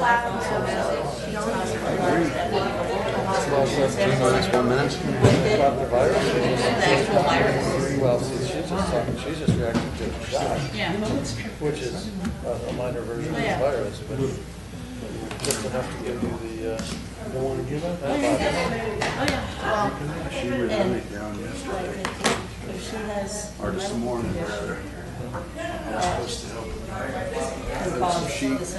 About the virus? The actual virus. Well, see, she's just reacting to the shot. Yeah. Which is a minor version of the virus, but just enough to give you the, don't want to give up? Oh, yeah. She was really down yesterday. If she has. Or this morning, rather. I was supposed to help her. She has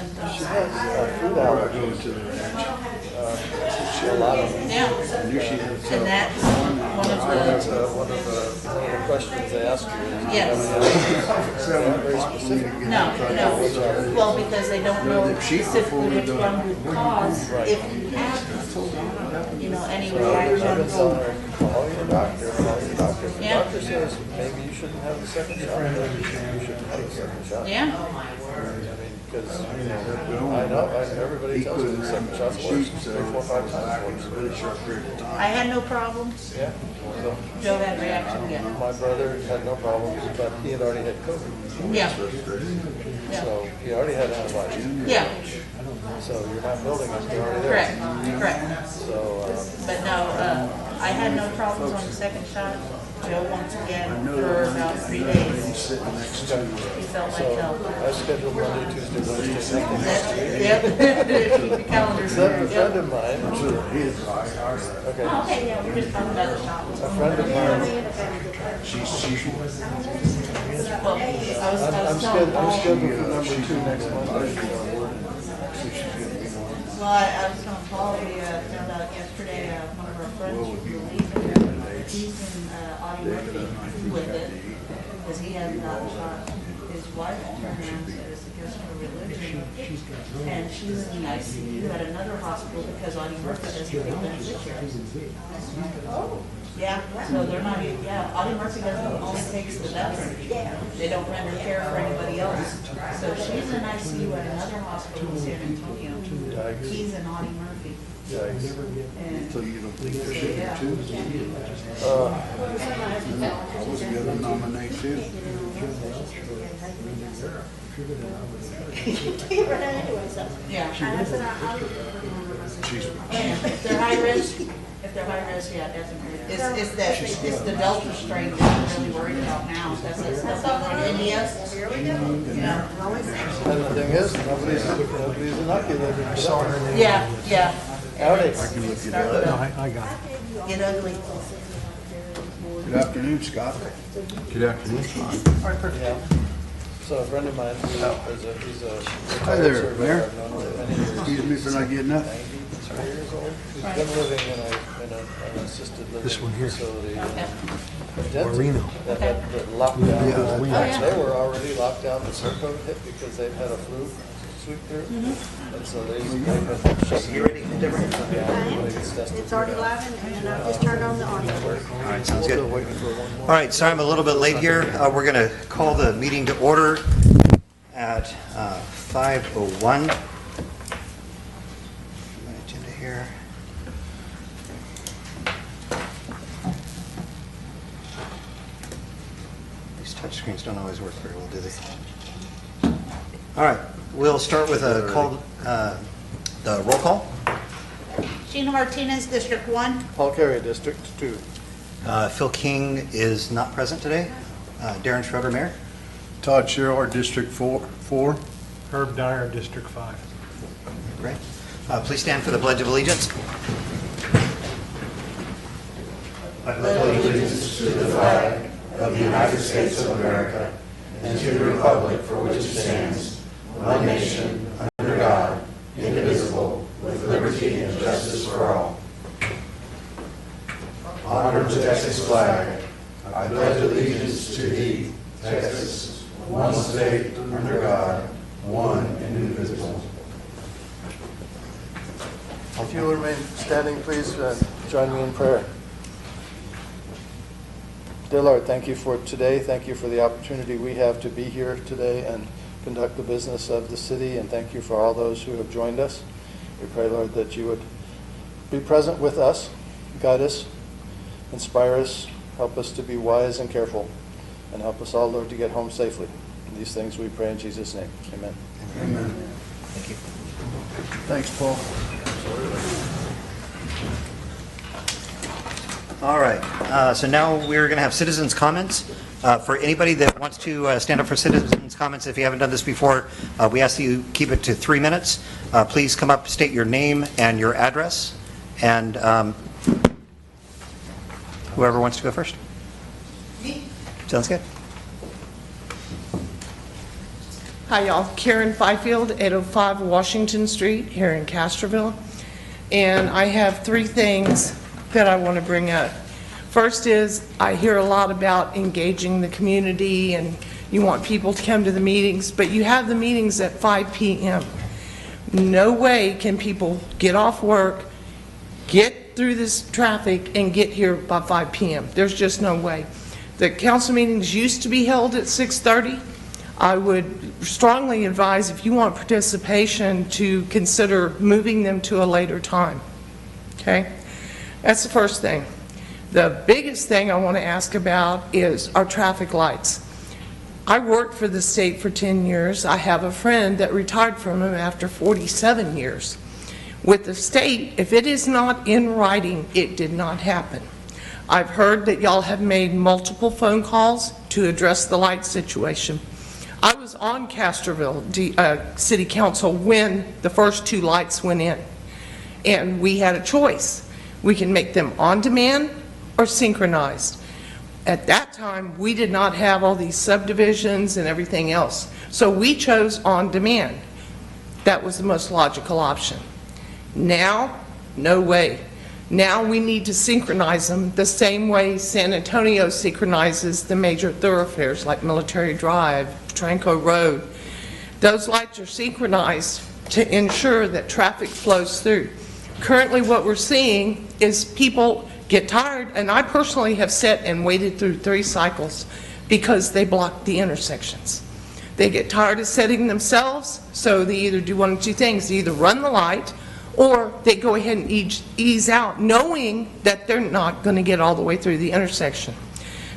food allergies. To the ranch. A lot of them. Yeah. I knew she had And that's one of the questions they ask you is, Yes. they're not very specific. No. Well, because they don't know specifically which one would cause Right. if you have, any I've been reaction. telling her, call your doctor, call your doctor. If the Yeah. doctor says, maybe you shouldn't have the second shot, maybe you shouldn't have the second shot. Yeah. I mean, because, I know, everybody tells me the second shot's worse, 3, 4, 5 times worse. really short period of time. I had no problems. Yeah, so Joe had reaction again. my brother had no problems, but he had already had COVID. Yeah. Yeah. So he already had antibodies. Yeah. So you're not building it, they're already there. Correct. So, But no, I had no problems on the second shot. Joe once again for about 3 days. Sitting next to He felt like hell. I scheduled Monday, Tuesday, Wednesday, next week. Yep. The calendar. A friend of mine, okay, Okay, yeah, we're just talking about the shot. a friend of mine, Well, I'm scheduled for number 2 next Monday. Well, I was telling Paul, we found out yesterday, one of our friends was leaving. He's in Audie Murphy with it, because he hadn't gotten shot. His wife turned around and said it's against her religion. And she's in the ICU at another hospital because Audie Murphy doesn't take beneficiaries. Yeah, so they're not, Audie Murphy doesn't only takes the veterans. They don't render care for anybody else. So she's in ICU at another hospital in San Antonio. He's in Audie Murphy. Yikes. And So you don't think there should be two? I was gonna nominate two. yeah. She's If they're high risk, yeah, definitely. It's the Delta strain that I'm really worried about now. That's from India. Yeah. And the thing is, nobody's inoculated. Yeah. Howdy. I got it. Get ugly. Good afternoon, Scott. Good afternoon. Yeah. So a friend of mine, he's a Hi there, surveyor. Mayor. I've known him for many years. Excuse me for not getting up. 93 years old. He's been living in an assisted living This one here. facility in Okay. Denton Reno. that had locked down. Yeah. yeah. They were already locked down before COVID hit because they've had a flu sweep through. And so they've been shutting. You ready? It's already live and I've just turned on the audio. All right, sounds good. Waiting for one more. All right, sorry I'm a little bit late here. We're going to call the meeting to order at 5:01. My agenda here. These touchscreens don't always work very well, do they? All right, we'll start with a call, the roll call. Sheena Martinez, District 1. Paul Carey, District 2. Phil King is not present today. Darren Schroeder, Mayor. Todd Sherrill, District 4. Herb Dyer, District 5. Great. Please stand for the Pledge of Allegiance. of the United States of America and to the republic for which it stands, one nation, under God, indivisible, with liberty and justice for all. Honor to the Texas flag. I pledge allegiance to thee, Texas, one state, under God, one and indivisible. If you will remain standing, please join me in prayer. Dear Lord, thank you for today. Thank you for the opportunity we have to be here today and conduct the business of the city. And thank you for all those who have joined us. We pray, Lord, that you would be present with us, guide us, inspire us, help us to be wise and careful, and help us all, Lord, to get home safely. These things we pray in Jesus' name. Amen. Amen. Thank you. Thanks, Paul. All right, so now we're going to have citizens' comments. For anybody that wants to stand up for citizens' comments, if you haven't done this before, we ask that you keep it to 3 minutes. Please come up, state your name and your address, and whoever wants to go first. Sounds good. Hi, y'all. Karen Fifield, 805 Washington Street here in Castroville. And I have 3 things that I want to bring up. First is, I hear a lot about engaging the community and you want people to come to the meetings, but you have the meetings at 5 p.m. No way can people get off work, get through this traffic, and get here by 5 p.m. There's just no way. The council meetings used to be held at 6:30. I would strongly advise, if you want participation, to consider moving them to a later time. Okay? That's the first thing. The biggest thing I want to ask about is our traffic lights. I worked for the state for 10 years. I have a friend that retired from them after 47 years. With the state, if it is not in writing, it did not happen. I've heard that y'all have made multiple phone calls to address the light situation. I was on Castroville City Council when the first 2 lights went in, and we had a choice. We can make them on demand or synchronized. At that time, we did not have all these subdivisions and everything else, so we chose on demand. That was the most logical option. Now, no way. Now we need to synchronize them the same way San Antonio synchronizes the major thoroughfares like Military Drive, Tranco Road. Those lights are synchronized to ensure that traffic flows through. Currently what we're seeing is people get tired, and I personally have sat and waited through 3 cycles because they block the intersections. They get tired of setting themselves, so they either do one of 2 things. They either run the light, or they go ahead and ease out, knowing that they're not going to get all the way through the intersection.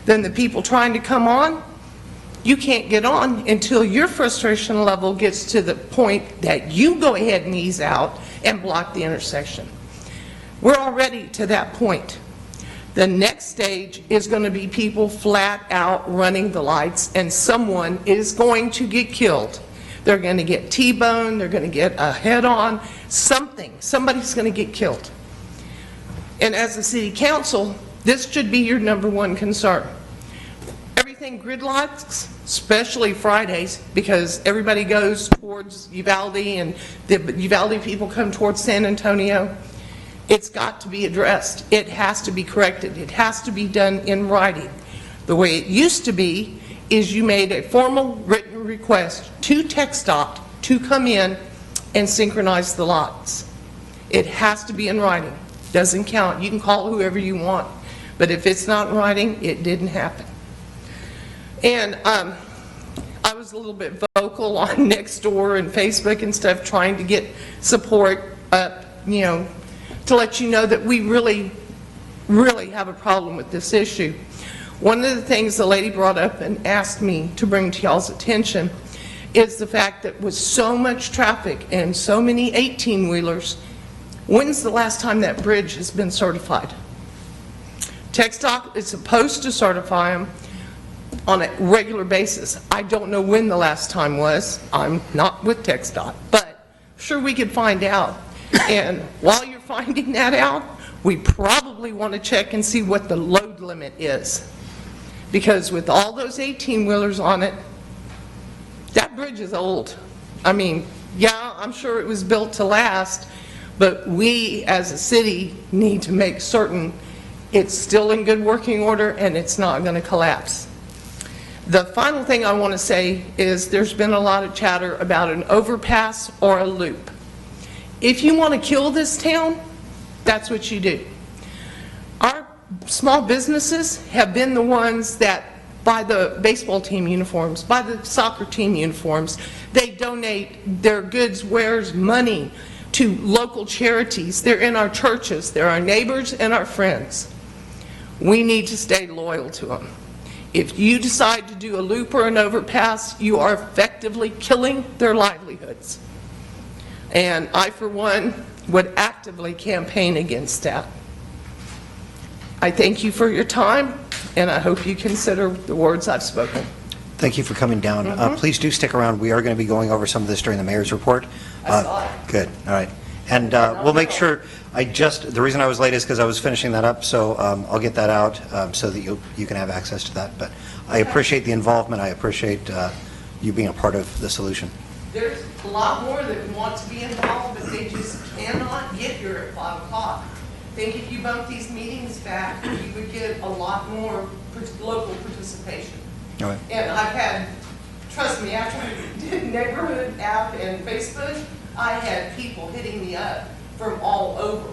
Then the people trying to come on, you can't get on until your frustration level gets to the point that you go ahead and ease out and block the intersection. We're already to that point. The next stage is going to be people flat out running the lights, and someone is going to get killed. They're going to get T-boned, they're going to get a head-on, something. Somebody's going to get killed. And as a city council, this should be your #1 concern. Everything gridlocks, especially Fridays, because everybody goes towards Uvalde and the Uvalde people come towards San Antonio. It's got to be addressed. It has to be corrected. It has to be done in writing. The way it used to be is you made a formal written request to TxDOT to come in and synchronize the lots. It has to be in writing. Doesn't count. You can call whoever you want, but if it's not in writing, it didn't happen. And I was a little bit vocal on Nextdoor and Facebook and stuff, trying to get support up, you know, to let you know that we really, really have a problem with this issue. One of the things the lady brought up and asked me to bring to y'all's attention is the fact that with so much traffic and so many 18-wheelers, when's the last time that bridge has been certified? TxDOT is supposed to certify them on a regular basis. I don't know when the last time was. I'm not with TxDOT, but sure we could find out. And while you're finding that out, we probably want to check and see what the load limit is. Because with all those 18-wheelers on it, that bridge is old. I mean, yeah, I'm sure it was built to last, but we as a city need to make certain it's still in good working order and it's not going to collapse. The final thing I want to say is there's been a lot of chatter about an overpass or a loop. If you want to kill this town, that's what you do. Our small businesses have been the ones that buy the baseball team uniforms, buy the soccer team uniforms. They donate their goods, wares, money to local charities. They're in our churches. They're our neighbors and our friends. We need to stay loyal to them. If you decide to do a loop or an overpass, you are effectively killing their livelihoods. And I, for one, would actively campaign against that. I thank you for your time, and I hope you consider the words I've spoken. Thank you for coming down. Please do stick around. We are going to be going over some of this during the mayor's report. I saw it. Good, all right. And we'll make sure, the reason I was late is because I was finishing that up, so I'll get that out so that you can have access to that. But I appreciate the involvement. I appreciate you being a part of the solution. There's a lot more that want to be involved, but they just cannot get here at 5 o'clock. I think if you bump these meetings back, you would get a lot more local participation. All right. And I've had, trust me, after I did neighborhood app and Facebook, I had people hitting me up from all over,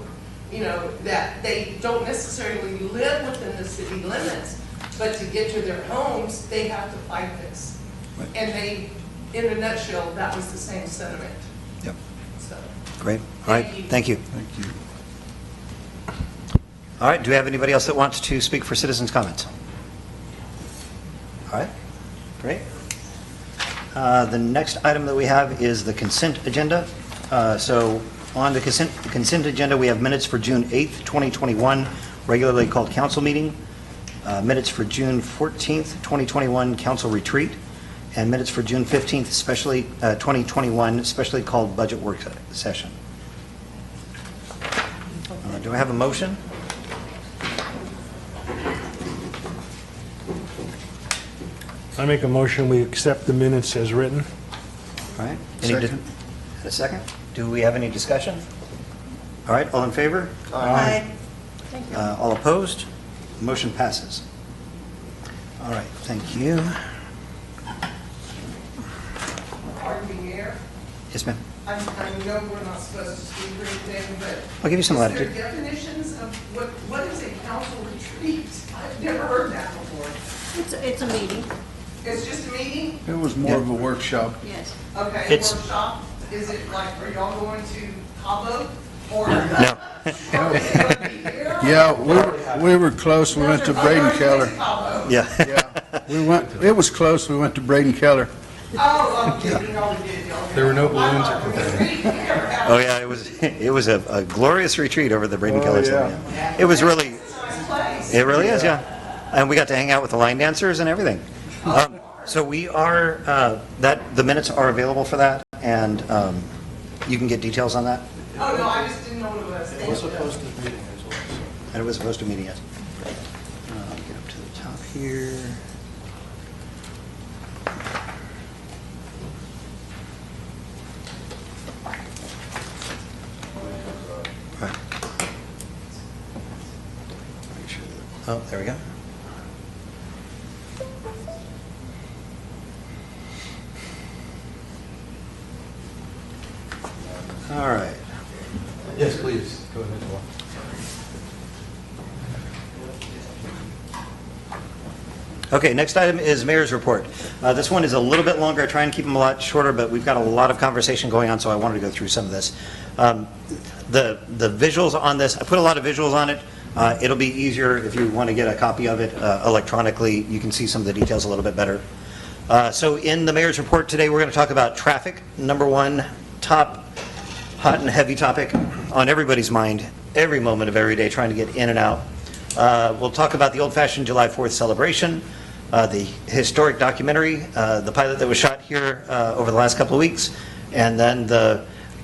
you know, that they don't necessarily live within the city limits, but to get to their homes, they have to fight this. Right. And they, in a nutshell, that was the same sentiment. Yep. So, Great. All right. Thank you. Thank you. All right. Do we have anybody else that wants to speak for citizens' comments? All right. Great. The next item that we have is the consent agenda. So on the consent agenda, we have minutes for June 8th, 2021, regularly called council meeting, minutes for June 14th, 2021, council retreat, and minutes for June 15th, 2021, specially called budget work session. Do I have a motion? I make a motion, we accept the minutes as written. All right. Second. A second? Do we have any discussion? All right, all in favor? Aye. All opposed? Motion passes. All right, thank you. pardon me, Mayor, Yes, ma'am. I know we're not supposed to speak or anything, but. I'll give you some Is latitude. there definitions of what is a council retreat? I've never heard that before. It's a meeting, It's just a meeting? It was more of a workshop. yes. Okay, It's- workshop, is it like, are y'all going to Cabo? Or? No. Yeah, we were close. We went to Braden Keller. Cabo. Yeah. Yeah, we went, it was close. We went to Braden Keller. Oh, I'm kidding, y'all did, y'all did. There were no balloons or Oh, yeah, it was a glorious retreat over the Braden Keller Center. Yeah. It was really, Nice place. it really is, yeah. And we got to hang out with the line dancers and everything. So we are, the minutes are available for that, and you can get details on that. Oh, no, I just didn't know what it was. It was a posted meeting as well. And it was supposed to meeting yet. Get up to the top here. Right. Make sure that- Oh, there we go. All right. Yes, please, go ahead. Okay, next item is mayor's report. This one is a little bit longer. I try and keep them a lot shorter, but we've got a lot of conversation going on, so I wanted to go through some of this. The visuals on this, I put a lot of visuals on it. It'll be easier if you want to get a copy of it electronically. You can see some of the details a little bit better. So in the mayor's report today, we're going to talk about traffic. Number one, top hot and heavy topic on everybody's mind, every moment of every day, trying to get in and out. We'll talk about the old-fashioned July 4th celebration, the historic documentary, the pilot that was shot here over the last couple of weeks, and then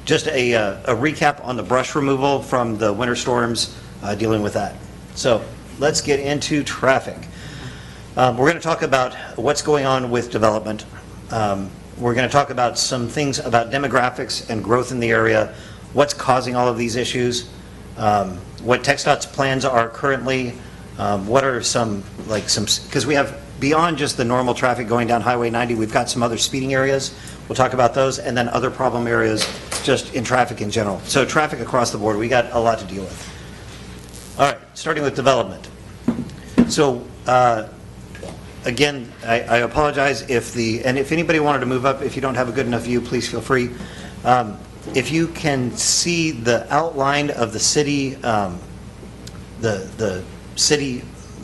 just a recap on the brush removal from the winter storms, dealing with that. So let's get into traffic. We're going to talk about what's going on with development. We're going to talk about some things about demographics and growth in the area, what's causing all of these issues, what TxDOT's plans are currently, what are some, because we have, beyond just the normal traffic going down Highway 90, we've got some other speeding areas. We'll talk about those, and then other problem areas just in traffic in general. So traffic across the board, we got a lot to deal with. All right, starting with development. So, again, I apologize if if anybody wanted to move up, if you don't have a good enough view, please feel free. If you can see the outline of the city, the city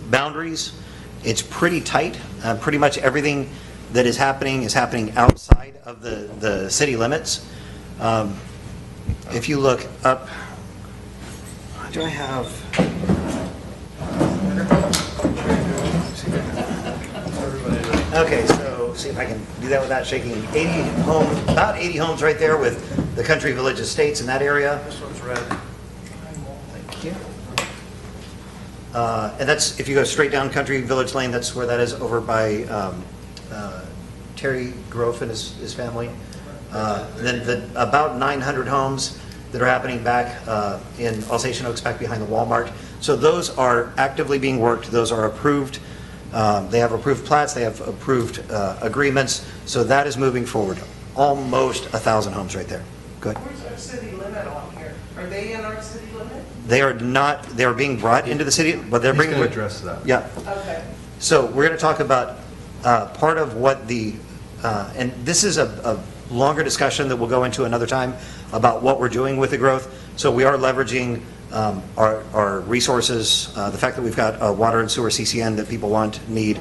boundaries, it's pretty tight. Pretty much everything that is happening outside of the city limits. if you look up, do I have? Okay, so see if I can do that without shaking. About 80 homes right there with the Country Village Estates in that area. This one's red. Thank you. And that's, if you go straight down Country Village Lane, that's where that is, over by Terry Groff and his family. Then about 900 homes that are happening back in Alsatian Oaks, back behind the Walmart. So those are actively being worked. Those are approved. They have approved plats. They have approved agreements. So that is moving forward. Almost 1,000 homes right there. Good. Where's our city limit on here? Are they in our city limit? They are not. They are being brought into the city, but they're bringing. He's going to address that. Yeah. Okay. So we're going to talk about part of what the, and this is a longer discussion that we'll go into another time about what we're doing with the growth. So we are leveraging our resources, the fact that we've got a water and sewer CCN that people want, need.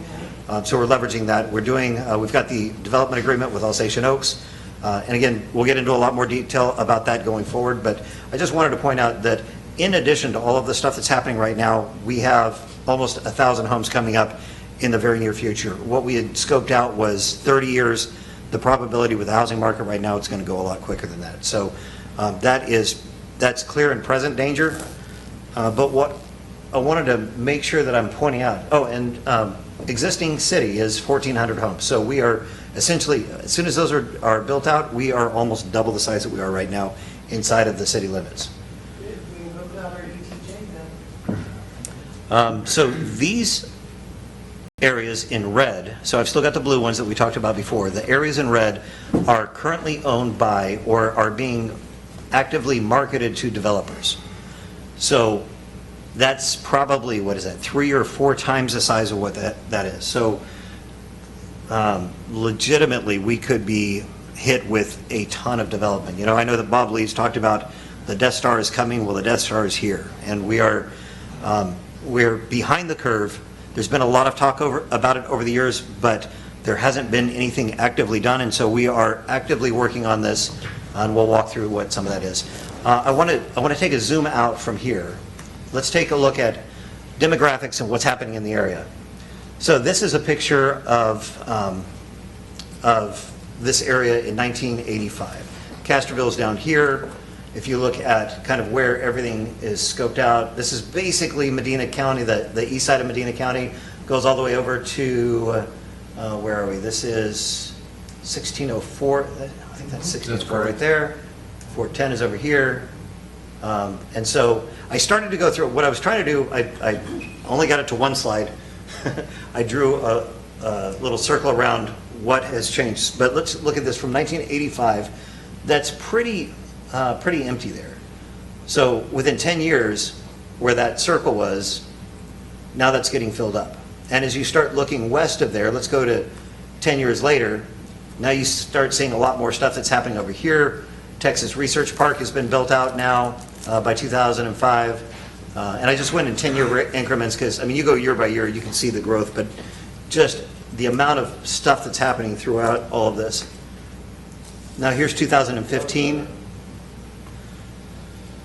So we're leveraging that. We're doing, we've got the development agreement with Alsatian Oaks. And again, we'll get into a lot more detail about that going forward. But I just wanted to point out that in addition to all of the stuff that's happening right now, we have almost 1,000 homes coming up in the very near future. What we had scoped out was 30 years. The probability with the housing market right now, it's going to go a lot quicker than that. So that's clear and present danger. But what I wanted to make sure that I'm pointing out, existing city is 1,400 homes. So we are essentially, as soon as those are built out, we are almost double the size that we are right now inside of the city limits. So these areas in red, so I've still got the blue ones that we talked about before. The areas in red are currently owned by or are being actively marketed to developers. So that's probably, 3 or 4 times the size of what that is. So legitimately, we could be hit with a ton of development. You know, I know that Bob Lee's talked about the Death Star is coming. Well, the Death Star is here, and we're behind the curve. There's been a lot of talk about it over the years, but there hasn't been anything actively done, and so we are actively working on this, and we'll walk through what some of that is. I want to take a zoom out from here. Let's take a look at demographics and what's happening in the area. So this is a picture of this area in 1985. Castroville's down here. If you look at kind of where everything is scoped out, this is basically Medina County, the east side of Medina County, goes all the way over to, where are we? This is 1604, I think that's 1604 right there. Fort 10 is over here. And so I started to go through, what I was trying to do, I only got it to one slide. I drew a little circle around what has changed. But let's look at this from 1985. That's pretty empty there. So within 10 years, where that circle was, now that's getting filled up. And as you start looking west of there, let's go to 10 years later, now you start seeing a lot more stuff that's happening over here. Texas Research Park has been built out now by 2005. And I just went in 10-year increments because, I mean, you go year by year, you can see the growth, but just the amount of stuff that's happening throughout all of this. Now here's 2015.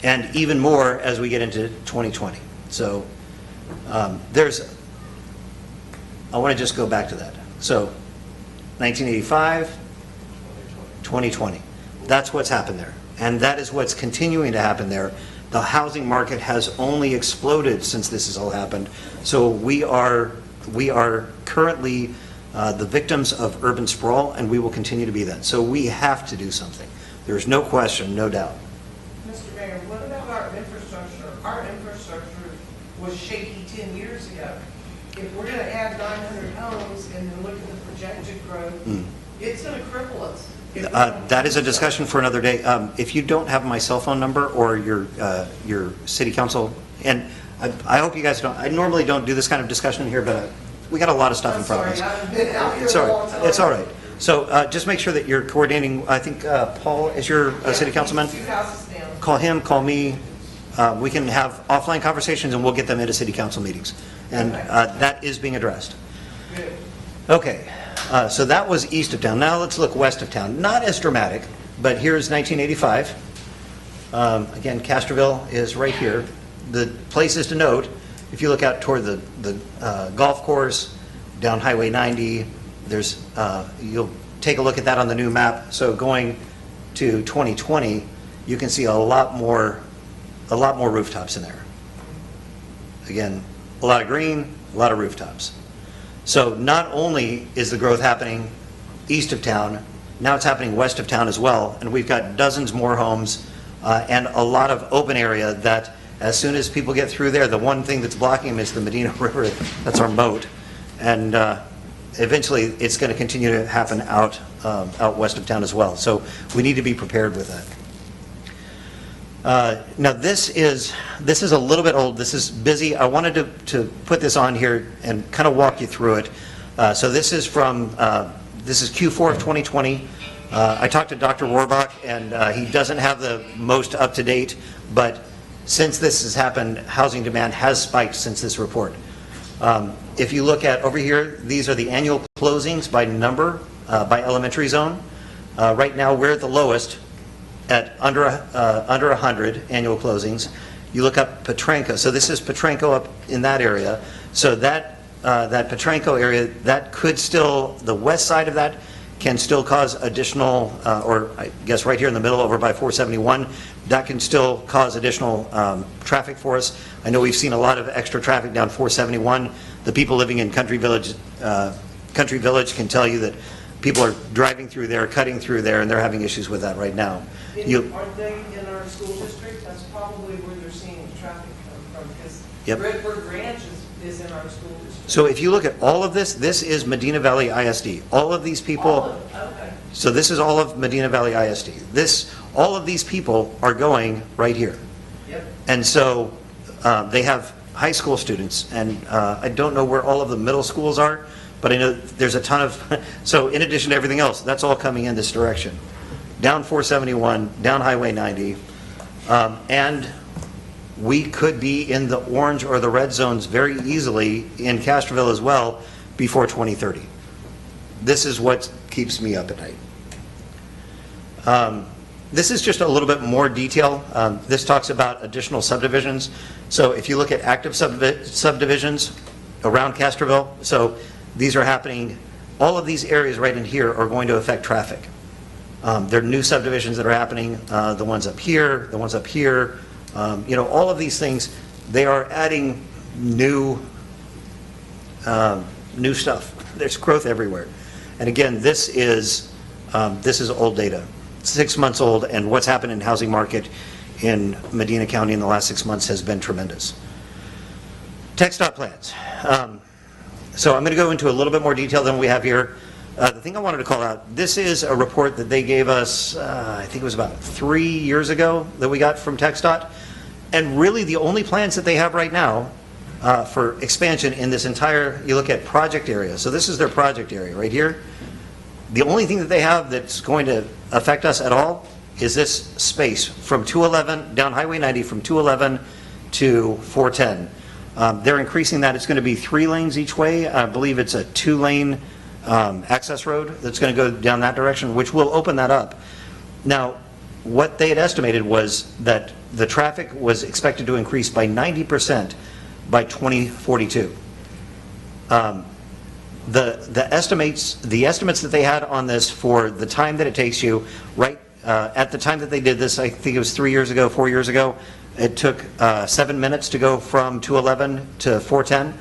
And even more as we get into 2020. So I want to just go back to that. So 1985, 2020. That's what's happened there. And that is what's continuing to happen there. The housing market has only exploded since this has all happened. So we are currently the victims of urban sprawl, and we will continue to be that. So we have to do something. There's no question, no doubt. Mr. Mayor, what about our infrastructure? Our infrastructure was shaky 10 years ago. If we're going to add 900 homes and then look at the projected growth, it's going to cripple us. That is a discussion for another day. If you don't have my cell phone number or your city council, and I hope you guys don't, I normally don't do this kind of discussion here, but we got a lot of stuff in front of us. I haven't been out here It's a all long right. time. It's all right. So just make sure that you're coordinating. I think Paul is your city councilman. 2 houses down. Call him, call me. We can have offline conversations and we'll get them into city council meetings. And that is being addressed. Good. Okay, so that was east of town. Now let's look west of town. Not as dramatic, but here's 1985. Again, Castroville is right here. The places to note, if you look out toward the golf course, down Highway 90, there's, you'll take a look at that on the new map. So going to 2020, you can see a lot more rooftops in there. Again, a lot of green, a lot of rooftops. So not only is the growth happening east of town, now it's happening west of town as well, and we've got dozens more homes and a lot of open area that as soon as people get through there, the one thing that's blocking them is the Medina River. That's our moat. And eventually it's going to continue to happen out west of town as well. So we need to be prepared with that. Now this is a little bit old. This is busy. I wanted to put this on here and kind of walk you through it. So this is from this is Q4 of 2020. I talked to Dr. Warbach, and he doesn't have the most up to date, but since this has happened, housing demand has spiked since this report. If you look at over here, these are the annual closings by number, by elementary zone. Right now we're at the lowest at under 100 annual closings. You look up Petrenko. So this is Petrenko up in that area. So that Petrenko area, that could still, the west side of that can still cause additional, or I guess right here in the middle over by 471, that can still cause additional traffic for us. I know we've seen a lot of extra traffic down 471. The people living in Country Village can tell you that people are driving through there, cutting through there, and they're having issues with that right now. Aren't they in our school district? That's probably where they're seeing the traffic come from, because Yep. Redbird Ranch is in our school district. So if you look at all of this, this is Medina Valley ISD. All of these people, Okay. so this is all of Medina Valley ISD. All of these people are going right here. Yep. And so they have high school students, and I don't know where all of the middle schools are, but I know there's a ton of, so in addition to everything else, that's all coming in this direction. Down 471, down Highway 90, and we could be in the orange or the red zones very easily in Castroville as well before 2030. This is what keeps me up at night. This is just a little bit more detail. This talks about additional subdivisions. So if you look at active subdivisions around Castroville, so these are happening, all of these areas right in here are going to affect traffic. There are new subdivisions that are happening, the ones up here, the ones up here, all of these things, they are adding new stuff. There's growth everywhere. And again, this is old data, 6 months old, and what's happened in the housing market in Medina County in the last 6 months has been tremendous. TxDOT plans. So I'm going to go into a little bit more detail than we have here. The thing I wanted to call out, this is a report that they gave us, I think it was about 3 years ago that we got from TxDOT. And really the only plans that they have right now for expansion in this entire, you look at project area. So this is their project area right here. The only thing that they have that's going to affect us at all is this space from 211, down Highway 90 from 211 to 410. They're increasing that. It's going to be 3 lanes each way. I believe it's a 2-lane access road that's going to go down that direction, which will open that up. Now, what they had estimated was that the traffic was expected to increase by 90% by 2042. The estimates that they had on this for the time that it takes you, right at the time that they did this, I think it was 3 years ago, 4 years ago, it took 7 minutes to go from 211 to 410.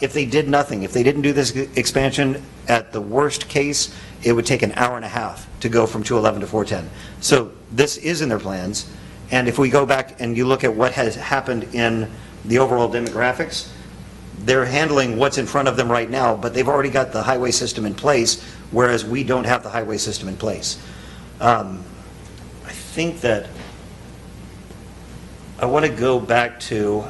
If they did nothing, if they didn't do this expansion, at the worst case, it would take an hour and a half to go from 211 to 410. So this is in their plans. And if we go back and you look at what has happened in the overall demographics, they're handling what's in front of them right now, but they've already got the highway system in place, whereas we don't have the highway system in place. I think that I want to go back to,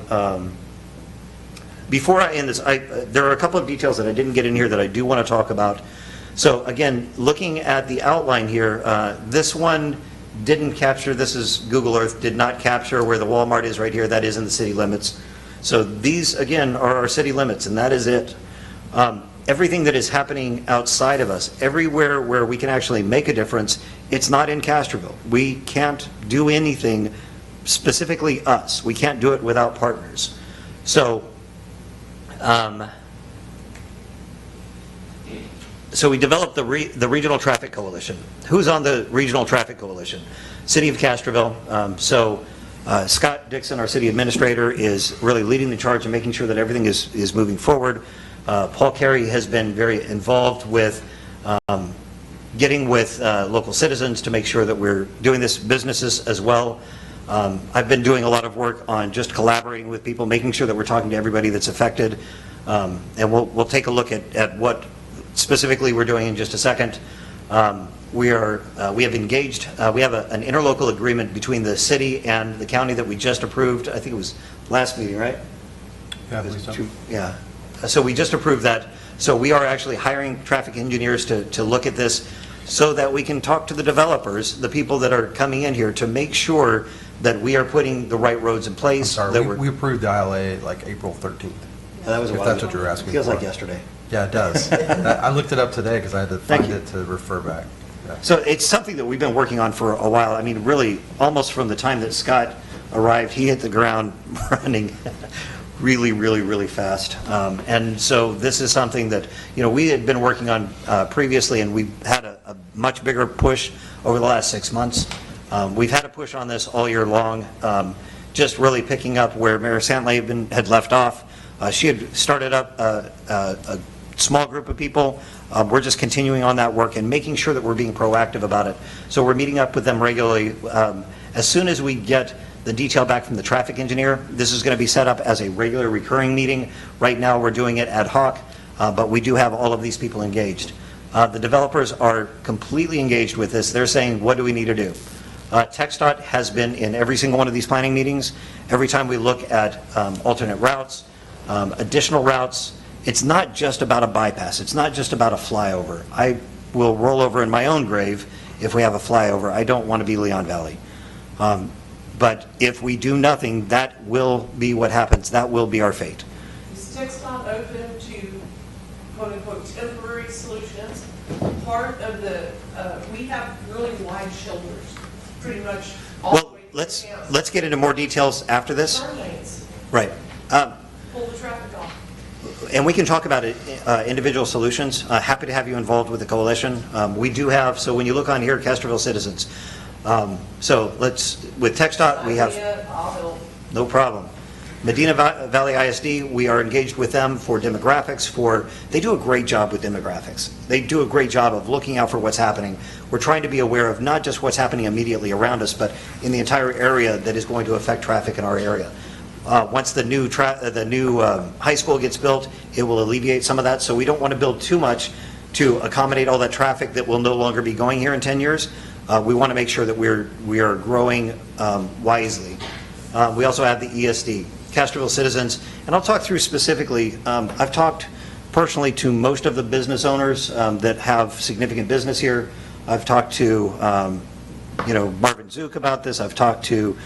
before I end this, there are a couple of details that I didn't get in here that I do want to talk about. So again, looking at the outline here, this one didn't capture, this is Google Earth, did not capture where the Walmart is right here. That is in the city limits. So these, again, are our city limits, and that is it. Everything that is happening outside of us, everywhere where we can actually make a difference, it's not in Castroville. We can't do anything, specifically us. We can't do it without partners. So, so we developed the Regional Traffic Coalition. Who's on the Regional Traffic Coalition? City of Castroville. Scott Dixon, our city administrator, is really leading the charge and making sure that everything is moving forward. Paul Carey has been very involved with getting with local citizens to make sure that we're doing this, businesses as well. I've been doing a lot of work on just collaborating with people, making sure that we're talking to everybody that's affected. And we'll take a look at what specifically we're doing in just a second. We have engaged, we have an interlocal agreement between the city and the county that we just approved. I think it was last meeting, right? Yeah, I believe so. Yeah. So we just approved that. So we are actually hiring traffic engineers to look at this so that we can talk to the developers, the people that are coming in here, to make sure that we are putting the right roads in I'm place. sorry, that we approved the ILA like April 13th. That was a if while that's ago. what you're asking Feels for. like yesterday. Yeah, it does. I looked it up today because I had to Thank find you. it to refer back. Yeah. So it's something that we've been working on for a while. I mean, really, almost from the time that Scott arrived, he hit the ground running really, really, really fast. And so this is something that, you know, we had been working on previously, and we've had a much bigger push over the last 6 months. We've had a push on this all year long, just really picking up where Mayor Santleben had left off. She had started up a small group of people. We're just continuing on that work and making sure that we're being proactive about it. So we're meeting up with them regularly. As soon as we get the detail back from the traffic engineer, this is going to be set up as a regular recurring meeting. Right now we're doing it ad hoc, but we do have all of these people engaged. The developers are completely engaged with this. They're saying, what do we need to do? TxDOT has been in every single one of these planning meetings. Every time we look at alternate routes, additional routes, it's not just about a bypass. It's not just about a flyover. I will roll over in my own grave if we have a flyover. I don't want to be Leon Valley. But if we do nothing, that will be what happens. That will be our fate. Is TxDOT open to quote-unquote temporary solutions? Part of the, we have really wide shoulders, pretty much all the Well, way to let's the town. let's get into more details after this. Turn lanes, Right. pull the traffic off. And we can talk about it, individual solutions. Happy to have you involved with the coalition. We do have, so when you look on here, Castroville Citizens. So let's, with TxDOT, we have, I'll help. no problem. Medina Valley ISD, we are engaged with them for demographics, they do a great job with demographics. They do a great job of looking out for what's happening. We're trying to be aware of not just what's happening immediately around us, but in the entire area that is going to affect traffic in our area. Once the new high school gets built, it will alleviate some of that, so we don't want to build too much to accommodate all that traffic that will no longer be going here in 10 years. We want to make sure that we are growing wisely. We also have the ESD, Castroville Citizens, and I'll talk through specifically. I've talked personally to most of the business owners that have significant business here. I've talked to Marvin Zook about this. I've talked to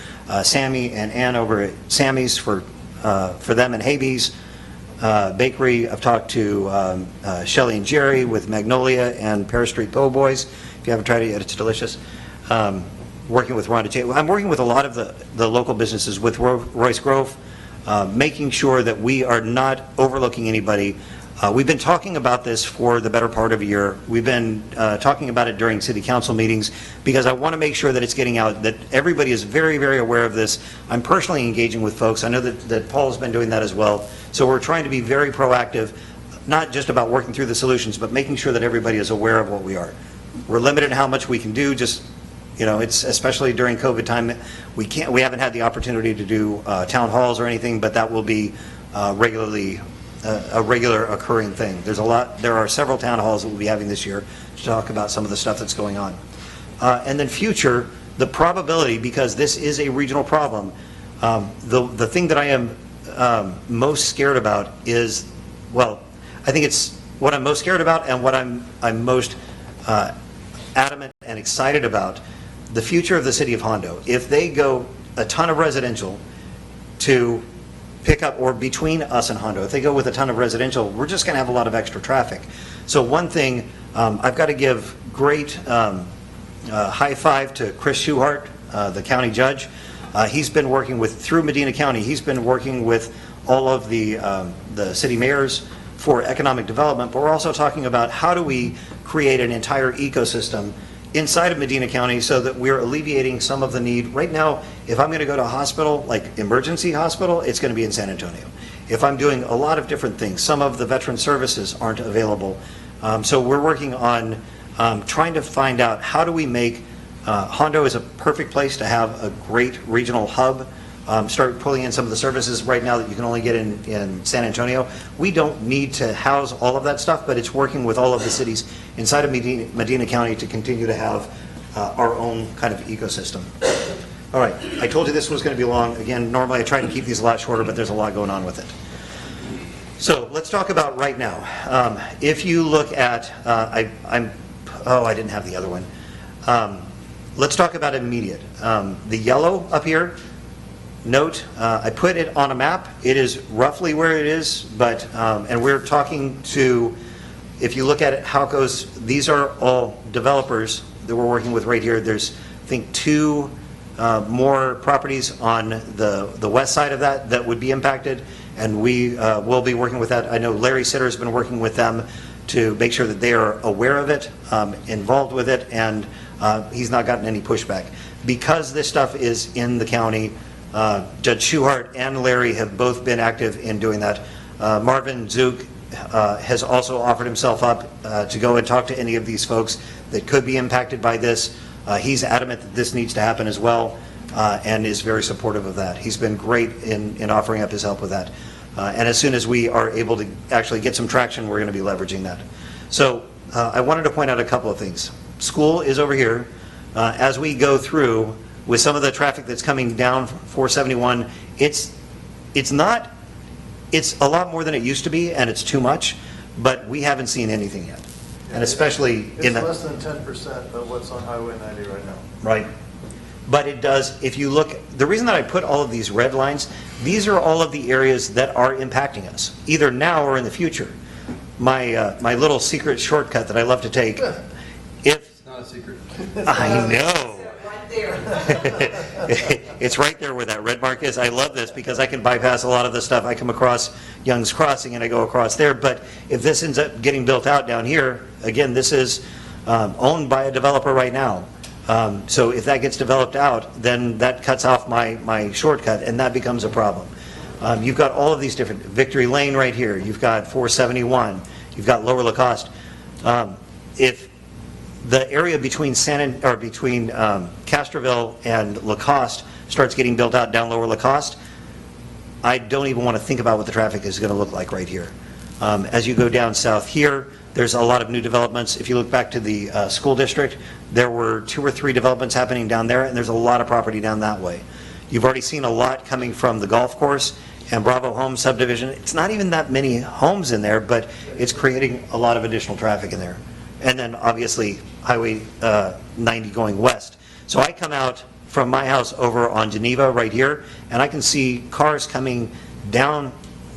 Sammy and Ann over at Sammy's for them and Habees Bakery. I've talked to Shelly and Jerry with Magnolia and Paris Street Po' Boys. If you haven't tried it yet, it's delicious. Working with Rhonda J. I'm working with a lot of the local businesses, with Royce Grove, making sure that we are not overlooking anybody. We've been talking about this for the better part of a year. We've been talking about it during city council meetings because I want to make sure that it's getting out, that everybody is very, very aware of this. I'm personally engaging with folks. I know that Paul's been doing that as well. So we're trying to be very proactive, not just about working through the solutions, but making sure that everybody is aware of what we are. We're limited in how much we can do. Just, it's especially during COVID time. We haven't had the opportunity to do town halls or anything, but that will be regularly a regular occurring thing. There are several town halls that we'll be having this year to talk about some of the stuff that's going on. And then future, the probability, because this is a regional problem, the thing that I am most scared about is, well, I think it's what I'm most scared about and what I'm most adamant and excited about, the future of the city of Hondo. If they go a ton of residential to pick up, or between us and Hondo, if they go with a ton of residential, we're just going to have a lot of extra traffic. So one thing, I've got to give great high five to Chris Schuhart, the county judge. He's been working through Medina County, he's been working with all of the city mayors for economic development, but we're also talking about how do we create an entire ecosystem inside of Medina County so that we're alleviating some of the need. Right now, if I'm going to go to a hospital, like emergency hospital, it's going to be in San Antonio. If I'm doing a lot of different things, some of the veteran services aren't available. So we're working on trying to find out how do we make Hondo is a perfect place to have a great regional hub. Start pulling in some of the services right now that you can only get in San Antonio. We don't need to house all of that stuff, but it's working with all of the cities inside of Medina County to continue to have our own kind of ecosystem. All right, I told you this was going to be long. Again, normally I try to keep these a lot shorter, but there's a lot going on with it. So let's talk about right now. If you look at, I didn't have the other one. Let's talk about immediate. The yellow up here, note, I put it on a map. It is roughly where it is, but, and we're talking to, if you look at it, how it goes, these are all developers that we're working with right here. There's, I think, 2 more properties on the west side of that would be impacted, and we will be working with that. I know Larry Sitter has been working with them to make sure that they are aware of it, involved with it, and he's not gotten any pushback. Because this stuff is in the county, Judge Schuhart and Larry have both been active in doing that. Marvin Zook has also offered himself up to go and talk to any of these folks that could be impacted by this. He's adamant that this needs to happen as well, and is very supportive of that. He's been great in offering up his help with that. And as soon as we are able to actually get some traction, we're going to be leveraging that. So I wanted to point out a couple of things. School is over here. As we go through with some of the traffic that's coming down 471, it's a lot more than it used to be, and it's too much, but we haven't seen anything yet. And especially It's in the... less than 10% of what's on Highway 90 right now. Right. But it does, if you look, the reason that I put all of these red lines, these are all of the areas that are impacting us, either now or in the future. My little secret shortcut that I love to take, It's not a secret. I know. Right there. It's right there where that red mark is. I love this because I can bypass a lot of the stuff. I come across Young's Crossing and I go across there. But if this ends up getting built out down here, again, this is owned by a developer right now. So if that gets developed out, then that cuts off my shortcut, and that becomes a problem. You've got all of these different, Victory Lane right here, you've got 471, you've got Lower Lacoste. If the area between Castroville and Lacoste starts getting built out down Lower Lacoste, I don't even want to think about what the traffic is going to look like right here. As you go down south here, there's a lot of new developments. If you look back to the school district, there were 2 or 3 developments happening down there, and there's a lot of property down that way. You've already seen a lot coming from the golf course and Bravo Home subdivision. It's not even that many homes in there, but it's creating a lot of additional traffic in there. And then obviously Highway 90 going west. So I come out from my house over on Geneva right here, and I can see cars coming down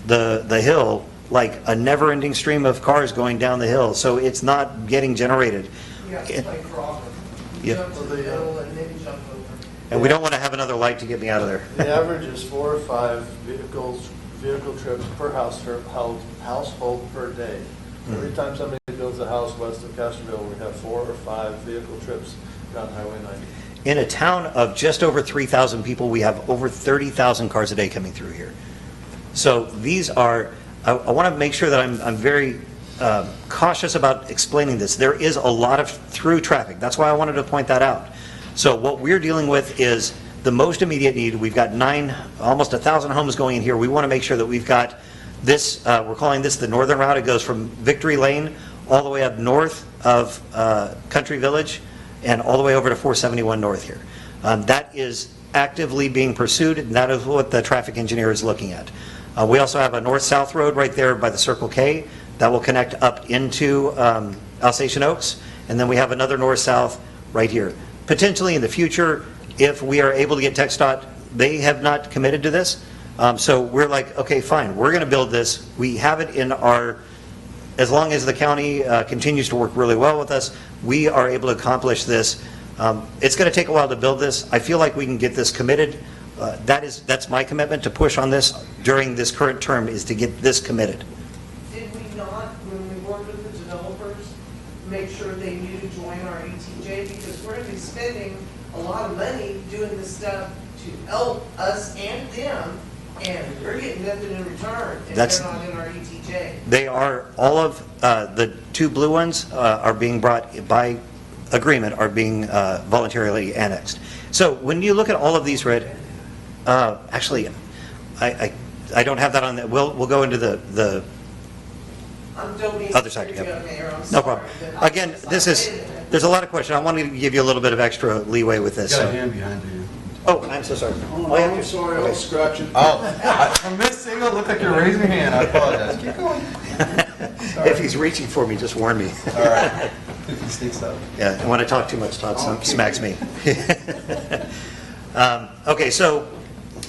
the hill, like a never-ending stream of cars going down the hill. So it's not getting generated. Yeah. And we don't want to have another light to get me out of there. The average is 4 or 5 vehicle trips per household per day. Every time somebody builds a house west of Castroville, we have 4 or 5 vehicle trips down Highway 90. In a town of just over 3,000 people, we have over 30,000 cars a day coming through here. So these are, I want to make sure that I'm very cautious about explaining this. There is a lot of through traffic. That's why I wanted to point that out. So what we're dealing with is the most immediate need. We've got almost 1,000 homes going in here. We want to make sure that we've got this, we're calling this the northern route. It goes from Victory Lane all the way up north of Country Village and all the way over to 471 north here. That is actively being pursued, and that is what the traffic engineer is looking at. We also have a north-south road right there by the Circle K that will connect up into Alsatian Oaks, and then we have another north-south right here. Potentially in the future, if we are able to get TxDOT, they have not committed to this, so we're like, okay, fine, we're going to build this. We have it in our, as long as the county continues to work really well with us, we are able to accomplish this It's going to take a while to build this. I feel like we can get this committed. That's my commitment to push on this during this current term, is to get this committed. Did we not, when we worked with the developers, make sure they knew to join our ETJ? Because we're going to be spending a lot of money doing this stuff to help us and them, and we're getting nothing in return if That's- they're not in our ETJ. They are, all of the two blue ones are being brought by agreement, are being voluntarily annexed. So when you look at all of these red, actually, I don't have that on, we'll go into the Don't mean other side, to yep. Mayor, I'm No sorry, problem. but I Again, just this thought, is, wait a minute. there's a lot of questions. I wanted to give you a little bit of extra leeway with this. Got a so- hand behind you. Oh, I'm so sorry. Oh, yeah, I'm sorry, I okay. was scratching. Oh, from this angle, it looked like you're raising your hand. I apologize. Keep going. If he's reaching for me, just warn me. All right. If he sneaks up. Yeah, and when I talk too much, Todd smacks me. Okay, so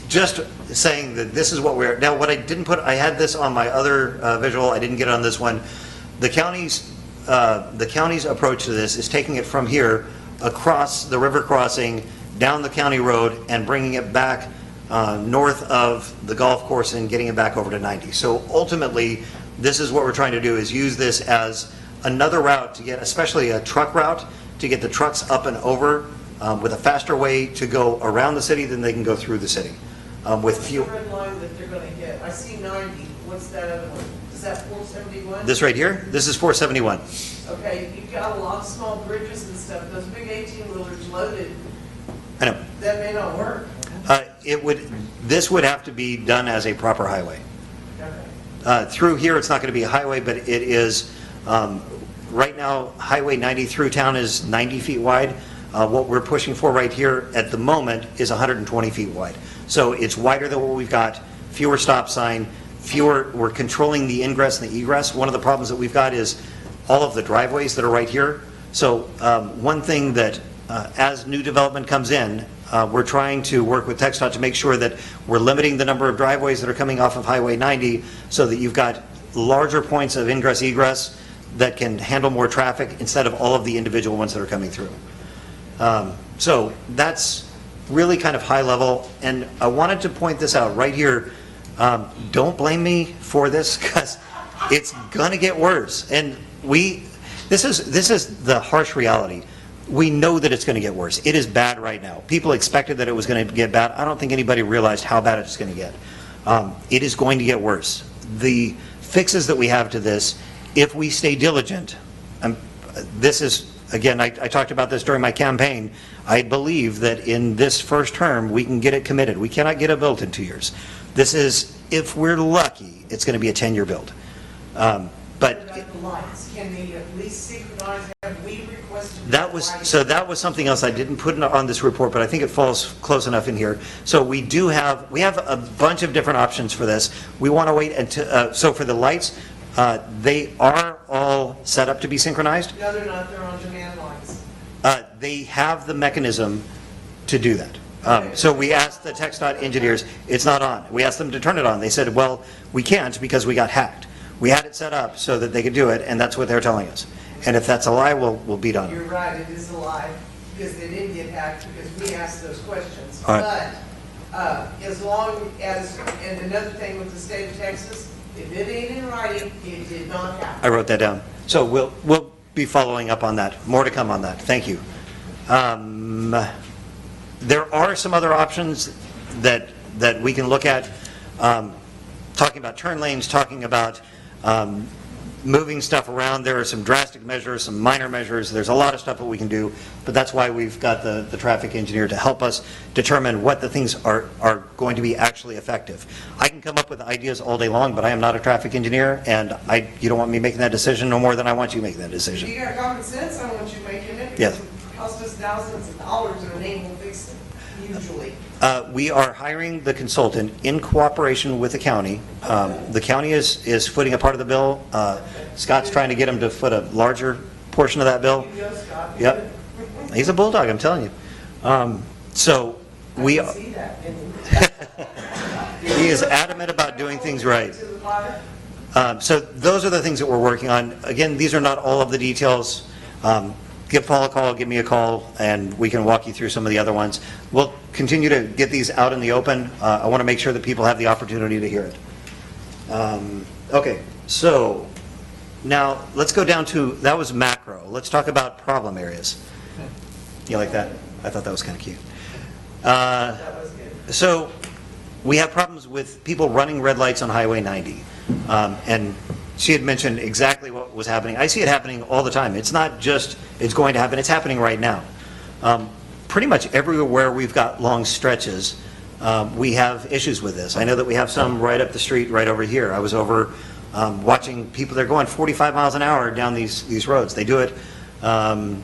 just saying that this is what now what I didn't put, I had this on my other visual, I didn't get it on this one. The county's approach to this is taking it from here across the river crossing, down the county road, and bringing it back north of the golf course and getting it back over to 90. So ultimately, this is what we're trying to do, is use this as another route to get, especially a truck route, to get the trucks up and over with a faster way to go around the city than they can go through the city. With What's the few, red line that they're going to hit? I see 90. What's that other one? Is that 471? this right here, this is 471. Okay, you've got a lot of small bridges and stuff. Those big 18-wheelers loaded, I know. that may not work. This would have to be done as a proper highway. Okay. Through here, it's not going to be a highway, but it is, right now, Highway 90 through town is 90 feet wide. What we're pushing for right here at the moment is 120 feet wide. So it's wider than what we've got, fewer stop sign, we're controlling the ingress and the egress. One of the problems that we've got is all of the driveways that are right here. So one thing that, as new development comes in, we're trying to work with TxDOT to make sure that we're limiting the number of driveways that are coming off of Highway 90 so that you've got larger points of ingress egress that can handle more traffic instead of all of the individual ones that are coming through. So that's really kind of high level, and I wanted to point this out right here. Don't blame me for this, because it's going to get worse. And this is the harsh reality. We know that it's going to get worse. It is bad right now. People expected that it was going to get bad. I don't think anybody realized how bad it's going to get. It is going to get worse. The fixes that we have to this, if we stay diligent, this is, again, I talked about this during my campaign. I believe that in this first term, we can get it committed. We cannot get it built in 2 years. This is, if we're lucky, it's going to be a 10-year build. But What about the lights? Can they at least synchronize? Have we requested? that was something else I didn't put on this report, but I think it falls close enough in here. So we have a bunch of different options for this. We want to wait until, so for the lights, they are all set up to be synchronized. No, they're not. They're on demand lines. They have the mechanism to do that. So we asked the TxDOT engineers, it's not on. We asked them to turn it on. They said, well, we can't because we got hacked. We had it set up so that they could do it, and that's what they're telling us. And if that's a lie, we'll beat on You're it. right, it is a lie, because they didn't get hacked, because we asked those questions. All right. But as long as, and another thing with the state of Texas, if it ain't in writing, it did not happen. I wrote that down. So we'll be following up on that. More to come on that. Thank you. There are some other options that we can look at, talking about turn lanes, talking about moving stuff around. There are some drastic measures, some minor measures. There's a lot of stuff that we can do, but that's why we've got the traffic engineer to help us determine what the things are going to be actually effective. I can come up with ideas all day long, but I am not a traffic engineer, and you don't want me making that decision no more than I want you making that If decision. you got common sense, I want you making it, Yes. because it costs us thousands of dollars, and it ain't gonna fix it, usually. We are hiring the consultant in cooperation with the county. The county is footing a part of the bill. Scott's trying to get him to foot a larger portion of that bill. You go, Scott. Yep. He's a bulldog, I'm telling you. So we, I can see that. he is adamant about doing things right. To the fire. So those are the things that we're working on. Again, these are not all of the details. give Paul a call, give me a call, and we can walk you through some of the other ones. We'll continue to get these out in the open. I want to make sure that people have the opportunity to hear it. Okay, so now let's go down to, that was macro. Let's talk about problem areas. You like that? I thought that was kind of cute. So we have problems with people running red lights on Highway 90. And she had mentioned exactly what was happening. I see it happening all the time. It's not just it's going to happen, it's happening right now. Pretty much everywhere we've got long stretches, we have issues with this. I know that we have some right up the street, right over here. I was over watching people, they're going 45 miles an hour down these roads. They do it down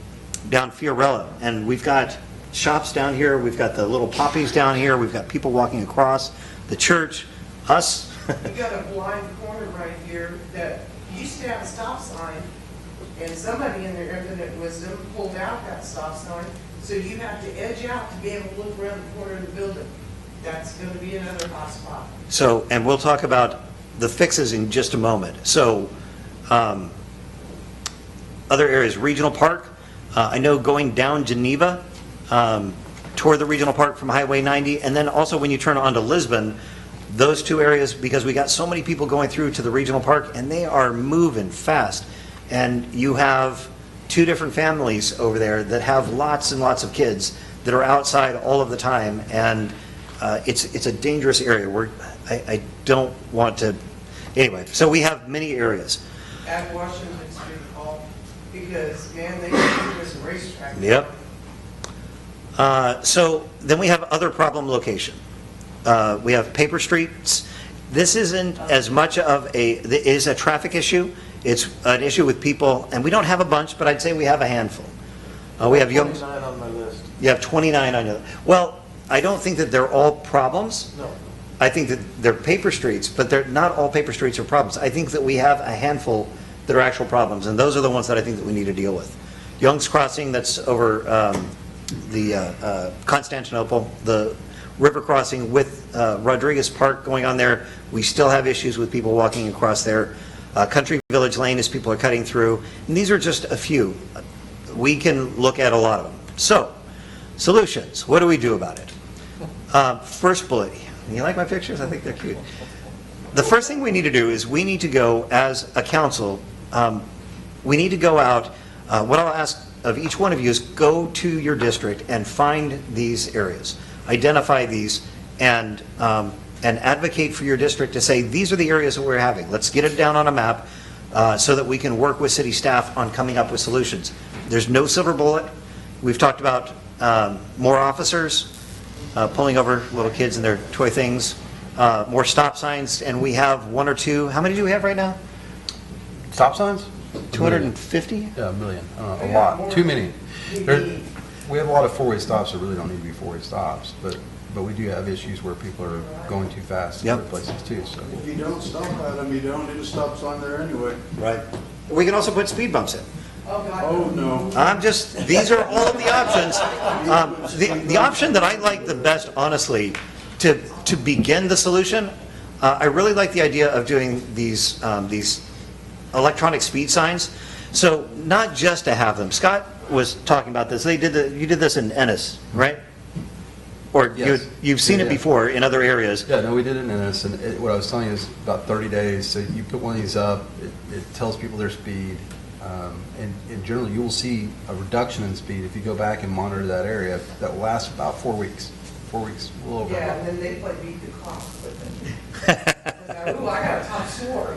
Fiorello. And we've got shops down here, we've got the little poppies down here, we've got people walking across, the church, us. You got a blind corner right here that used to have a stop sign, and somebody in their infinite wisdom pulled out that stop sign, so you have to edge out to be able to look around the corner of the building. That's going to be another hot spot. So, and we'll talk about the fixes in just a moment. So, other areas, Regional Park, I know going down Geneva toward the Regional Park from Highway 90, and then also when you turn onto Lisbon, those two areas, because we got so many people going through to the Regional Park, and they are moving fast. And you have two different families over there that have lots and lots of kids that are outside all of the time, and it's a dangerous area where I don't want to, anyway, so we have many areas. At Washington Street, Paul, because, man, they can do this racetrack. Yep. So then we have other problem location. We have paper streets. This isn't as much of it is a traffic issue. It's an issue with people, and we don't have a bunch, but I'd say we have a handful. We have 29 on my list. You have 29 on your, well, I don't think that they're all problems. No. I think that they're paper streets, but they're not all paper streets are problems. I think that we have a handful that are actual problems, and those are the ones that I think that we need to deal with. Young's Crossing, that's over the Constantinople, the river crossing with Rodriguez Park going on there. We still have issues with people walking across there. Country Village Lane as people are cutting through. And these are just a few. We can look at a lot of them. So, solutions. What do we do about it? First bullet. You like my pictures? I think they're cute. The first thing we need to do is we need to go as a council, we need to go out, what I'll ask of each one of you is go to your district and find these areas. Identify these and advocate for your district to say, these are the areas that we're having. Let's get it down on a map so that we can work with city staff on coming up with solutions. There's no silver bullet. We've talked about more officers pulling over little kids and their toy things, more stop signs, and we have one or two. How many do we have right now? Stop signs? 250? Yeah, a million. A lot. Too many. We have a lot of four-way stops that really don't need to be four-way stops, but we do have issues where people are going too fast in Yep. other places too. So If you don't stop at them, you don't need a stop sign there anyway. Right. We can also put speed bumps in. Oh, no. These are all of the options. The option that I like the best, honestly, to begin the solution, I really like the idea of doing these electronic speed signs. So not just to have them. Scott was talking about this. You did this in Ennis, right? Or Yes. you've seen Yeah, it yeah. before in other areas. yeah, no, we did it in this, and what I was telling you is about 30 days. So you put one of these up, it tells people their speed, and generally you will see a reduction in speed if you go back and monitor that area. That will last about 4 weeks. 4 weeks, a little over. Yeah, and then they play beat the clock with it. Ooh, I got a top score.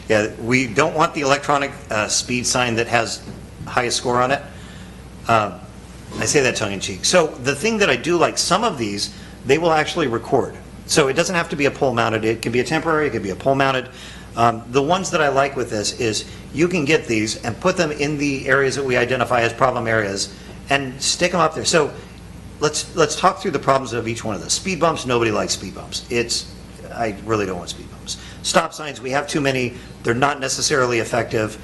Yeah, we don't want the electronic speed sign that has highest score on it. I say that tongue in cheek. So the thing that I do like, some of these, they will actually record. So it doesn't have to be a pole mounted. It can be a temporary, it could be a pole mounted. The ones that I like with this is you can get these and put them in the areas that we identify as problem areas and stick them up there. So let's talk through the problems of each one of those. Speed bumps, nobody likes speed bumps. I really don't want speed bumps. Stop signs, we have too many. They're not necessarily effective.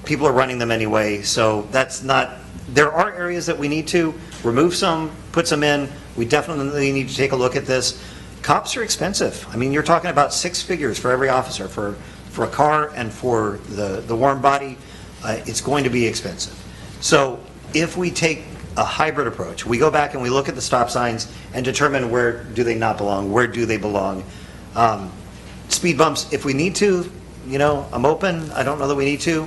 People are running them anyway, so that's not, there are areas that we need to remove some, put some in. We definitely need to take a look at this. Cops are expensive. I mean, you're talking about 6 figures for every officer, for a car and for the warm body. It's going to be expensive. So if we take a hybrid approach, we go back and we look at the stop signs and determine where do they not belong, where do they belong. Speed bumps, if we need to, I'm open. I don't know that we need to.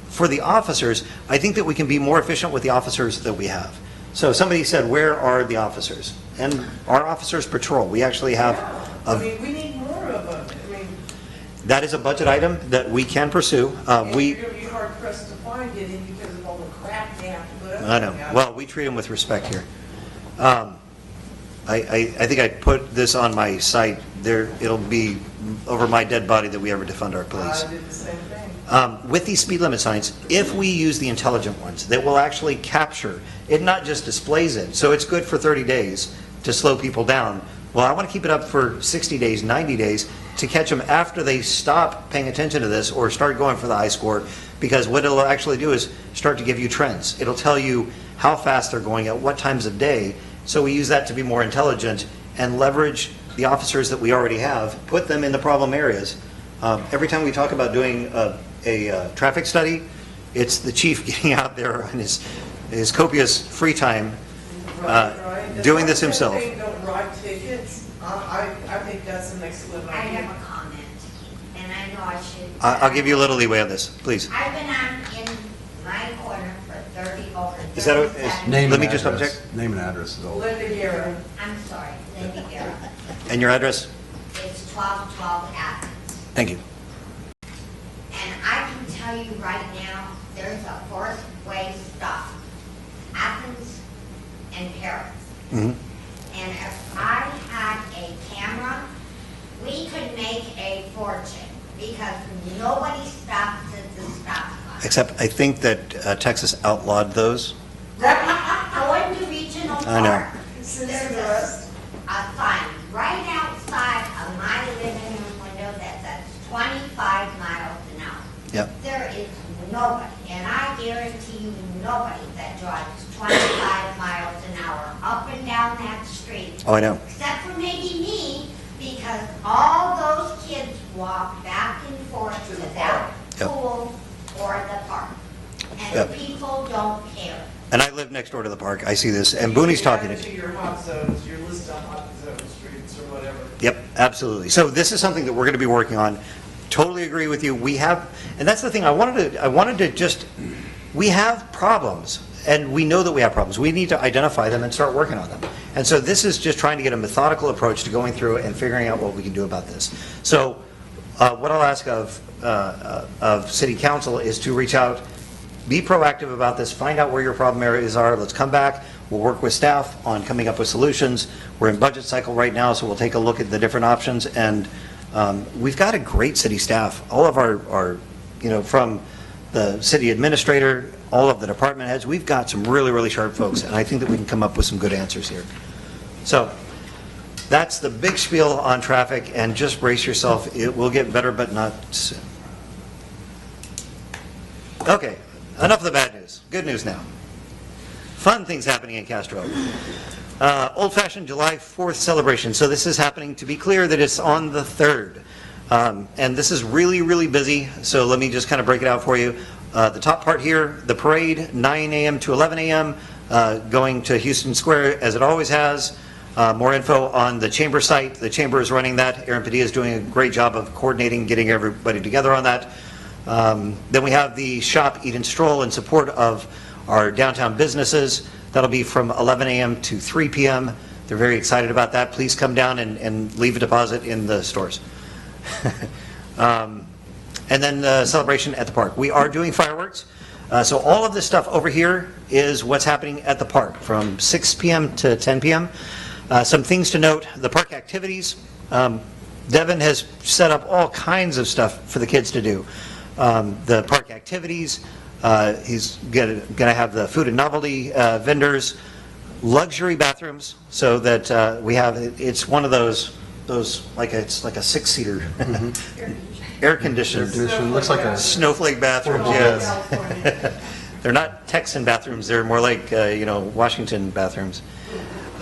For the officers, I think that we can be more efficient with the officers that we have. So somebody said, where are the officers? And our officers patrol. We actually have, we need more of them. that is a budget item that we can pursue. We, You're gonna be hard pressed to find it in because of all the crap they have to put up. I know. Well, we treat them with respect here. I think I put this on my site. It'll be over my dead body that we ever defund our police. I did the same thing. With these speed limit signs, if we use the intelligent ones, that will actually capture, it not just displays it, so it's good for 30 days to slow people down. Well, I want to keep it up for 60 days, 90 days, to catch them after they stop paying attention to this or start going for the high score, because what it'll actually do is start to give you trends. It'll tell you how fast they're going at what times of day, so we use that to be more intelligent and leverage the officers that we already have, put them in the problem areas. Every time we talk about doing a traffic study, it's the chief getting out there on his copious free time Right. doing this himself. They don't write tickets. I think that's an excellent I idea. have a comment, and I know I should. I'll give you a little leeway on this, please. I've been on in my corner for 30, over 37. Is that a- is- Let me just address. object. Name and address is all. Linda Guerra. I'm sorry, Linda Guerra. And your address? It's 1212 Athens. Thank you. And I can tell you right now, there's a fourth-way stop. Athens and Paris. Mhm. And if I had a camera, we could make a fortune because nobody stops at the stop sign. Except I think that Texas outlawed those. Going to regional I know. park, there's a sign right outside of my living room window that says 25 miles an hour. Yep. There is nobody, and I guarantee you nobody that drives 25 miles an hour up and down that street. Oh, I know. Except for maybe me, because all those kids walk back and forth to that Yep. pool or the park. And Yep. people don't care. And I live next door to the park. I see this, and Booney's talking to You me. can add it to your hot zones, your list of hot zone streets or whatever. Yep, absolutely. So this is something that we're going to be working on. Totally agree with you. We have, and that's the thing, I wanted to just, we have problems, and we know that we have problems. We need to identify them and start working on them. And so this is just trying to get a methodical approach to going through and figuring out what we can do about this. So what I'll ask of City Council is to reach out, be proactive about this, find out where your problem areas are. Let's come back. We'll work with staff on coming up with solutions. We're in budget cycle right now, so we'll take a look at the different options. And we've got a great city staff. All of our from the city administrator, all of the department heads, we've got some really, really sharp folks, and I think that we can come up with some good answers here. So that's the big spiel on traffic, and just brace yourself. It will get better, but not soon. Okay, enough of the bad news. Good news now. Fun things happening in Castro. Old-fashioned July 4th celebration. So this is happening, to be clear, that it's on the 3rd. And this is really, really busy, so let me just kind of break it out for you. The top part here, the parade, 9 a.m. to 11 a.m., going to Houston Square, as it always has. More info on the chamber site. The chamber is running that. Aaron Padilla is doing a great job of coordinating, getting everybody together on that. Then we have the Shop, Eat, and Stroll in support of our downtown businesses. That'll be from 11 a.m. to 3 p.m. They're very excited about that. Please come down and leave a deposit in the stores. And then the celebration at the park. We are doing fireworks. So all of this stuff over here is what's happening at the park from 6 p.m. to 10 p.m. Some things to note, the park activities. Devin has set up all kinds of stuff for the kids to do. The park activities, he's going to have the food and novelty vendors, luxury bathrooms, so that we have, it's one of those like it's like a 6-seater, air conditioned. Looks like a Snowflake bathrooms, yes. They're not Texan bathrooms, they're more like, Washington bathrooms.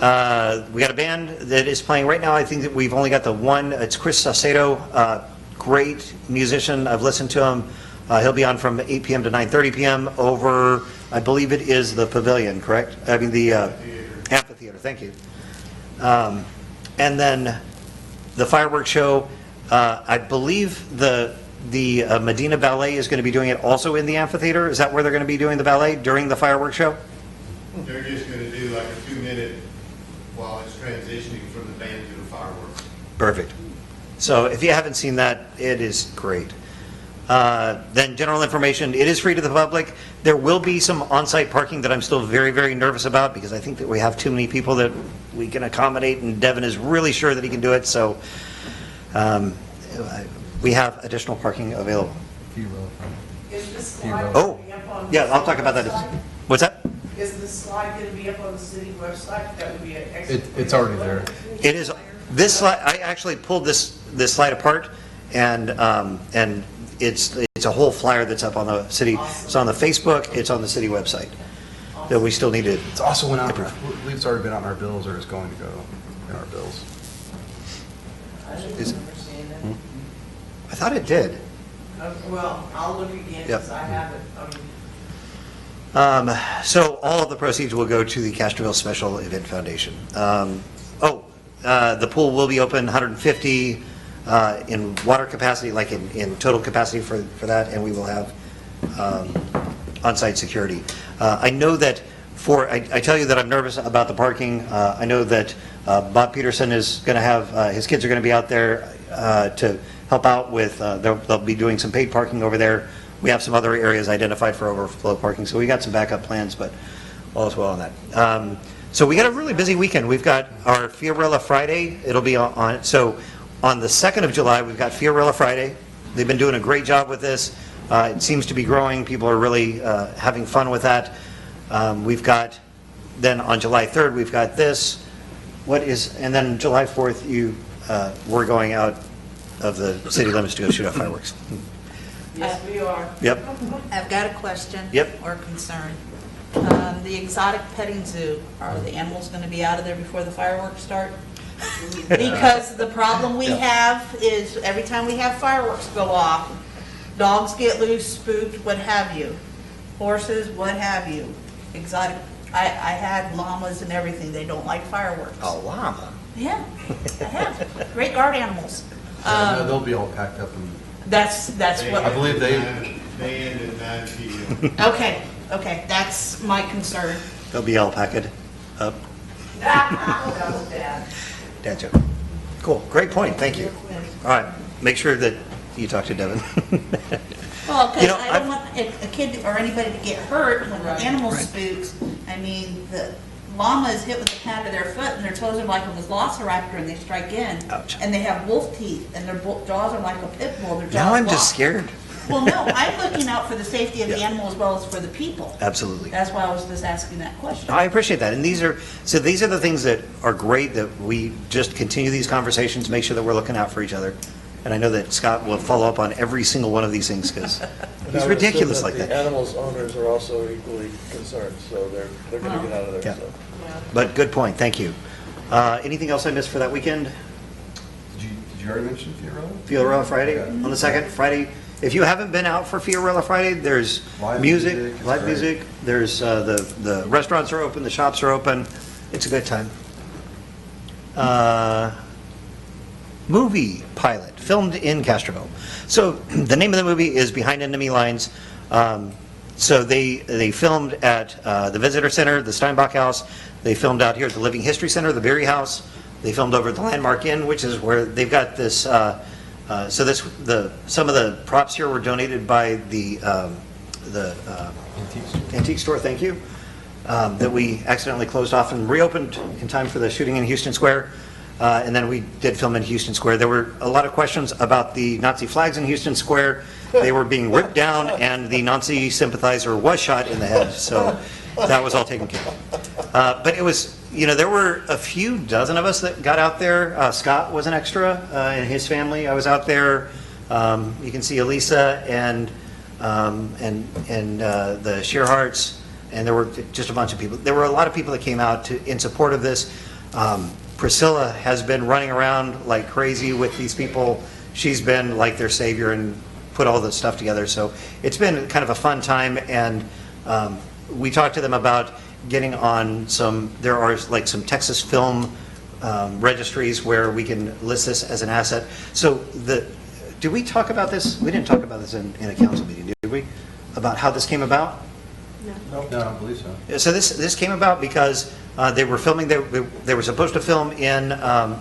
We got a band that is playing right now. I think that we've only got the one. It's Chris Saucedo, great musician. I've listened to him He'll be on from 8 PM to 9:30 PM over, I believe it is the pavilion, correct? I mean, the amphitheater, thank you. And then the fireworks show, I believe the Medina Ballet is going to be doing it also in the amphitheater. Is that where they're going to be doing the ballet during the fireworks show? They're just gonna do like a 2-minute while it's transitioning from the band to the fireworks. Perfect. So if you haven't seen that, it is great. Then general information, it is free to the public. There will be some on-site parking that I'm still very, very nervous about because I think that we have too many people that we can accommodate, and Devin is really sure that he can do it, so we have additional parking available. Is this slide Oh, going to be up on the yeah, I'll talk city about that. website? What's that? Is the slide going to be up on the city website? That would be an excellent. It's already there. It is, this slide, I actually pulled this slide apart, and it's a whole flyer that's up on the city, it's on the Facebook, it's on the city website, that we still need to, It's also went out, I believe it's already been on our bills, or it's going to go in our bills. I didn't Is- remember seeing it. I thought it did. Well, I'll look again because I have it. So all of the proceeds will go to the Castroville Special Event Foundation. The pool will be open 150 in water capacity, like in total capacity for that, and we will have on-site security. I know that I tell you that I'm nervous about the parking. I know that Bob Peterson is going to have, his kids are going to be out there to help out with, they'll be doing some paid parking over there. We have some other areas identified for overflow parking, so we got some backup plans, but all is well on that. So we got a really busy weekend. We've got our Fiorella Friday. It'll be on the 2nd of July, we've got Fiorella Friday. They've been doing a great job with this. It seems to be growing. People are really having fun with that. We've got, then on July 3rd, we've got this. And then July 4th, we're going out of the city limits to go shoot off fireworks. Yes, we are. Yep. I've got a question. Yep. Or concern. The exotic petting zoo, are the animals going to be out of there before the fireworks start? Because the problem we have is every time we have fireworks go off, dogs get loose, spooked, what have you. Horses, what have you. Exotic, I had llamas and everything. They don't like fireworks. A llama. Yeah, I have. Great guard animals. No, they'll be all packed up and, That's what. I believe they, end at 9 p.m. Okay, that's my concern. They'll be all packed up. That was bad. Dad joke. Cool, great point, thank you. All right, make sure that you talk to Devin. Well, You because know, I don't want a kid or anybody to get hurt when the animal spooks. I mean, the llama is hit with the pad of their foot and their toes are like a velociraptor and they strike in. Ouch. And they have wolf teeth and their jaws are like a pit bull. Their jaws Now I'm just lock. scared. Well, no, I'm looking out for the safety of the Yeah. animal as well as for the people. Absolutely. That's why I was just asking that question. I appreciate that, and these are the things that are great, that we just continue these conversations, make sure that we're looking out for each other. And I know that Scott will follow up on every single one of these things, because he's ridiculous like The that. animals' owners are also equally concerned, so they're going to get out of there, Yeah. so. But good point, thank you. Anything else I missed for that weekend? did you already mention Fiorella? Fiorella Friday on the 2nd, Friday. If you haven't been out for Fiorella Friday, there's Live music, music, it's live great. music, there's the restaurants are open, the shops are open. It's a good time. Movie pilot, filmed in Castroville. So the name of the movie is Behind Enemy Lines. So they filmed at the Visitor Center, the Steinbach House. They filmed out here at the Living History Center, the Berry House. They filmed over at the Landmark Inn, which is where they've got this. Some of the props here were donated by the antique store. Thank you. That we accidentally closed off and reopened in time for the shooting in Houston Square. And then we did film in Houston Square. There were a lot of questions about the Nazi flags in Houston Square. They were being ripped down, and the Nazi sympathizer was shot in the head. So that was all taken care of. But it was, there were a few dozen of us that got out there. Scott was an extra, and his family. I was out there. You can see Elisa and the Shearharts, and there were just a bunch of people. There were a lot of people that came out in support of this. Priscilla has been running around like crazy with these people. She's been like their savior and put all the stuff together. So it's been kind of a fun time, and we talked to them about getting on there are like some Texas film registries where we can list this as an asset. So did we talk about this? We didn't talk about this in a council meeting, did we? About how this came about? No, I don't believe so. So this came about because they were filming, they were supposed to film in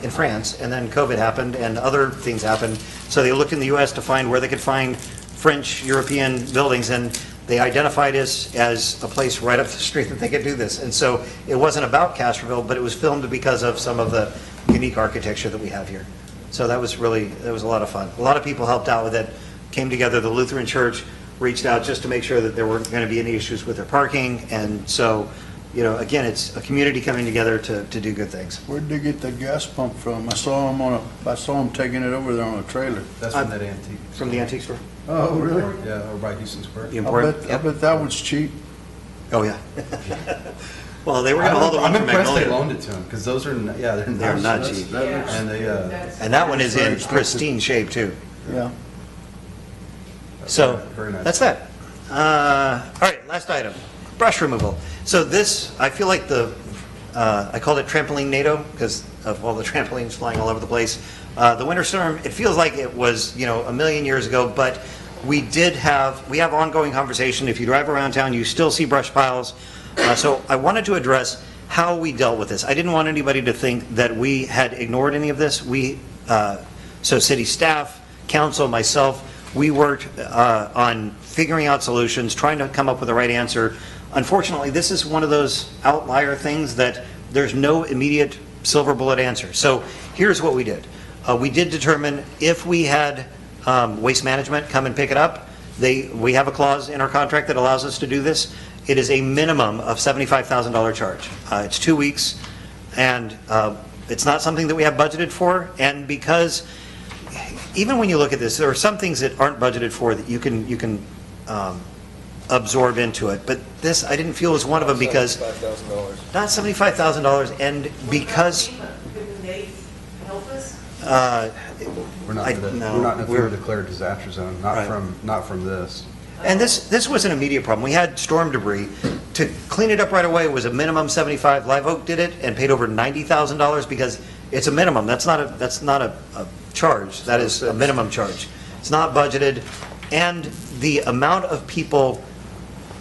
France, and then COVID happened and other things happened. So they looked in the U.S. to find where they could find French European buildings, and they identified us as a place right up the street that they could do this. And so it wasn't about Castroville, but it was filmed because of some of the unique architecture that we have here. So that was a lot of fun. A lot of people helped out with it, came together. The Lutheran Church reached out just to make sure that there weren't going to be any issues with their parking. And so, again, it's a community coming together to do good things. Where'd they get the gas pump from? I saw them taking it over there on a trailer. That's from that antique. From the antique store? Oh, really? Yeah, over by Houston Square. The I Emporium? bet Yep. that was cheap. Oh, yeah. Well, they were going to haul the one I'm from impressed they Magnolia. loaned it to them, because those are, they're They're not cheap. And they, And that one is in pristine shape, too. Yeah. So, Very nice. that's that. All right, last item, brush removal. So this, I feel like I called it trampoline NATO because of all the trampolines flying all over the place. The winter storm, it feels like it was, a million years ago, but we have ongoing conversation. If you drive around town, you still see brush piles. So I wanted to address how we dealt with this. I didn't want anybody to think that we had ignored any of this. So city staff, council, myself, we worked on figuring out solutions, trying to come up with the right answer. Unfortunately, this is one of those outlier things that there's no immediate silver bullet answer. So here's what we did. We did determine if we had Waste Management come and pick it up. We have a clause in our contract that allows us to do this. It is a minimum of $75,000 charge. It's 2 weeks, and it's not something that we have budgeted for. And because even when you look at this, there are some things that aren't budgeted for that you can absorb into it. But this, I didn't feel was one of them because $75,000. not $75,000, and because Couldn't they help us? we're not in the FEMA declared disaster zone, Right. not from this. And this was an immediate problem. We had storm debris. To clean it up right away was a minimum $75,000. Live Oak did it and paid over $90,000 because it's a minimum. That's not a charge. That is a minimum charge. It's not budgeted, and the amount of people.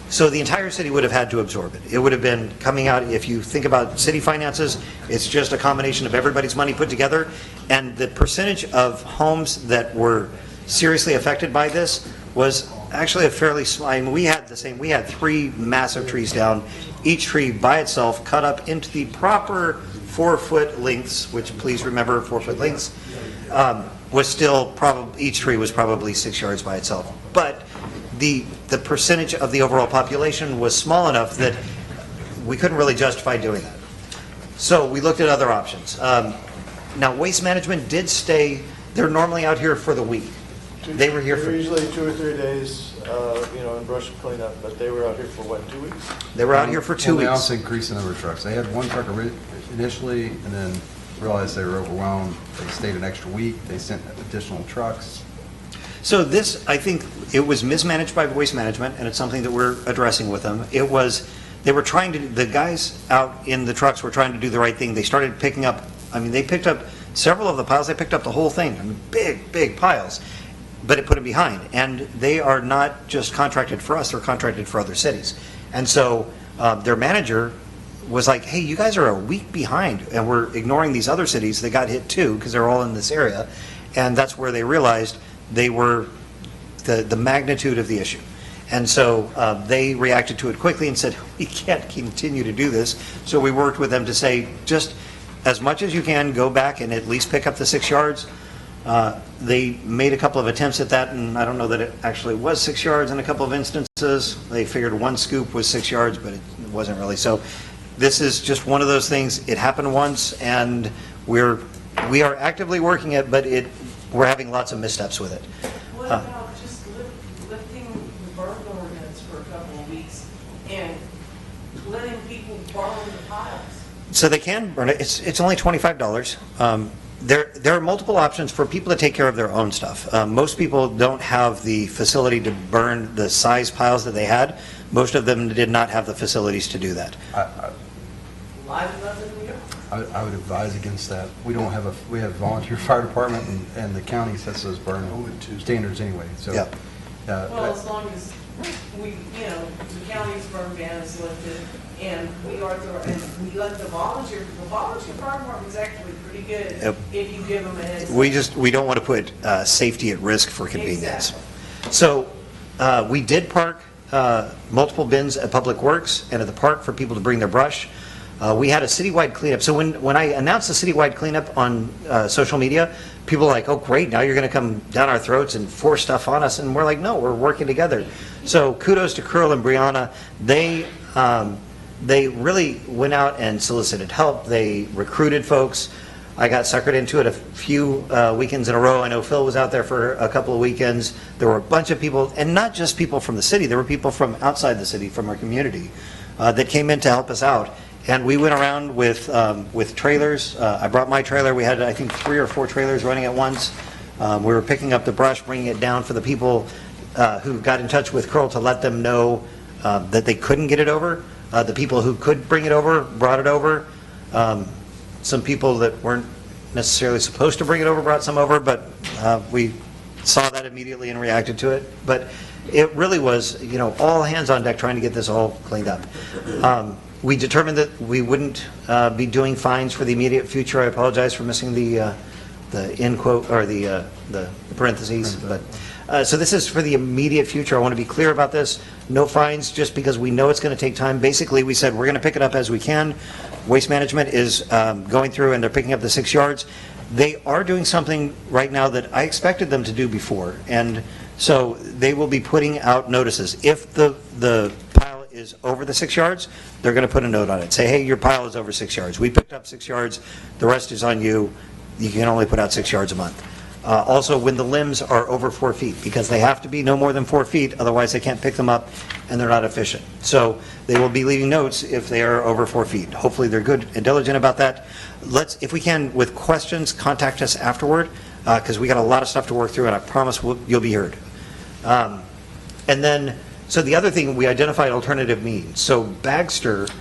So the entire city would have had to absorb it. It would have been coming out, if you think about city finances, it's just a combination of everybody's money put together. And the percentage of homes that were seriously affected by this was actually a fairly small. I mean, we had 3 massive trees down, each tree by itself cut up into the proper 4-foot lengths, which please remember 4-foot lengths, was still probably, each tree was probably 6 yards by itself. But the percentage of the overall population was small enough that we couldn't really justify doing that. So we looked at other options. Now, Waste Management did stay, they're normally out here for the week. They were here for, Usually 2 or 3 days, in brush cleanup, but they were out here for what, 2 weeks? they were out here for 2 Well, they weeks. also increased the number of trucks. They had one truck initially, and then realized they were overwhelmed. They stayed an extra week. They sent additional trucks. So this, I think, it was mismanaged by Waste Management, and it's something that we're addressing with them. The guys out in the trucks were trying to do the right thing. They started picking up, they picked up several of the piles. They picked up the whole thing, big piles, but it put them behind. And they are not just contracted for us, they're contracted for other cities. And so their manager was like, hey, you guys are a week behind, and we're ignoring these other cities that got hit too, because they're all in this area. And that's where they realized they were the magnitude of the issue. And so they reacted to it quickly and said, we can't continue to do this. So we worked with them to say, just as much as you can, go back and at least pick up the 6 yards. They made a couple of attempts at that, and I don't know that it actually was 6 yards in a couple of instances. They figured one scoop was 6 yards, but it wasn't really. So this is just one of those things. It happened once, and we are actively working it, but we're having lots of missteps with it. What about just lifting the burn ordinance for a couple of weeks and letting people borrow the piles? So they can burn it. It's only $25. There are multiple options for people to take care of their own stuff. Most people don't have the facility to burn the size piles that they had. Most of them did not have the facilities to do that. I would advise against that. We don't have we have volunteer fire department, and the county sets those burn standards anyway, so. Yeah. Well, as long as we, the county's burn ban is lifted, and we let the volunteer fire department is actually pretty good Yep. if you give them a heads up. We don't want to put safety at risk for convenience. Exactly. So we did park multiple bins at Public Works and at the park for people to bring their brush. We had a citywide cleanup. So when I announced the citywide cleanup on social media, people were like, oh, great, now you're going to come down our throats and force stuff on us. And we're like, no, we're working together. So kudos to Curl and Brianna. They really went out and solicited help. They recruited folks. I got suckered into it a few weekends in a row. I know Phil was out there for a couple of weekends. There were a bunch of people, and not just people from the city. There were people from outside the city, from our community, that came in to help us out. And we went around with trailers. I brought my trailer. We had, I think, 3 or 4 trailers running at once. We were picking up the brush, bringing it down for the people who got in touch with Curl to let them know that they couldn't get it over. The people who could bring it over brought it over. Some people that weren't necessarily supposed to bring it over brought some over, but we saw that immediately and reacted to it. But it really was, all hands on deck trying to get this all cleaned up. We determined that we wouldn't be doing fines for the immediate future. I apologize for missing the end quote, or the parentheses. But so this is for the immediate future. I want to be clear about this. No fines, just because we know it's going to take time. Basically, we said we're going to pick it up as we can. Waste Management is going through, and they're picking up the 6 yards. They are doing something right now that I expected them to do before, and so they will be putting out notices. If the pile is over the 6 yards, they're going to put a note on it. Say, hey, your pile is over 6 yards. We picked up 6 yards. The rest is on you. You can only put out 6 yards a month. Also, when the limbs are over 4 feet, because they have to be no more than 4 feet, otherwise they can't pick them up and they're not efficient. So they will be leaving notes if they are over 4 feet. Hopefully they're good and diligent about that. If we can, with questions, contact us afterward, because we got a lot of stuff to work through, and I promise you'll be heard. And then, so the other thing, we identified alternative means. So Bagster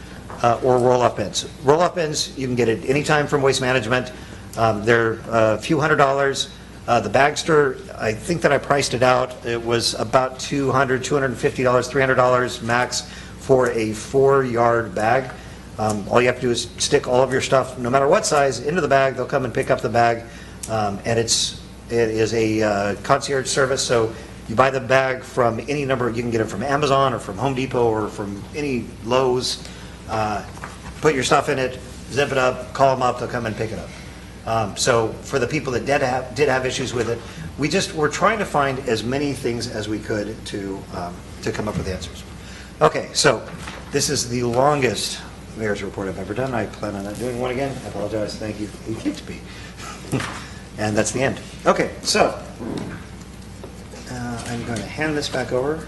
or roll-off bins. Roll-off bins, you can get it anytime from Waste Management. They're a few $100s. The Bagster, I think that I priced it out. It was about $200, $250, $300 max for a 4-yard bag. All you have to do is stick all of your stuff, no matter what size, into the bag. They'll come and pick up the bag. And it is a concierge service, so you buy the bag from any number. You can get it from Amazon or from Home Depot or from any Lowe's. Put your stuff in it, zip it up, call them up, they'll come and pick it up. So for the people that did have issues with it, we're trying to find as many things as we could to come up with answers. Okay, so this is the longest mayor's report I've ever done. I plan on not doing one again. I apologize. Thank you. You kicked me. And that's the end. Okay, so I'm going to hand this back over.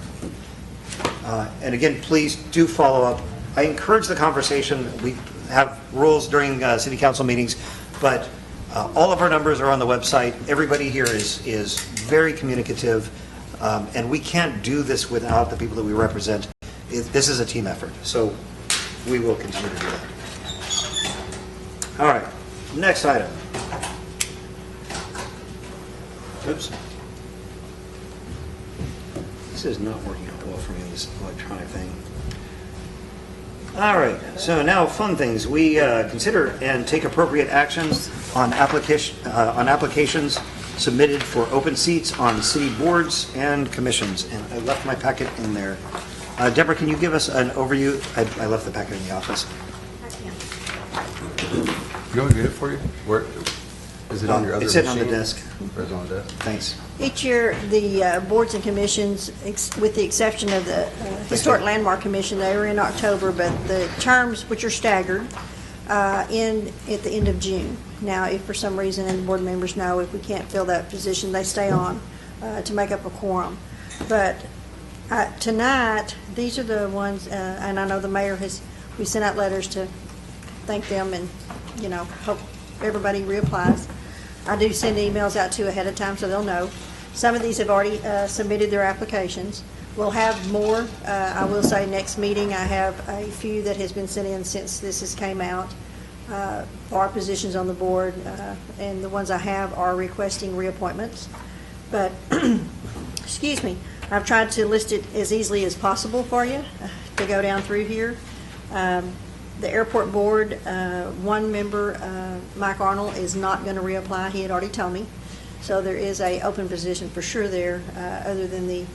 And again, please do follow up. I encourage the conversation. We have rules during city council meetings, but all of our numbers are on the website. Everybody here is very communicative, and we can't do this without the people that we represent. This is a team effort, so we will continue to do that. All right, next item. Oops. This is not working out well for me, this electronic thing. All right, so now fun things. We consider and take appropriate actions on applications submitted for open seats on city boards and commissions. And I left my packet in there. Deborah, can you give us an overview? I left the packet in the office. You want me to get it for you? Where is it on your other It's machine? sitting on the desk. Or is it on the desk? Thanks. Each year, the boards and commissions, with the exception of the Historic Landmark Commission, they are in October, but the terms, which are staggered, end at the end of June. Now, if for some reason, and the board members know, if we can't fill that position, they stay on to make up a quorum. But tonight, these are the ones, and I know the mayor we sent out letters to thank them and, hope everybody reapplies. I do send emails out to ahead of time so they'll know. Some of these have already submitted their applications. We'll have more. I will say next meeting, I have a few that has been sent in since this has came out. Our positions on the board, and the ones I have are requesting reappointments. But, excuse me, I've tried to list it as easily as possible for you to go down through here. The airport board, one member, Mike Arnold, is not going to reapply. He had already told me. So there is a open position for sure there, other than the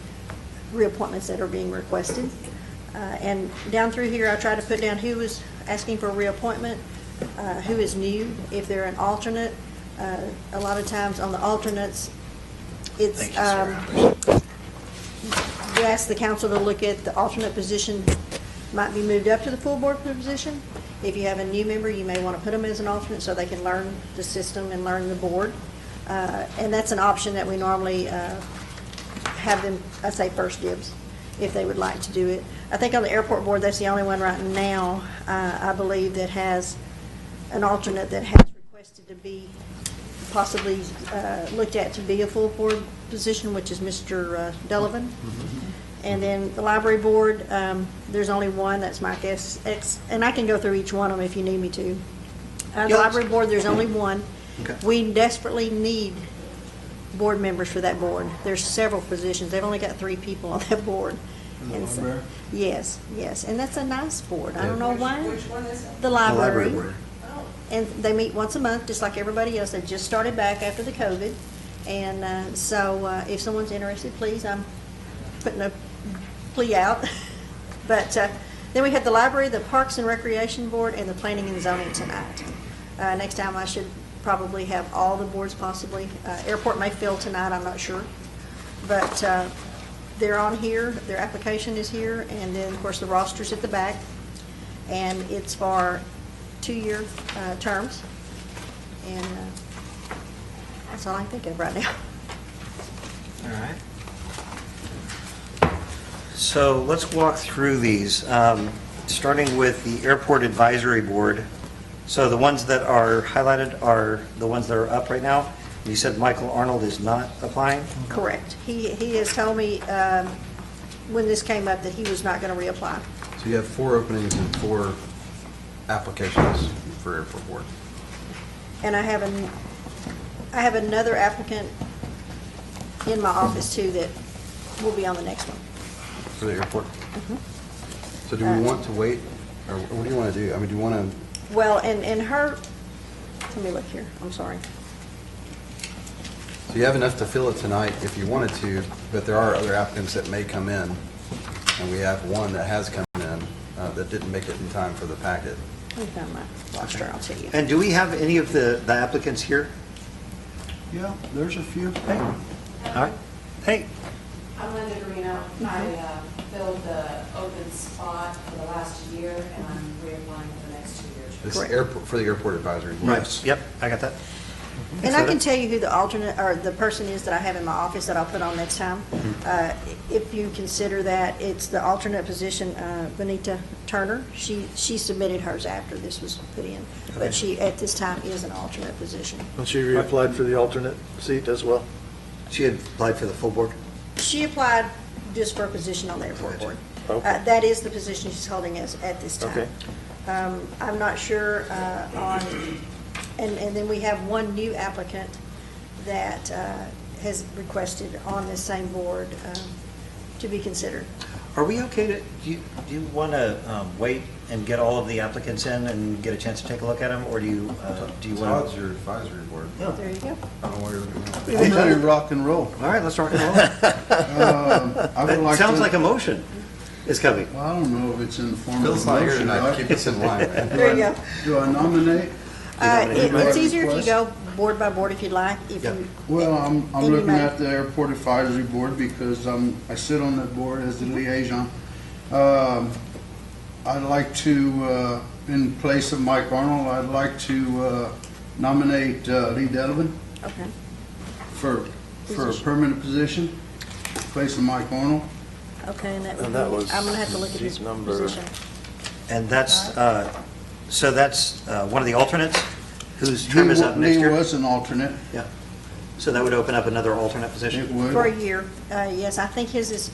reappointments that are being requested. And down through here, I try to put down who is asking for a reappointment, who is new, if they're an alternate. A lot of times on the alternates, it's, you ask the council to look at the alternate position might be moved up to the full board position. If you have a new member, you may want to put them as an alternate so they can learn the system and learn the board. And that's an option that we normally have them, I say first dibs, if they would like to do it. I think on the airport board, that's the only one right now, I believe, that has an alternate that has requested to be possibly looked at to be a full board position, which is Mr. Delavan. And then the library board, there's only one, that's Mike X, and I can go through each one of them if you need me to. The library board, there's only one. Okay. We desperately need board members for that board. There's several positions. They've only got 3 people on that board. And so- Yes, yes, and that's a nice board. I don't know why. Which one is it? The library. board. And they meet once a month, just like everybody else. They just started back after the COVID. And so if someone's interested, please, I'm putting a plea out. But then we have the library, the Parks and Recreation Board, and the Planning and Zoning tonight. Next time I should probably have all the boards possibly. Airport may fill tonight, I'm not sure. But they're on here, their application is here, and then, of course, the roster's at the back. And it's for 2-year terms. And that's all I can think of right now. All right. So let's walk through these, starting with the Airport Advisory Board. So the ones that are highlighted are the ones that are up right now. You said Michael Arnold is not applying? Correct. He has told me when this came up that he was not going to reapply. So you have 4 openings and 4 applications for airport board. And I have another applicant in my office too that will be on the next one. For the airport? So do we want to wait, or what do you want to do? I mean, do you want to, Well, and her, let me look here, I'm sorry. so you have enough to fill it tonight if you wanted to, but there are other applicants that may come in, and we have one that has come in that didn't make it in time for the packet. Let me find my roster, I'll tell you. And do we have any of the applicants here? Yeah, there's a few. All right. Hey, I'm Linda Greeno. I filled the open spot for the last year, and I'm reapplying for the next 2 years. This is Correct. airport, for the airport advisory board. right, yep, I got that. And I can tell you who the alternate, or the person is that I have in my office that I'll put on next time. If you consider that, it's the alternate position, Benita Turner. She submitted hers after this was put in, but she, at this time, is an alternate position. And she reapplied for the alternate seat as well? She had applied for the full board? She applied just for a position on the airport board. Okay. That is the position she's holding at this time. Okay. I'm not sure on, and then we have one new applicant that has requested on this same board to be considered. Are we okay to, do you want to wait and get all of the applicants in and get a chance to take a look at them, or do you want Todd's to? your advisory board. There you go. I don't know where you're looking at. I'm ready to rock and roll. All right, let's rock and roll. I would like Sounds to- like a motion is coming. Well, I don't know if it's in the form of Bill's a not here motion. tonight to keep us in line, right? There you go. Do I nominate? It's easier if you go board by board if you'd like. If Yep. you, Well, I'm And you looking may. at the airport advisory board because I sit on that board as the liaison. I'd like to, in place of Mike Arnold, I'd like to nominate Lee Delavan okay. for a Position. permanent position, in place of Mike Arnold. Okay, and that would And that be, was I'm going to have to look at his seat number- position. And that's, so that's one of the alternates? whose term is up next He year? was an alternate. Yeah. So that would open up another alternate position? It would. For a year. Yes, I think his is,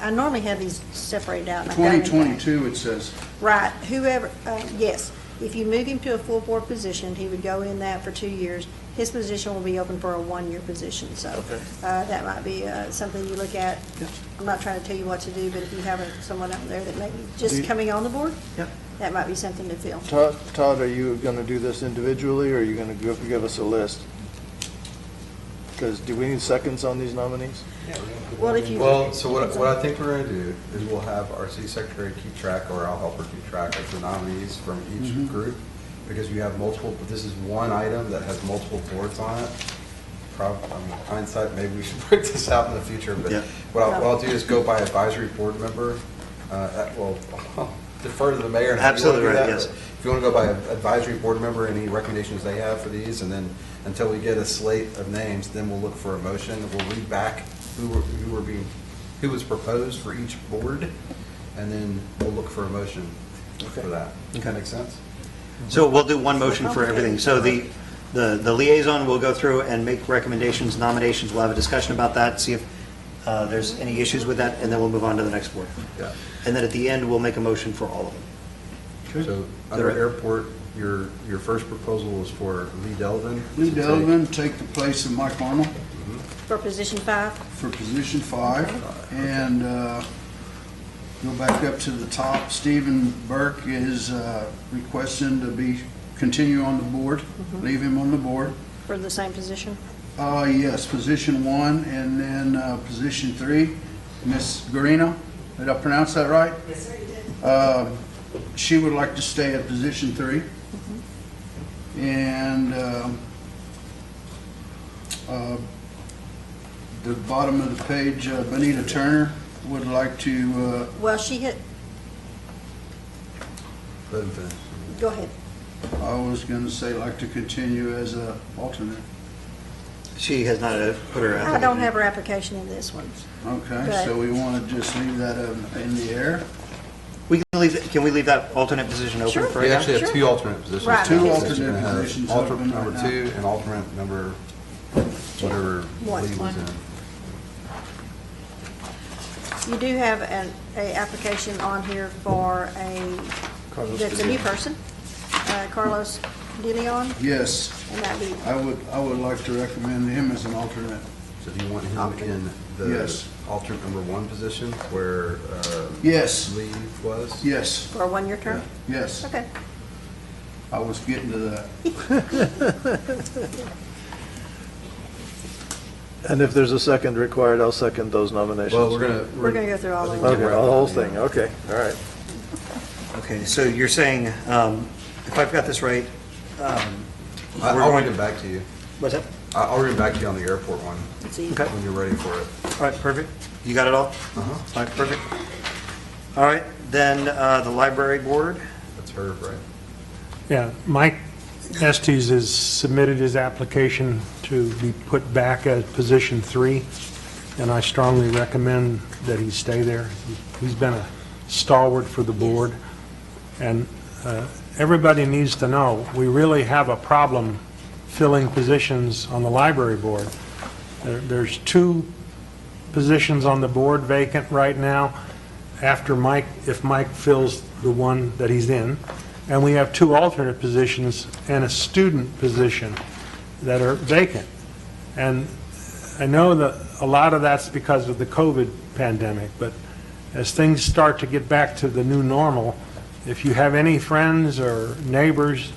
I normally have these separated out. and I've got it in back. 2022, it says. Right, whoever, yes, if you move him to a full board position, he would go in that for 2 years. His position will be open for a 1-year position, so that might be something you look at. I'm not trying to tell you what to do, but if you have someone out there that may be just coming on the board, that might be something to fill. Todd, are you going to do this individually, or are you going to give us a list? Because do we need seconds on these nominees? Well, if you. Well, so what I think we're going to do is we'll have our city secretary keep track, or I'll help her keep track of the nominees from each group, because you have multiple, but this is one item that has multiple boards on it. Probably, I mean, hindsight, maybe we should break this out in the future, but what I'll do is go by advisory board member. Well, I'll defer to the mayor. And Absolutely right, that, yes. If you want to go by advisory board member, any recommendations they have for these, and then until we get a slate of names, then we'll look for a motion. We'll read back who was proposed for each board, and then we'll look for a motion for that. Does that make sense? So we'll do one motion for everything. So the liaison will go through and make recommendations, nominations. We'll have a discussion about that, see if there's any issues with that, and then we'll move on to the next board. Yeah. And then at the end, we'll make a motion for all of them. So under airport, your first proposal was for Lee Delvin. Lee Delvin, take the place of Mike Arnold For position 5? for position 5. And go back up to the top. Stephen Burke is requesting to continue on the board, leave him on the board. For the same position? Yes, position 1, and then position 3, Miss Garino. Did I pronounce that right? Yes, sir, you did. She would like to stay at position 3. And the bottom of the page, Benita Turner would like to, Well, she hit, Let him finish. go ahead. I was going to say, like to continue as an alternate. She has not put her. I don't have her application in this one. Okay, so we want to just leave that in the air? Can we leave that alternate position open Sure. for We right now? actually have two alternate positions. Right. Two You're alternate gonna have positions alternate open number right now. 2 and alternate number, whatever One. Lee was in. You do have a application on here for that's a new person, Carlos De Leon, Yes, and that'd be, I would like to recommend him as an alternate. So do you want him in the Yes. alternate number 1 position where Yes, Lee was? yes, for a 1-year term? yes. Okay. I was getting to that. And if there's a second required, I'll second those nominations. Well, We're gonna go through all of them. Okay, the whole thing, okay, all right. Okay, so you're saying, if I've got this right, I'll read it back to you. what's that? I'll read it back to you on the airport one It's easy. Okay. when you're ready for it. All right, perfect. You got it all? All right, perfect. All right, then the library board. That's her, right? Yeah, Mike Estes has submitted his application to be put back as position 3, and I strongly recommend that he stay there. He's been a stalwart for the board, and everybody needs to know, we really have a problem filling positions on the library board. There's 2 positions on the board vacant right now after Mike, if Mike fills the one that he's in. And we have 2 alternate positions and a student position that are vacant. And I know that a lot of that's because of the COVID pandemic, but as things start to get back to the new normal, if you have any friends or neighbors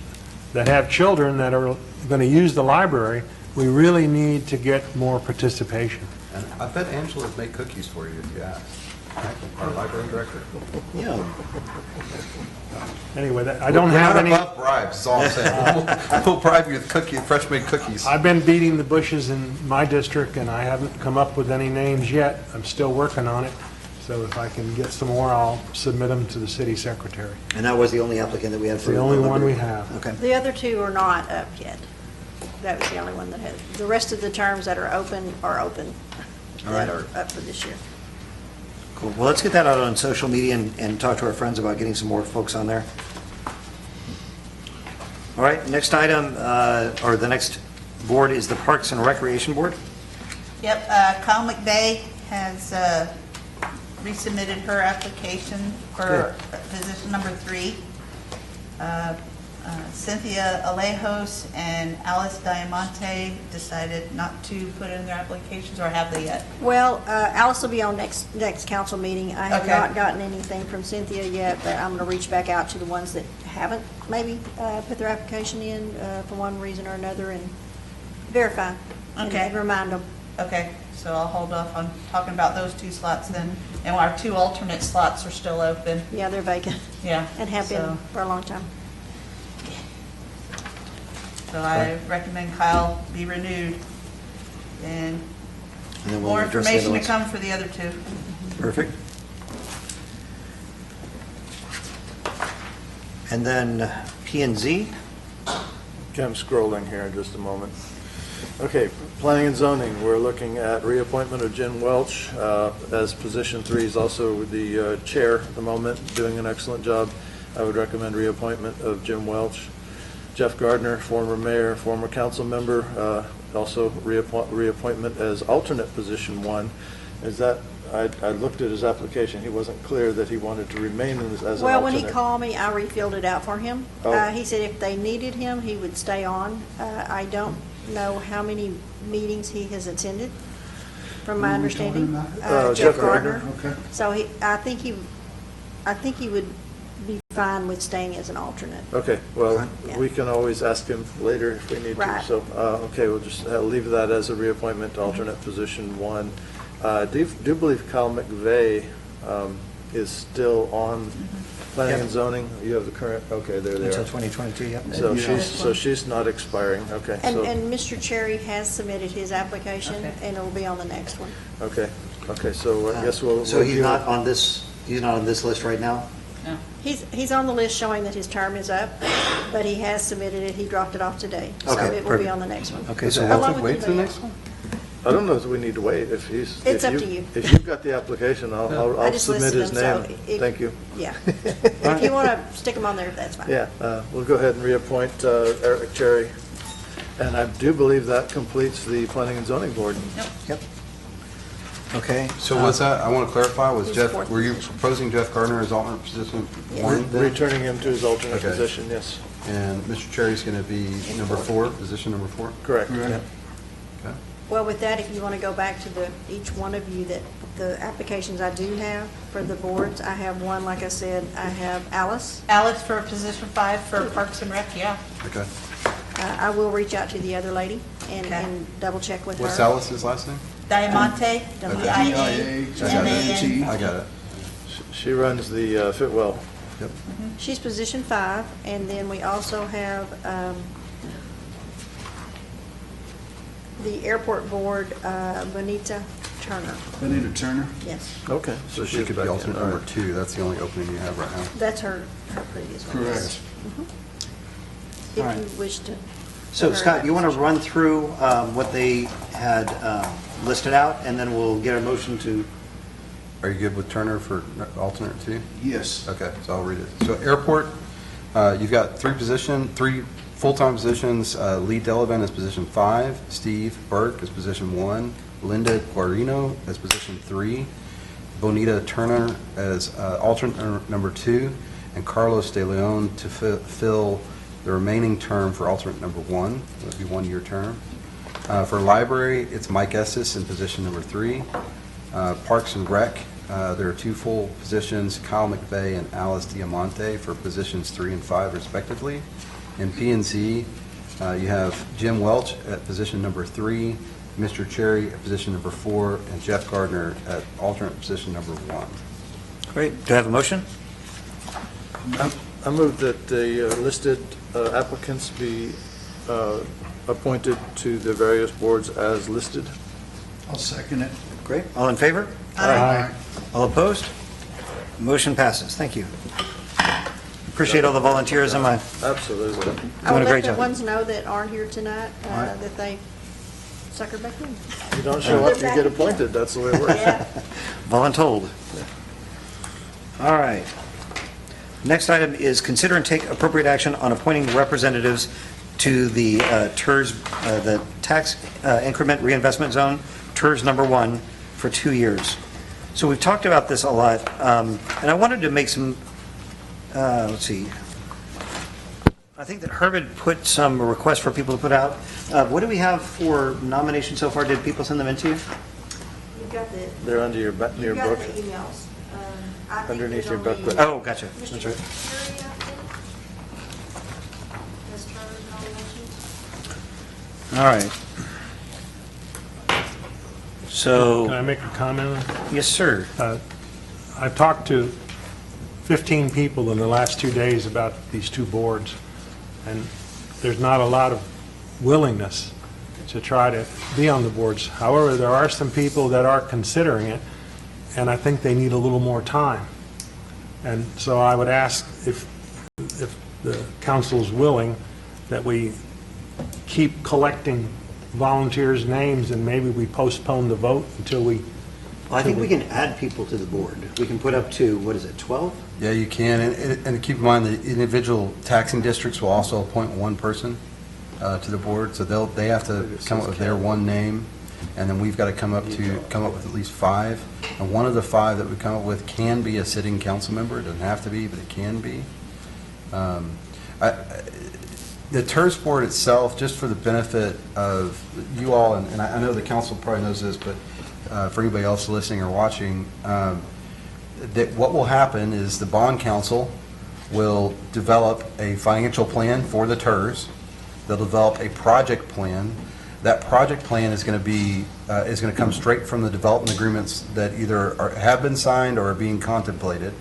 that have children that are going to use the library, we really need to get more participation. And I bet Angela would make cookies for you if you asked. Our library director. Yeah. Anyway, I don't have any... We're not above bribes, is all I'm saying. We'll bribe you with fresh-made cookies. I've been beating the bushes in my district, and I haven't come up with any names yet. I'm still working on it. So if I can get some more, I'll submit them to the city secretary. And that was the only applicant that we had for The only one we library. have. Okay. The other 2 are not up yet. That was the only one that had, the rest of the terms that are open, that are up for this year. Cool. Well, let's get that out on social media and talk to our friends about getting some more folks on there. All right, next item, or the next board is the Parks and Recreation Board. Yep, Kyle McVeigh has resubmitted her application for position number 3. Cynthia Alejos and Alice Diamante decided not to put in their applications, or have they yet? Well, Alice will be on next council meeting. I have Okay. not gotten anything from Cynthia yet, but I'm going to reach back out to the ones that haven't maybe put their application in for one reason or another and verify and Okay. remind them. Okay, so I'll hold off on talking about those 2 slots then. And our 2 alternate slots are still open. Yeah, they're vacant Yeah. and have so- been for a long time. So I recommend Kyle be renewed. And then we'll more address the information other to ones. come for the other 2. Perfect. And then P and Z. Okay, I'm scrolling here in just a moment. Okay, planning and zoning, we're looking at reappointment of Jen Welch as position 3. He's also the chair at the moment, doing an excellent job. I would recommend reappointment of Jim Welch. Jeff Gardner, former mayor, former council member, also reappointment as alternate position 1. Is that, I looked at his application, he wasn't clear that he wanted to remain as an alternate. Well, when he called me, I refilled it out for him. Oh. He said if they needed him, he would stay on. I don't know how many meetings he has attended, from my understanding. Jeff Gardner. Okay. So I think he would be fine with staying as an alternate. Okay, well, Yeah. we can always ask him later if we need to. Right. So, okay, we'll just leave that as a reappointment to alternate position 1. Do believe Kyle McVeigh is still on planning and zoning? You have the current, okay, there they Until are. 2022, yep. So she's not expiring, okay. And so- Mr. Cherry has submitted his application, and it'll be on the next one. Okay, so I guess we'll. So we'll he's do- not on this list right now? No. He's on the list showing that his term is up, but he has submitted it. He dropped it off today. So Okay, it will be perfect. on the next one. Okay, Does so it have Along to with wait for the anybody next else. one? I don't know if we need to wait. If he's. It's if up to you. If you've got the application, I I'll just submit listed his them, so name. if- Thank you. Yeah. If you want to stick them on there, that's fine. Yeah, we'll go ahead and reappoint Eric Cherry. And I do believe that completes the planning and zoning board. Yep. Okay. So was that, I want to clarify, was His Jeff, fourth were you position. proposing Jeff Gardner as alternate position Yeah. 1 then? Returning him to his alternate Okay. position, yes. And Mr. Cherry's going to be number 4, position number 4? Correct. Correct. yeah. Okay. Well, with that, if you want to go back to each one of you, that the applications I do have for the boards, I have one, like I said, I have Alice. Alex for position 5 for Parks and Rec, yeah. Okay. I will reach out to the other lady Okay. and double check with her. What's Alice's last name? Diamante, Okay. DIAMANTE. I got it. She runs the Fitwell. Yep. She's position 5, and then we also have the airport board, Bonita Turner. Benita Turner. Yes, Okay. So she she's could be back in. alternate All number right. 2. That's the only opening you have right now. that's her previous one. Correct. All right. If you wish to. So put her Scott, in you want to position. run through what they had listed out, and then we'll get a motion to, Are you good with Turner for alternate 2? Yes. Okay, so I'll read it. So airport, you've got 3 full-time positions. Lee Delavan is position 5, Steve Burke is position 1, Linda Guarino as position 3, Bonita Turner as alternate number 2, and Carlos De Leon to fill the remaining term for alternate number 1. It would be 1-year term. For library, it's Mike Estes in position number 3. Parks and Rec, there are 2 full positions, Kyle McVeigh and Alice Diamante for positions 3 and 5 respectively. In P&Z, you have Jim Welch at position number 3, Mr. Cherry at position number 4, and Jeff Gardner at alternate position number 1. great, do I have a motion? I move that the listed applicants be appointed to the various boards as listed. I'll second it. Great, all in favor? Aye. All opposed? Motion passes, thank you. Appreciate all the volunteerism, Absolutely. I will Doing a great let the job. ones know that aren't here tonight, that they sucker back in. You don't show up, you get appointed, that's the way it works. Yeah. voluntold. All right. Next item is consider and take appropriate action on appointing representatives to the TERS, the Tax Increment Reinvestment Zone, TERS number 1, for 2 years. So we've talked about this a lot, and I wanted to make some, let's see, I think that Herb had put some requests for people to put out. What do we have for nominations so far? Did people send them in to you? You've got the, They're under your book. you've got the emails. I think Underneath there's your only booklet. Oh, gotcha. Mr. That's right. Terry, I think, has Terry's nominations. All right. So, Can I make a comment? yes, sir. I've talked to 15 people in the last 2 days about these two boards, and there's not a lot of willingness to try to be on the boards. However, there are some people that are considering it, and I think they need a little more time. And so I would ask if the council is willing, that we keep collecting volunteers' names, and maybe we postpone the vote until we... Well, I think we can add people to the board. We can put up to, what is it, 12? Yeah, you can, and keep in mind, the individual taxing districts will also appoint one person to the board, so they have to come up with their one name, and then we've got to come up with at least 5, and one of the 5 that we come up with can be a sitting council member. It doesn't have to be, but it can be. The TERS board itself, just for the benefit of you all, and I know the council probably knows this, but for anybody else listening or watching, that what will happen is the bond council will develop a financial plan for the TERS. They'll develop a project plan. That project plan is going to come straight from the development agreements that either have been signed or are being contemplated.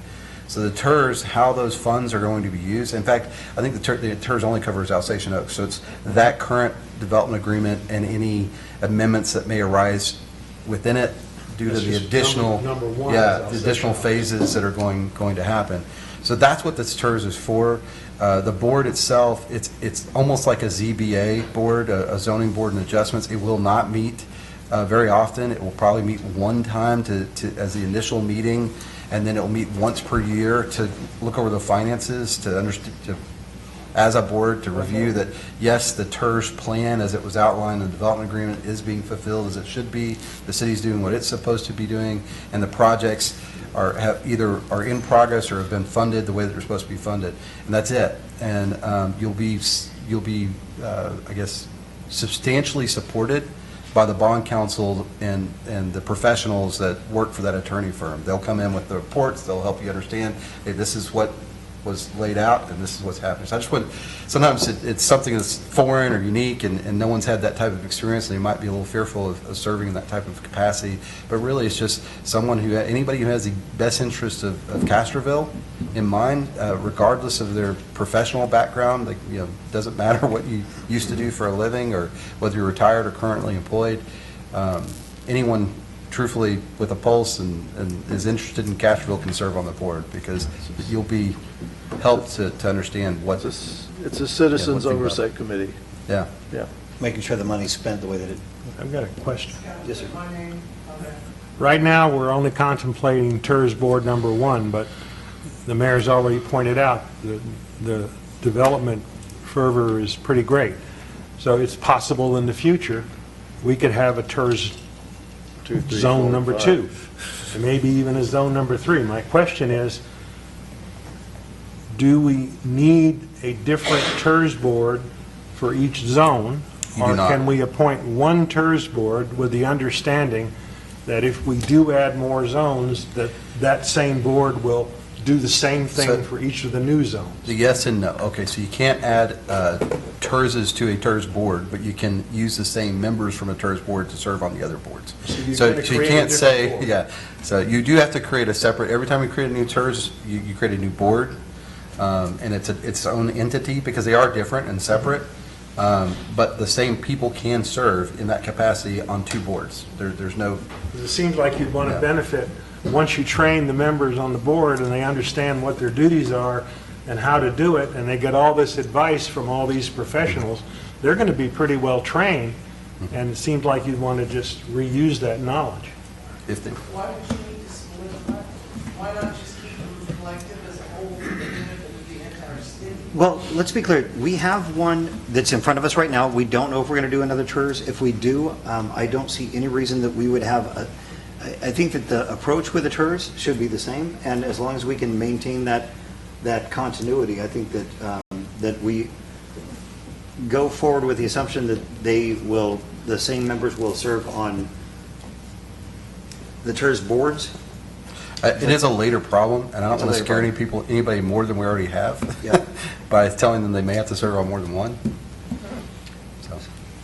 So the TERS, how those funds are going to be used. In fact, I think the TERS only covers Alsatian Oaks. So it's that current development agreement and any amendments that may arise within it due to the additional, number one the is additional phases that are going to happen. So that's what this TERS is for. The board itself, it's almost like a ZBA board, a zoning board and adjustments. It will not meet very often. It will probably meet one time as the initial meeting, and then it will meet once per year to look over the finances, to understand, as a board, to review that, yes, the TERS plan as it was outlined in the development agreement is being fulfilled as it should be. The city's doing what it's supposed to be doing, and the projects either are in progress or have been funded the way that they're supposed to be funded, and that's it. And you'll be I guess, substantially supported by the bond council and the professionals that work for that attorney firm. They'll come in with the reports. They'll help you understand, hey, this is what was laid out and this is what's happening. So I just want, sometimes it's something that's foreign or unique, and no one's had that type of experience, and they might be a little fearful of serving in that type of capacity. But really, it's just anybody who has the best interest of Castroville in mind, regardless of their professional background. Like, doesn't matter what you used to do for a living or whether you're retired or currently employed. Anyone truthfully with a pulse and is interested in Castroville can serve on the board, because you'll be helped to understand what It's a citizens oversight committee. Yeah. Yeah. Making sure the money's spent the way that it... I've got a question. Yes, sir. Right now, we're only contemplating TERS board number 1, but the mayor's already pointed out the development fervor is pretty great. So it's possible in the future we could have a TERS 2, 3, zone 4, number 5. 2, and maybe even a zone number 3. My question is, do we need a different TERS board for each zone? You do Or not. can we appoint one TERS board with the understanding that if we do add more zones, that same board will do the same So- thing for each of the new zones? The yes and no. Okay, so you can't add TERSs to a TERS board, but you can use the same members from a TERS board to serve on the other boards. you're So gonna you create a can't different say, board. yeah, so you do have to create a separate, every time you create a new TERS, you create a new board, and it's its own entity, because they are different and separate, but the same people can serve in that capacity on 2 boards. There's no, It seems like you'd want to Yeah. benefit, once you train the members on the board and they understand what their duties are and how to do it, and they get all this advice from all these professionals, they're going to be pretty well trained, and it seems like you'd want to just reuse that knowledge. if they, Why would you need to split them up? Why not just keep them collective as a whole individual Well, let's be clear, we have one that's in front of us right now. We don't know if we're going to do another TERS. If we do, I don't see any reason that we would have I think that the approach with the TERS should be the same, and as long as we can maintain that continuity, I think that, that we go forward with the assumption that the same members will serve on the TERS boards. It is a later problem, and I don't It's a want to later scare problem. anybody more than we already have. Yeah. By telling them they may have to serve on more than one. So,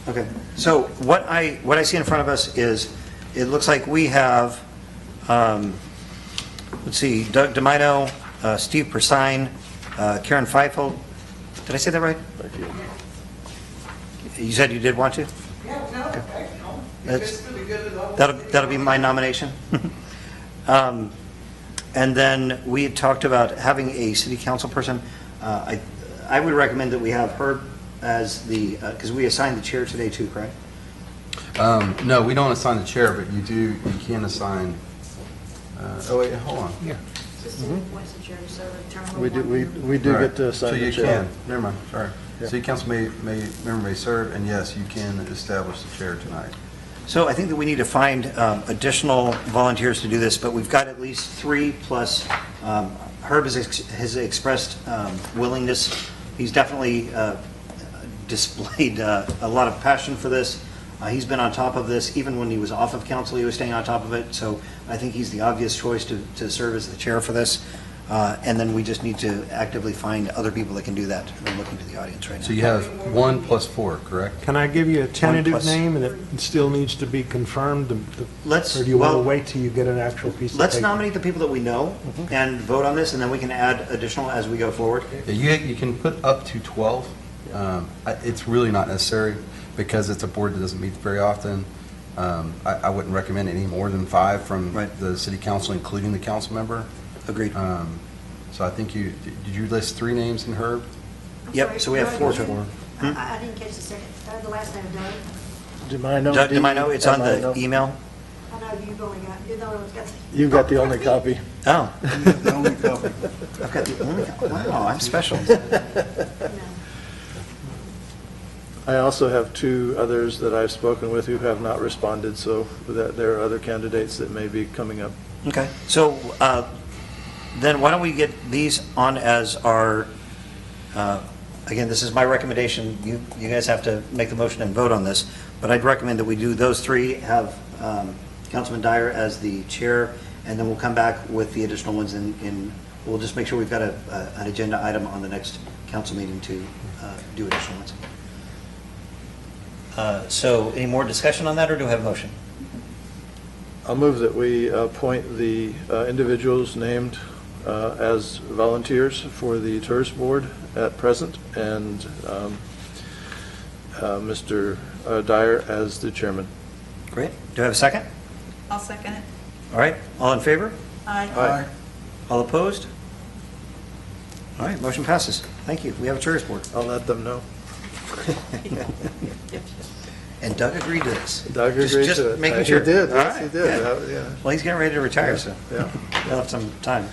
Okay, so what I see in front of us is, it looks like we have, let's see, Doug DeMino, Steve Persine, Karen Feifel. Did I say that right? You said you did want to? Yeah, no, okay, no. That's- It's really good at all. That'll be my nomination. And then we had talked about having a city council person. I would recommend that we have her as the, because we assigned the chair today too, correct? no, we don't assign the chair, but you can assign, oh wait, hold on. Yeah. System appoints the chair to serve a term of We do, one we do All right. get to assign the chair. So you can, never mind, sorry. Yeah. City council member may serve, and yes, you can establish the chair tonight. So I think that we need to find additional volunteers to do this, but we've got at least 3 plus Herb has expressed willingness. He's definitely displayed a lot of passion for this. He's been on top of this. Even when he was off of council, he was staying on top of it. So I think he's the obvious choice to serve as the chair for this. And then we just need to actively find other people that can do that. I'm looking to the audience right now. So you have 1 plus 4, correct? Can I give you a tentative plus- name, and it still needs to be confirmed? Let's- Or do you want to well, wait till you get an actual piece of paper? Let's nominate the people that we know and vote on this, and then we can add additional as we go forward. Yeah, you can put up to 12. It's really not necessary because it's a board that doesn't meet very often. I wouldn't recommend any more than 5 from Right. the city council, including the council member. Agreed. So I think did you list 3 names in Herb? Yep, so we have 4 total. I didn't catch the second, the last name, Doug. Do I know? Doug, do I know? It's on the email. I know you've only got, you're the only one that's got the. You've got the only copy. Oh, The only copy. I've got the only, wow, I'm special. No. I also have 2 others that I've spoken with who have not responded, so that there are other candidates that may be coming up. Okay, so then why don't we get these on as our, again, this is my recommendation. You guys have to make the motion and vote on this, but I'd recommend that we do those 3, have Councilman Dyer as the chair, and then we'll come back with the additional ones we'll just make sure we've got an agenda item on the next council meeting to do additional ones. So any more discussion on that, or do we have a motion? I'll move that we appoint the individuals named as volunteers for the TERS board at present, and Mr. Dyer as the chairman. Great. Do I have a second? I'll second it. All right, all in favor? Aye. All opposed? All right, motion passes. Thank you. We have a TERS board. I'll let them know. And Doug agreed to this. Doug agreed to it. Just making sure. He did, All yes, right, he did. yeah. Yeah. Well, he's getting ready to retire, so Yeah. he'll have some time.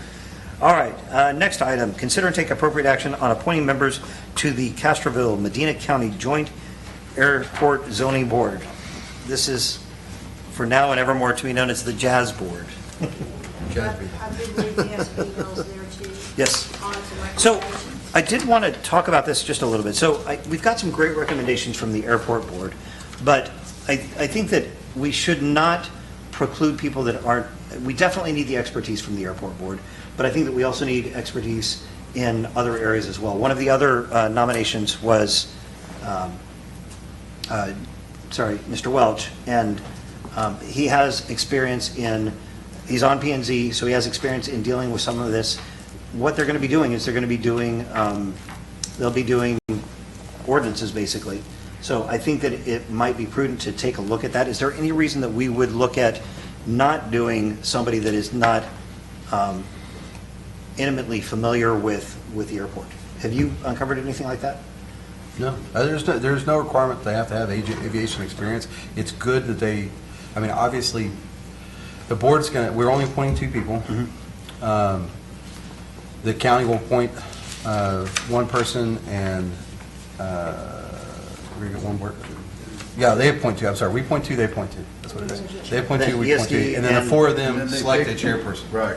All right, next item, consider and take appropriate action on appointing members to the Castroville Medina County Joint Airport Zoning Board. This is, for now and evermore, to be known as the Jazz Board. I did read the emails there too. Yes. On some So recommendations. I did want to talk about this just a little bit. So we've got some great recommendations from the airport board, but I think that we should not preclude people that aren't, we definitely need the expertise from the airport board, but I think that we also need expertise in other areas as well. One of the other nominations was, Mr. Welch, and he has experience he's on P&Z, so he has experience in dealing with some of this. What they're going to be doing is they're going to be doing, they'll be doing ordinances, basically. So I think that it might be prudent to take a look at that. Is there any reason that we would look at not doing somebody that is not intimately familiar with the airport? Have you uncovered anything like that? No, there's no requirement they have to have aviation experience. It's good that obviously, the board's we're only appointing 2 people. The county will appoint one person, and we get one more. Yeah, they appoint two. I'm sorry, we appoint two, they appoint two. That's what it is. They appoint two, we appoint two. And then the four of them select a chairperson. Right.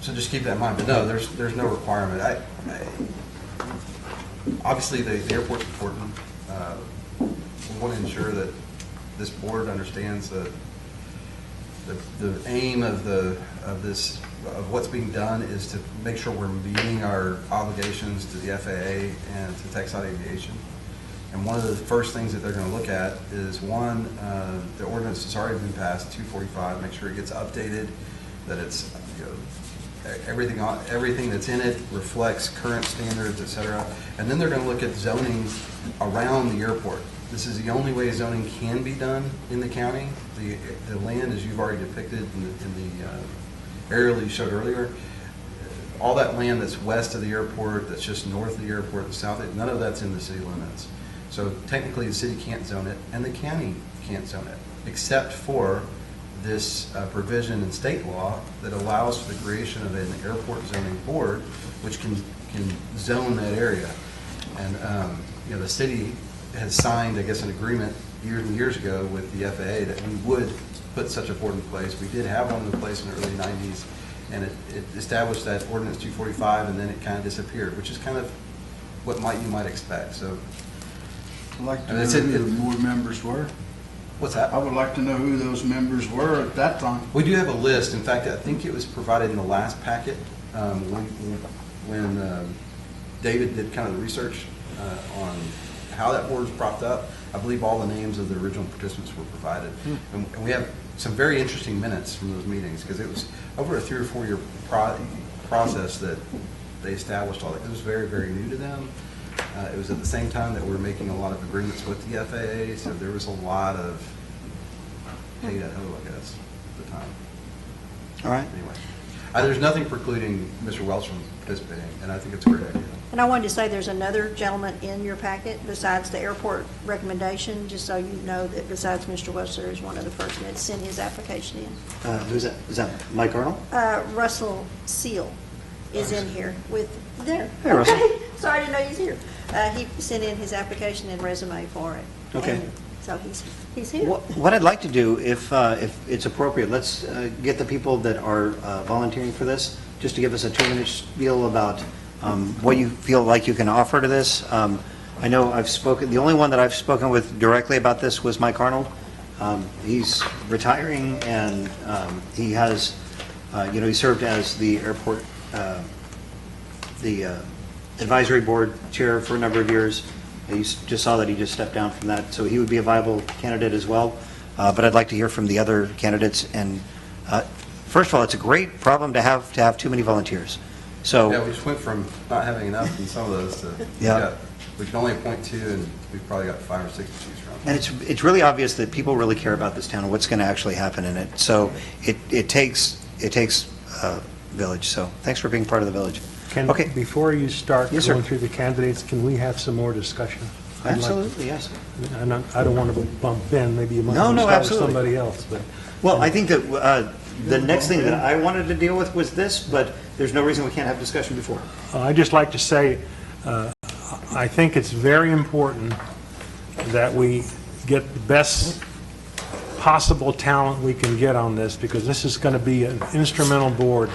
So just keep that in mind. But no, there's no requirement. Obviously, the airport's important. We want to ensure that this board understands the aim of what's being done is to make sure we're meeting our obligations to the FAA and to Texas Aviation. And one of the first things that they're going to look at is, one, the ordinance has already been passed, 245, make sure it gets updated, that it's, everything that's in it reflects current standards, et cetera. And then they're going to look at zoning around the airport. This is the only way zoning can be done in the county. The land, as you've already depicted in the aerial you showed earlier, all that land that's west of the airport, that's just north of the airport, the south, none of that's in the city limits. So technically, the city can't zone it, and the county can't zone it, except for this provision in state law that allows for the creation of an airport zoning board, which can zone that area. And the city has signed, I guess, an agreement years and years ago with the FAA that we would put such a board in place. We did have one in place in the early 90s, and it established that ordinance 245, and then it kind of disappeared, which is kind of what you might expect. So, I'd like to know who the board members were. What's that? I would like to know who those members were at that time. We do have a list. In fact, I think it was provided in the last packet when David did kind of the research on how that board was propped up. I believe all the names of the original participants were provided. And we have some very interesting minutes from those meetings, because it was over a 3 or 4 year process that they established all that. It was very, very new to them. It was at the same time that we were making a lot of agreements with the FAA, so there was a lot of data, I guess, at the time. All right. Anyway, there's nothing precluding Mr. Welch from participating, and I think it's a great idea. And I wanted to say there's another gentleman in your packet besides the airport recommendation, just so you know that besides Mr. Welch, there is one other person that sent his application in. Who's that? Is that Mike Arnold? Russell Seal is in here with, there. Hey, Russell. Okay. Sorry, I didn't know he was here. He sent in his application and resume for it. Okay. And so he's here. What I'd like to do, if it's appropriate, let's get the people that are volunteering for this, just to give us a 2-minute spiel about what you feel like you can offer to this. I know I've spoken, the only one that I've spoken with directly about this was Mike Arnold. He's retiring, and he has, he served as the airport, the advisory board chair for a number of years. You just saw that he just stepped down from that, so he would be a viable candidate as well. But I'd like to hear from the other candidates. And first of all, it's a great problem to have too many volunteers. So yeah, we just went from not having enough in some of those to we can only appoint 2, and we've probably got 5 or 6 to choose from. And it's really obvious that people really care about this town and what's going to actually happen in it. So it takes a village. So thanks for being part of the village. Okay. Before you start Yes, going sir. through the candidates, can we have some more discussion? Absolutely, yes. I don't want to bump in, maybe you might No, want to no, start with absolutely. somebody else, but. Well, I think that the next thing that I wanted to deal with was this, but there's no reason we can't have discussion before. I'd just like to say, I think it's very important that we get the best possible talent we can get on this, because this is going to be an instrumental board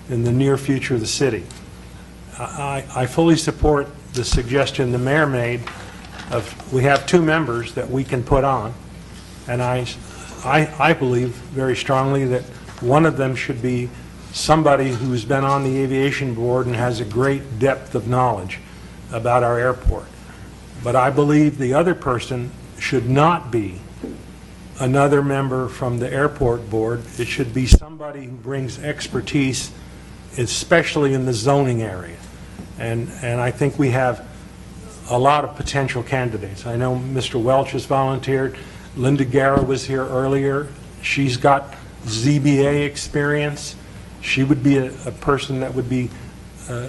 in the near future of the city. I fully support the suggestion the mayor made of, we have 2 members that we can put on, and I believe very strongly that one of them should be somebody who's been on the aviation board and has a great depth of knowledge about our airport. But I believe the other person should not be another member from the airport board. It should be somebody who brings expertise, especially in the zoning area. And I think we have a lot of potential candidates. I know Mr. Welch has volunteered. Linda Guerra was here earlier. She's got ZBA experience. She would be a person that would be,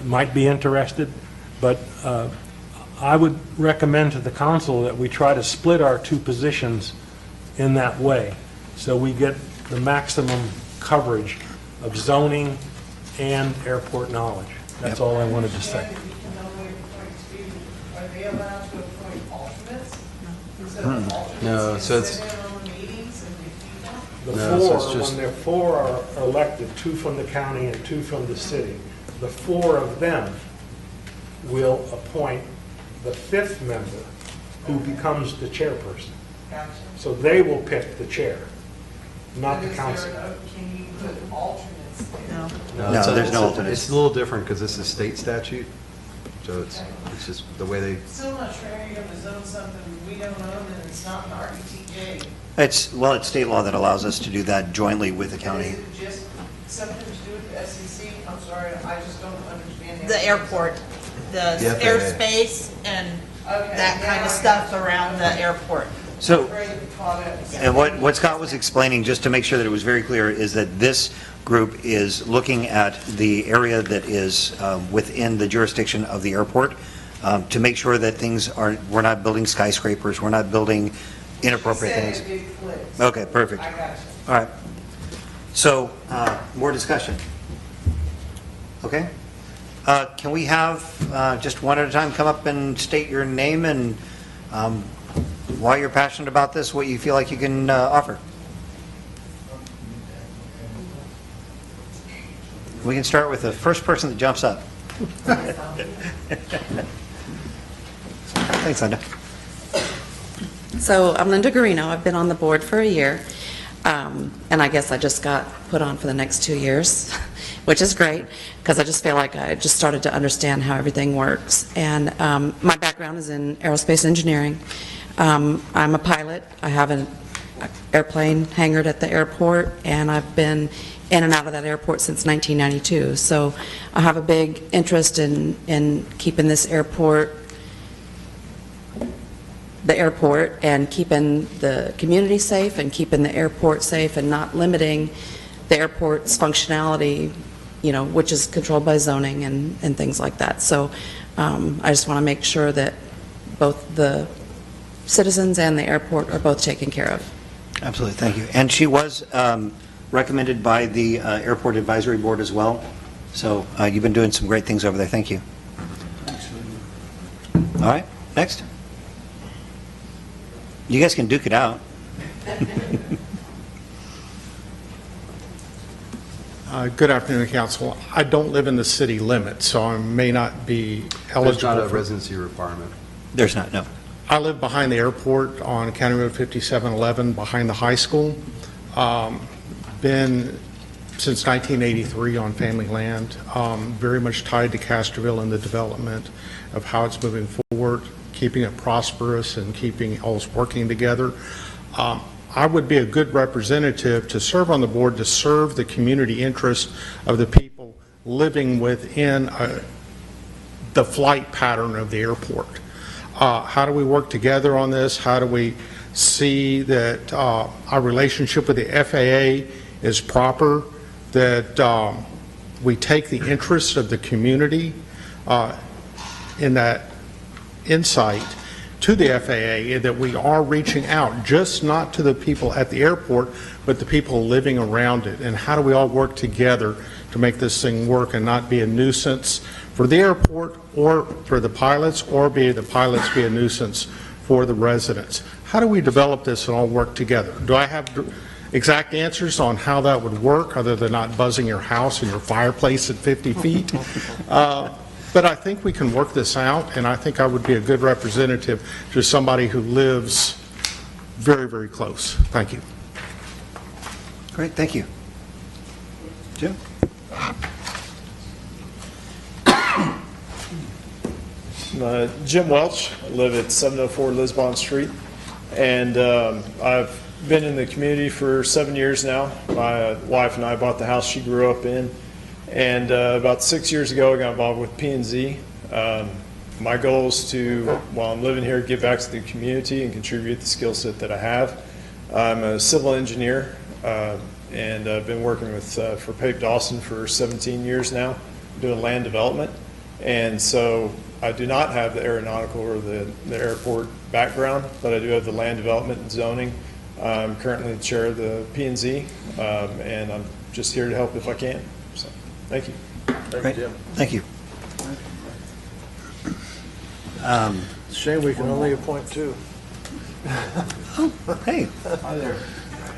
might be interested. But I would recommend to the council that we try to split our 2 positions in that way, so we get the maximum coverage of zoning and airport knowledge. That's all I wanted to say. Are they allowed to appoint alternates? Instead of alternates? No, so it's- Sit in on the meetings and review them? The No, so it's four, just- when the four are elected, 2 from the county and 2 from the city, the 4 of them will appoint the 5th member who becomes the chairperson. Gotcha. So they will pick the chair, not the But is there council. Can you put alternates there? No. No, it's there's no it's alternates. It's a little different because this is state statute, so it's just the way they, Still not sure how you're gonna zone something we don't own and it's not an RETJ. It's state law that allows us to do that jointly with the And county. is it just something to do with the SEC? I'm sorry, I just don't understand. The airport, the The FAA. airspace and that kind of stuff around the airport. So, Great, Claudette. and what Scott was explaining, just to make sure that it was very clear, is that this group is looking at the area that is within the jurisdiction of the airport to make sure that things are, we're not building skyscrapers, we're not building inappropriate things. Said it big flips. Okay, perfect. I got you. All right. So, more discussion. Okay? Can we have, just one at a time, come up and state your name and why you're passionate about this, what you feel like you can offer? We can start with the first person that jumps up. Thanks, Linda. So I'm Linda Garino. I've been on the board for a year, and I guess I just got put on for the next 2 years, which is great, because I just feel like I just started to understand how everything works. And my background is in aerospace engineering. I'm a pilot. I have an airplane hangared at the airport, and I've been in and out of that airport since 1992. So I have a big interest in keeping this airport, the airport, and keeping the community safe and keeping the airport safe and not limiting the airport's functionality, you know, which is controlled by zoning and things like that. So I just want to make sure that both the citizens and the airport are both taken care of. Absolutely, thank you. And she was recommended by the Airport Advisory Board as well, so you've been doing some great things over there, thank you. All right, next. You guys can duke it out. Good afternoon, Council. I don't live in the city limits, so I may not be there's eligible not a for... residency requirement. There's not, no. I live behind the airport on County Road 5711, behind the high school. Been since 1983 on family land, very much tied to Castroville and the development of how it's moving forward, keeping it prosperous and keeping all working together. I would be a good representative to serve on the board, to serve the community interest of the people living within the flight pattern of the airport. How do we work together on this? How do we see that our relationship with the FAA is proper, that we take the interests of the community in that insight to the FAA, that we are reaching out, just not to the people at the airport, but the people living around it, and how do we all work together to make this thing work and not be a nuisance for the airport or for the pilots, or be the pilots be a nuisance for the residents. How do we develop this and all work together? Do I have exact answers on how that would work, other than not buzzing your house and your fireplace at 50 feet? But I think we can work this out, and I think I would be a good representative to somebody who lives very, very close. Thank you. Great, thank you. Jim? Jim Welch. I live at 704 Lisbon Street, and I've been in the community for 7 years now. My wife and I bought the house she grew up in, and about 6 years ago I got involved with P&Z. My goal is to, while I'm living here, give back to the community and contribute the skill set that I have. I'm a civil engineer, and I've been working with for Pape Dawson for 17 years now, doing land development. And so I do not have the aeronautical or the airport background, but I do have the land development and zoning. I'm currently the chair of the P&Z, and I'm just here to help if I can. So. Thank you. Great. Thank you. Shame we can only appoint two. Hey. Hi there.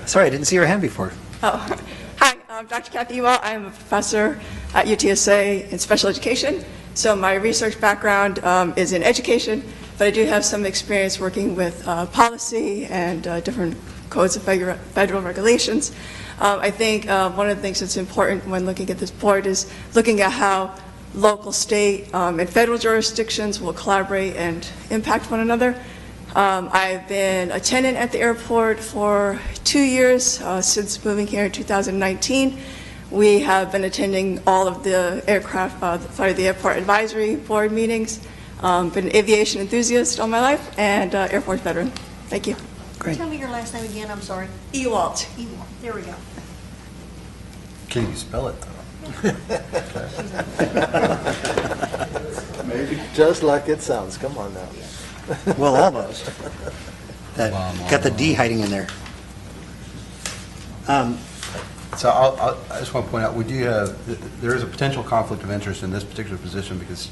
Sorry, I didn't see your hand before. Oh, hi, I'm Dr. Kathy Ewell. I'm a professor at UTSA in special education. So my research background is in education, but I do have some experience working with policy and different codes of federal regulations. I think one of the things that's important when looking at this board is looking at how local, state, and federal jurisdictions will collaborate and impact one another. I've been a tenant at the airport for 2 years since moving here in 2019. We have been attending all of the the airport advisory board meetings. Been an aviation enthusiast all my life and Air Force veteran. Thank you. Great. Tell me your last name again, I'm sorry. Ewalt. Ewalt, there we go. Can you spell it, though? Maybe just like it sounds. Come on now. Well, almost. Got the D hiding in there. So I just want to point out, we do have, there is a potential conflict of interest in this particular position because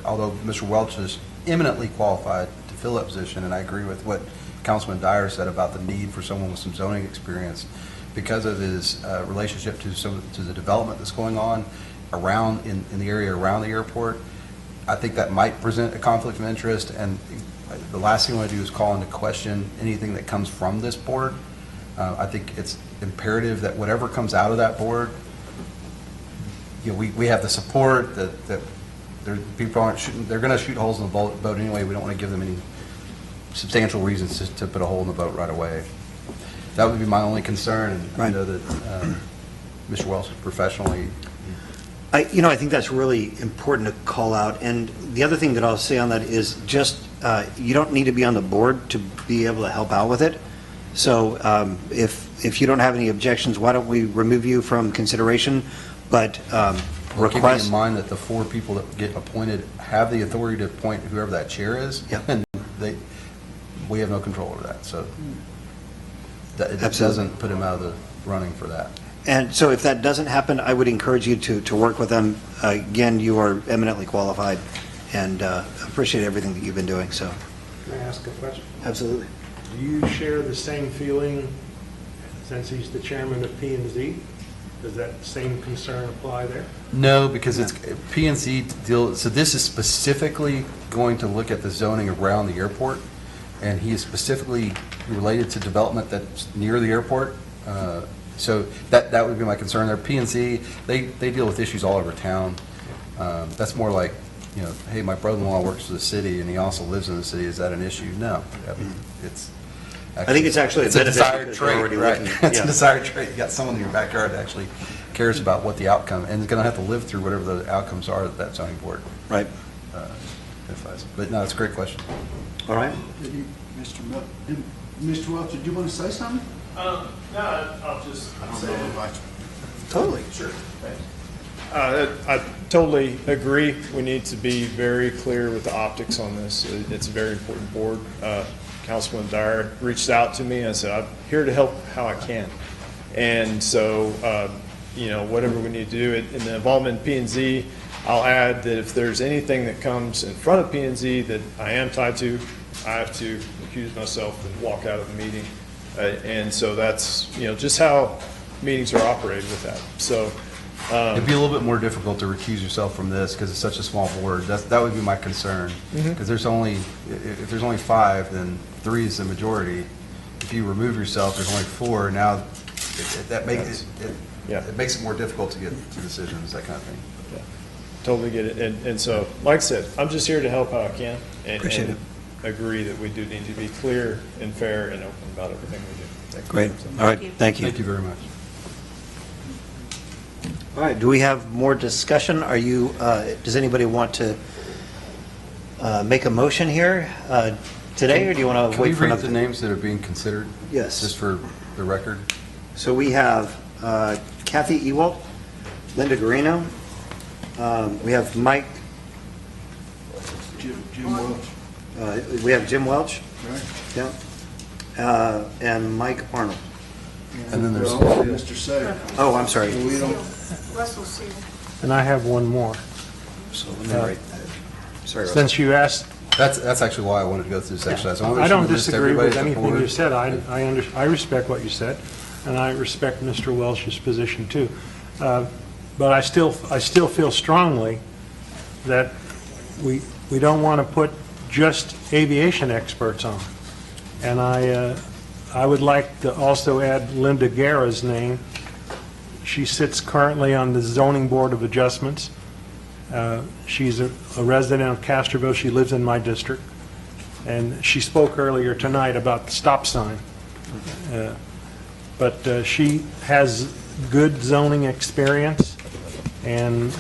although Mr. Welch is eminently qualified to fill that position, and I agree with what Councilman Dyer said about the need for someone with some zoning experience, because of his relationship to the development that's going on around in the area around the airport, I think that might present a conflict of interest. And the last thing I want to do is call into question anything that comes from this board. I think it's imperative that whatever comes out of that board, we have the support that people aren't shooting. They're going to shoot holes in the boat anyway. We don't want to give them any substantial reasons to put a hole in the boat right away. That would be my only concern, and I know that Mr. Wells professionally. I think that's really important to call out. And the other thing that I'll say on that is just you don't need to be on the board to be able to help out with it. So if you don't have any objections, why don't we remove you from consideration? But Keeping in mind that the 4 people that get appointed have the authority to appoint whoever that chair is, and we have no control over that. So it doesn't put him out of the running for that. And so if that doesn't happen, I would encourage you to work with them. Again, you are eminently qualified, and appreciate everything that you've been doing. So, Can I ask a question? absolutely. Do you share the same feeling since he's the chairman of P&Z? Does that same concern apply there? No, because it's P&Z deal. So this is specifically going to look at the zoning around the airport, and he is specifically related to development that's near the airport. So that would be my concern there. P&Z, they deal with issues all over town. That's more like, hey, my brother-in-law works for the city and he also lives in the city. Is that an issue? No. I mean, I think it's actually a benefit desired because we're trait, already right? looking- It's a desired trait. You got someone in your backyard that actually cares about what the outcome, and is going to have to live through whatever the outcomes are that zoning board. Right. But no, it's a great question. All right. Mr. Welch, did you want to say something? No, I'll just say it. Totally. Sure. Thanks. I totally agree. We need to be very clear with the optics on this. It's a very important board. Councilman Dyer reached out to me and said, I'm here to help how I can. And so, whatever we need to do in the involvement in P&Z, I'll add that if there's anything that comes in front of P&Z that I am tied to, I have to recuse myself and walk out of the meeting. And so that's, just how meetings are operated with that. So It'd be a little bit more difficult to recuse yourself from this because it's such a small board. That would be my concern. Because if there's only 5, then 3 is the majority. If you remove yourself, there's only 4. Now that makes it makes it more difficult to get to decisions, that kind of thing. Yeah, totally get it. And so, like I said, I'm just here to help how I can. Appreciate it. Agree that we do need to be clear and fair and open about everything we do. Thank you. Great. All right. Thank you. Thank you very much. All right. Do we have more discussion? Does anybody want to make a motion here today, or do you want to Can wait we for read another? the names that are being considered? Yes. Just for the record. So we have Kathy Ewalt, Linda Guarino. We have Mike. Jim Welch. We have Jim Welch. Right. Yeah. And Mike Arnold. And then there's Mr. Say. Oh, I'm sorry. Russell Seal. And I have one more. So let me write that. Sorry, Russell. Since you asked, That's actually why I wanted to go through this exercise. I wanna make I sure don't we list disagree everybody with at the anything board. you said. I respect what you said, and I respect Mr. Welch's position too. But I still feel strongly that we don't want to put just aviation experts on. And I would like to also add Linda Guerra's name. She sits currently on the Zoning Board of Adjustments. She's a resident of Castroville. She lives in my district. And she spoke earlier tonight about the stop sign. But she has good zoning experience, and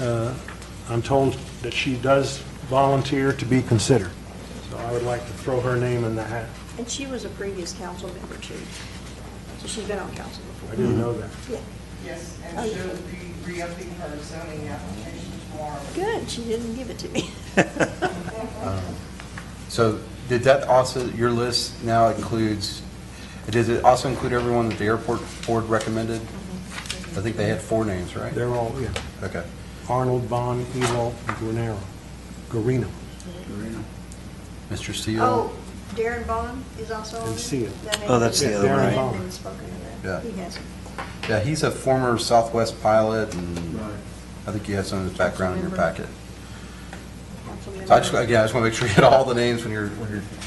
I'm told that she does volunteer to be considered. So I would like to throw her name in the hat. And she was a previous council member too. So she's been on council before. I didn't know that. Yeah. Yes, Oh, and yeah. she'll be re-upping her zoning application tomorrow. Good, she didn't give it to me. So did that also, your list now includes, does it also include everyone that the airport board recommended? I think they had 4 names, right? They're all, yeah. Okay. Arnold, Bond, Ewald, and Guarino. Mr. Steele? Oh, Darren Bond is also on And it? Seal. That Oh, that's the other one, I right? hadn't even spoken to that. Yeah. He hasn't. Yeah, he's a former Southwest pilot, and I think you have some of his background in your packet. Council So I just, member. again, I just want to make sure you get all the names when you're,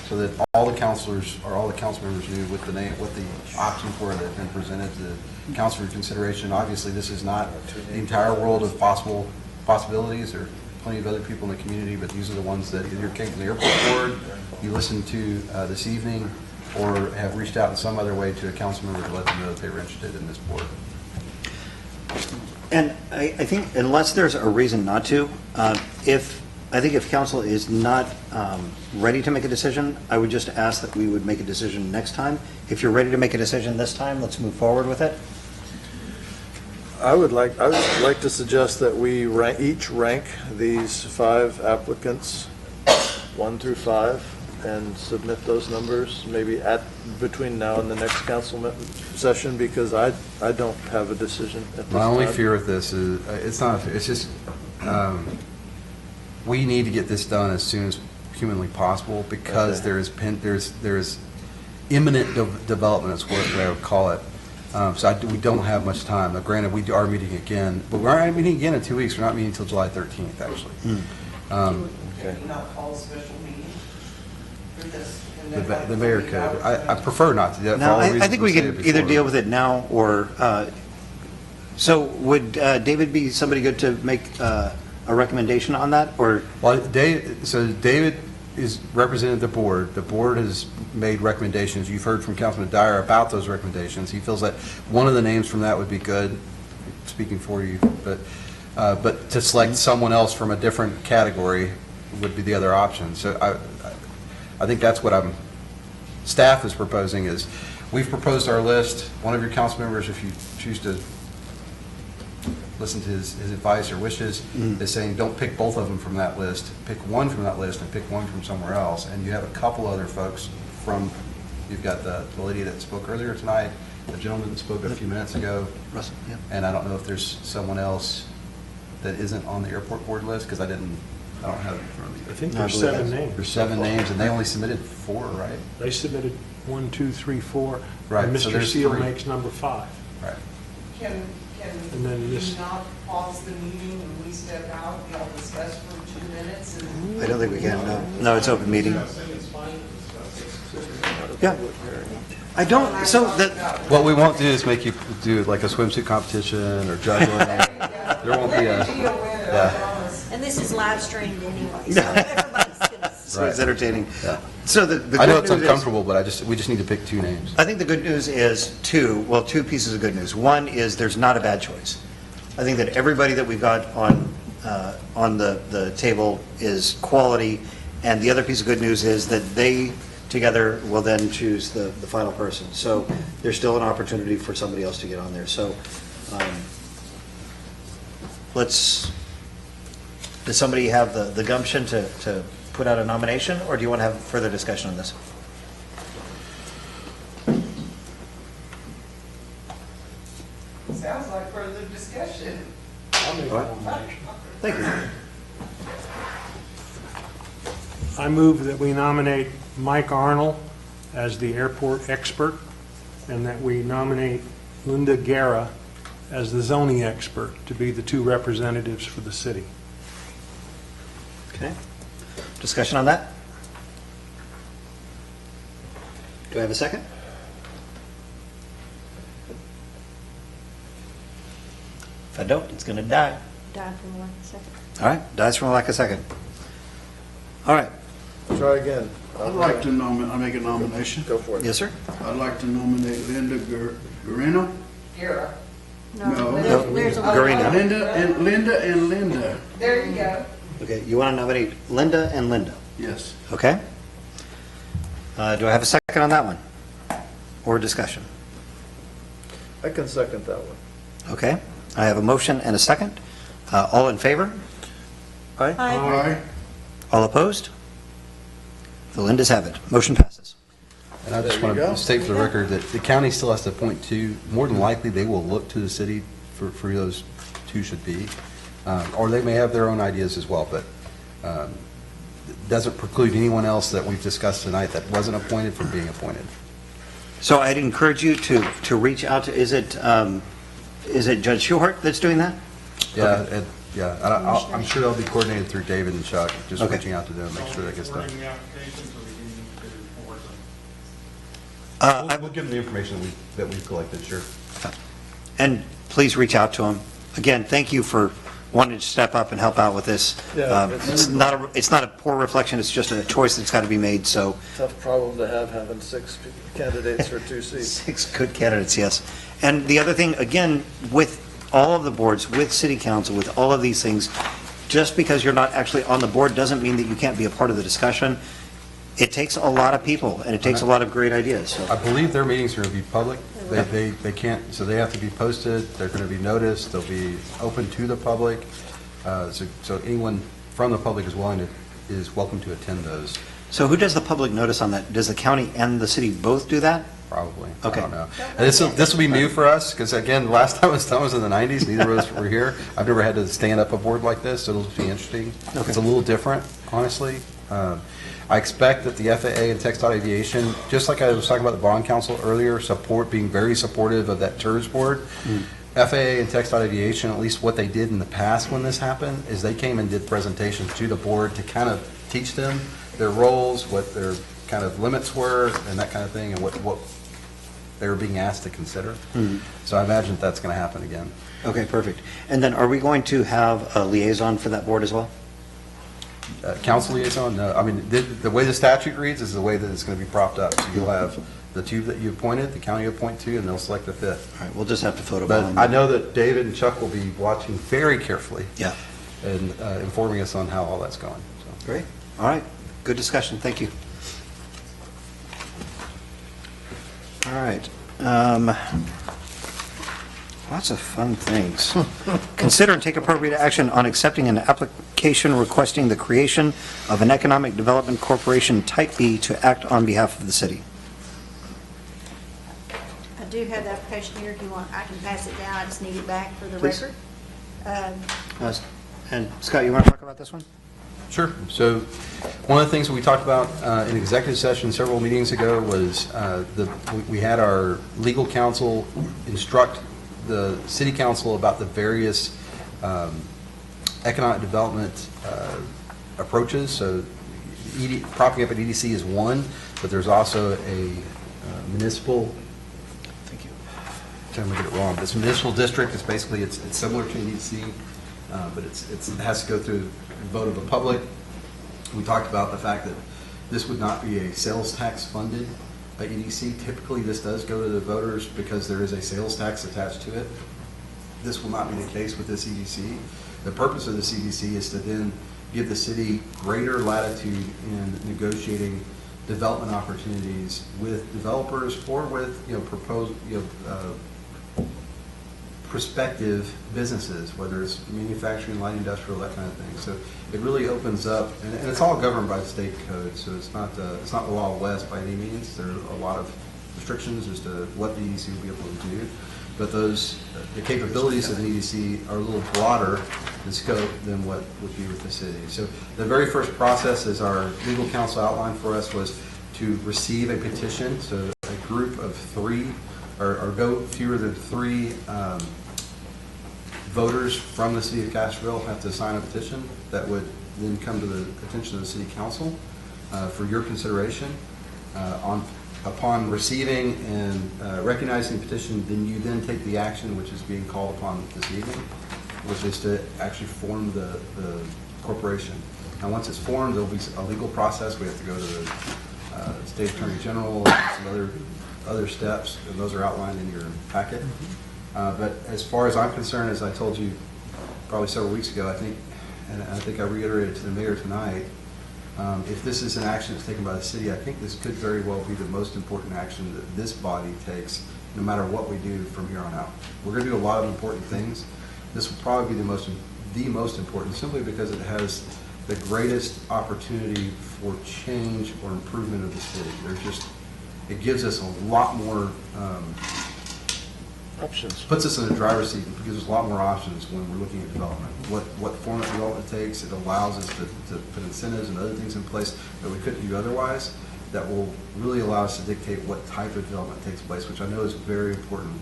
so that all the counselors, or all the council members knew what the name, what the options were that have been presented to the council for consideration. Obviously, this is not the entire world of possibilities. There are plenty of other people in the community, but these are the ones that either came from the airport board, you listened to this evening, or have reached out in some other way to a council member to let them know that they were interested in this board. And I think unless there's a reason not to, if council is not ready to make a decision, I would just ask that we would make a decision next time. If you're ready to make a decision this time, let's move forward with it. I would like to suggest that we each rank these 5 applicants, 1 through 5, and submit those numbers maybe between now and the next council session, because I don't have a decision at this time. My only fear with this is, it's just, we need to get this done as soon as humanly possible, because Okay. there's imminent development, is what I would call it. So we don't have much time. Now, granted, we are meeting again, but we aren't meeting again in 2 weeks. We're not meeting until July 13th, actually. Can you not call a special meeting for this? And then The mayor could. I prefer not to do that for No, all the I reasons think we stated can either before. deal with it now or, so would David be somebody good to make a recommendation on that, or? Well, David is represented the board. The board has made recommendations. You've heard from Councilman Dyer about those recommendations. He feels that one of the names from that would be good, speaking for you, but to select someone else from a different category would be the other option. So I think that's what staff is proposing is, we've proposed our list. One of your council members, if you choose to listen to his advice or wishes, is saying, don't pick both of them from that list. Pick one from that list and pick one from somewhere else. And you have a couple other folks you've got the lady that spoke earlier tonight, the gentleman that spoke a few minutes ago. Russell, yeah. And I don't know if there's someone else that isn't on the airport board list, because I don't have it in front of me. I think No, I there's believe 7 that's- names. There's 7 names, and they only submitted 4, right? They submitted 1, 2, 3, 4. Right, And so Mr. there's Seal 3. makes number 5. Right. Can And then you this- not pause the meeting and we step out, y'all discuss for 2 minutes and? I don't think we can, no. No, it's open meeting. Yeah. I don't, so that, What we won't do is make you do like a swimsuit competition or juggling. There won't be yeah. And this is live streamed anyway, so everybody's gonna so it's entertaining. Yeah. So the I know good it's news is- uncomfortable, but we just need to pick 2 names. I think the good news is two pieces of good news. One is there's not a bad choice. I think that everybody that we've got on the table is quality, and the other piece of good news is that they together will then choose the final person. So there's still an opportunity for somebody else to get on there. So does somebody have the gumption to put out a nomination, or do you want to have further discussion on this? Sounds like further discussion. I'll make a nomination. Thank you. I move that we nominate Mike Arnold as the airport expert, and that we nominate Linda Guerra as the zoning expert to be the two representatives for the city. Okay. Discussion on that? Do I have a second? If I don't, it's going to die. Died for lack of a second. All right, dies from a lack of a second. All right. Try again. I'd like to I make a nomination. Go for it. Yes, sir? I'd like to nominate Linda Guerrino. Here. No. There's a Garino. Linda and Linda. There you go. Okay, you want to nominate Linda and Linda? Yes. Okay. Do I have a second on that one? Or discussion? I can second that one. Okay. I have a motion and a second. All in favor? Aye. Aye. All opposed? The Lindas have it. Motion passes. And I just There you want go. to state for the record that the county still has to appoint two. More than likely, they will look to the city for who those two should be. Or they may have their own ideas as well, but it doesn't preclude anyone else that we've discussed tonight that wasn't appointed from being appointed. So I'd encourage you to reach out to, is it Judge Schuhart that's doing that? Yeah, I'm sure they'll be coordinated through David and Chuck, just Okay. reaching out to them, make sure that gets done. We'll give them the information that we've collected, sure. And please reach out to him. Again, thank you for wanting to step up and help out with this. Yeah, It's not a poor reflection, it's just a choice that's got to be made, so Tough problem to have, having 6 candidates for 2 seats. 6 good candidates, yes. And the other thing, again, with all of the boards, with city council, with all of these things, just because you're not actually on the board doesn't mean that you can't be a part of the discussion. It takes a lot of people, and it takes a lot of great ideas. So. I believe their meetings are going to be public. They can't, so they have to be posted, they're going to be noticed, they'll be open to the public. So anyone from the public is welcome to attend those. So who does the public notice on that? Does the county and the city both do that? Probably. Okay. I don't know. And this will be new for us, because again, last time was in the 90s, neither of us were here. I've never had to stand up a board like this, so it'll be interesting. Okay. It's a little different, honestly. I expect that the FAA and TxDOT Aviation, just like I was talking about the Bond Council earlier, being very supportive of that TERS board. FAA and TxDOT Aviation, at least what they did in the past when this happened, is they came and did presentations to the board to kind of teach them their roles, what their kind of limits were, and that kind of thing, and what they were being asked to consider. So I imagine that's going to happen again. Okay, perfect. And then are we going to have a liaison for that board as well? Council liaison? No. I mean, the way the statute reads is the way that it's going to be propped up. So you'll have the two that you appointed, the county appoint two, and they'll select the fifth. All right, we'll just have to photo But bomb. I know that David and Chuck will be watching very carefully. Yeah. And informing us on how all that's going. So. Great. All right. Good discussion. Thank you. All right. Lots of fun things. Consider and take appropriate action on accepting an application requesting the creation of an Economic Development Corporation Type B to act on behalf of the city. I do have the application here. If you want, I can pass it down. I just need it back for the Please. record. And Scott, you want to talk about this one? Sure. So one of the things that we talked about in executive session several meetings ago was we had our legal counsel instruct the city council about the various economic development approaches. So propping up an EDC is one, but there's also a municipal, Thank you. I'm trying to get it wrong, this municipal district is basically, it's similar to an EDC, but it has to go through the vote of the public. We talked about the fact that this would not be a sales tax funded EDC. Typically, this does go to the voters because there is a sales tax attached to it. This will not be the case with this EDC. The purpose of this EDC is to then give the city greater latitude in negotiating development opportunities with developers or with prospective businesses, whether it's manufacturing, light industrial, that kind of thing. So it really opens up, and it's all governed by the state code. So it's not the Wild West by any means. There are a lot of restrictions as to what the EDC will be able to do. but those, the capabilities of the EDC are a little broader in scope than what would be with the city. So the very first process, as our legal counsel outlined for us, was to receive a petition. So a group of three, or no fewer than three voters from the city of Castroville have to sign a petition that would then come to the attention of the city council for your consideration. Upon receiving and recognizing the petition, then you then take the action which is being called upon this evening, which is to actually form the corporation. And once it's formed, there'll be a legal process. We have to go to the State Attorney General and some other steps, and those are outlined in your packet. But as far as I'm concerned, as I told you probably several weeks ago, I think I reiterated to the mayor tonight, if this is an action that's taken by the city, I think this could very well be the most important action that this body takes, no matter what we do from here on out. We're going to do a lot of important things. This will probably be the most important, simply because it has the greatest opportunity for change or improvement of the city. It gives us a lot more Options. Puts us in the driver's seat because there's a lot more options when we're looking at development. What form of development takes, it allows us to put incentives and other things in place that we couldn't do otherwise, that will really allow us to dictate what type of development takes place, which I know is very important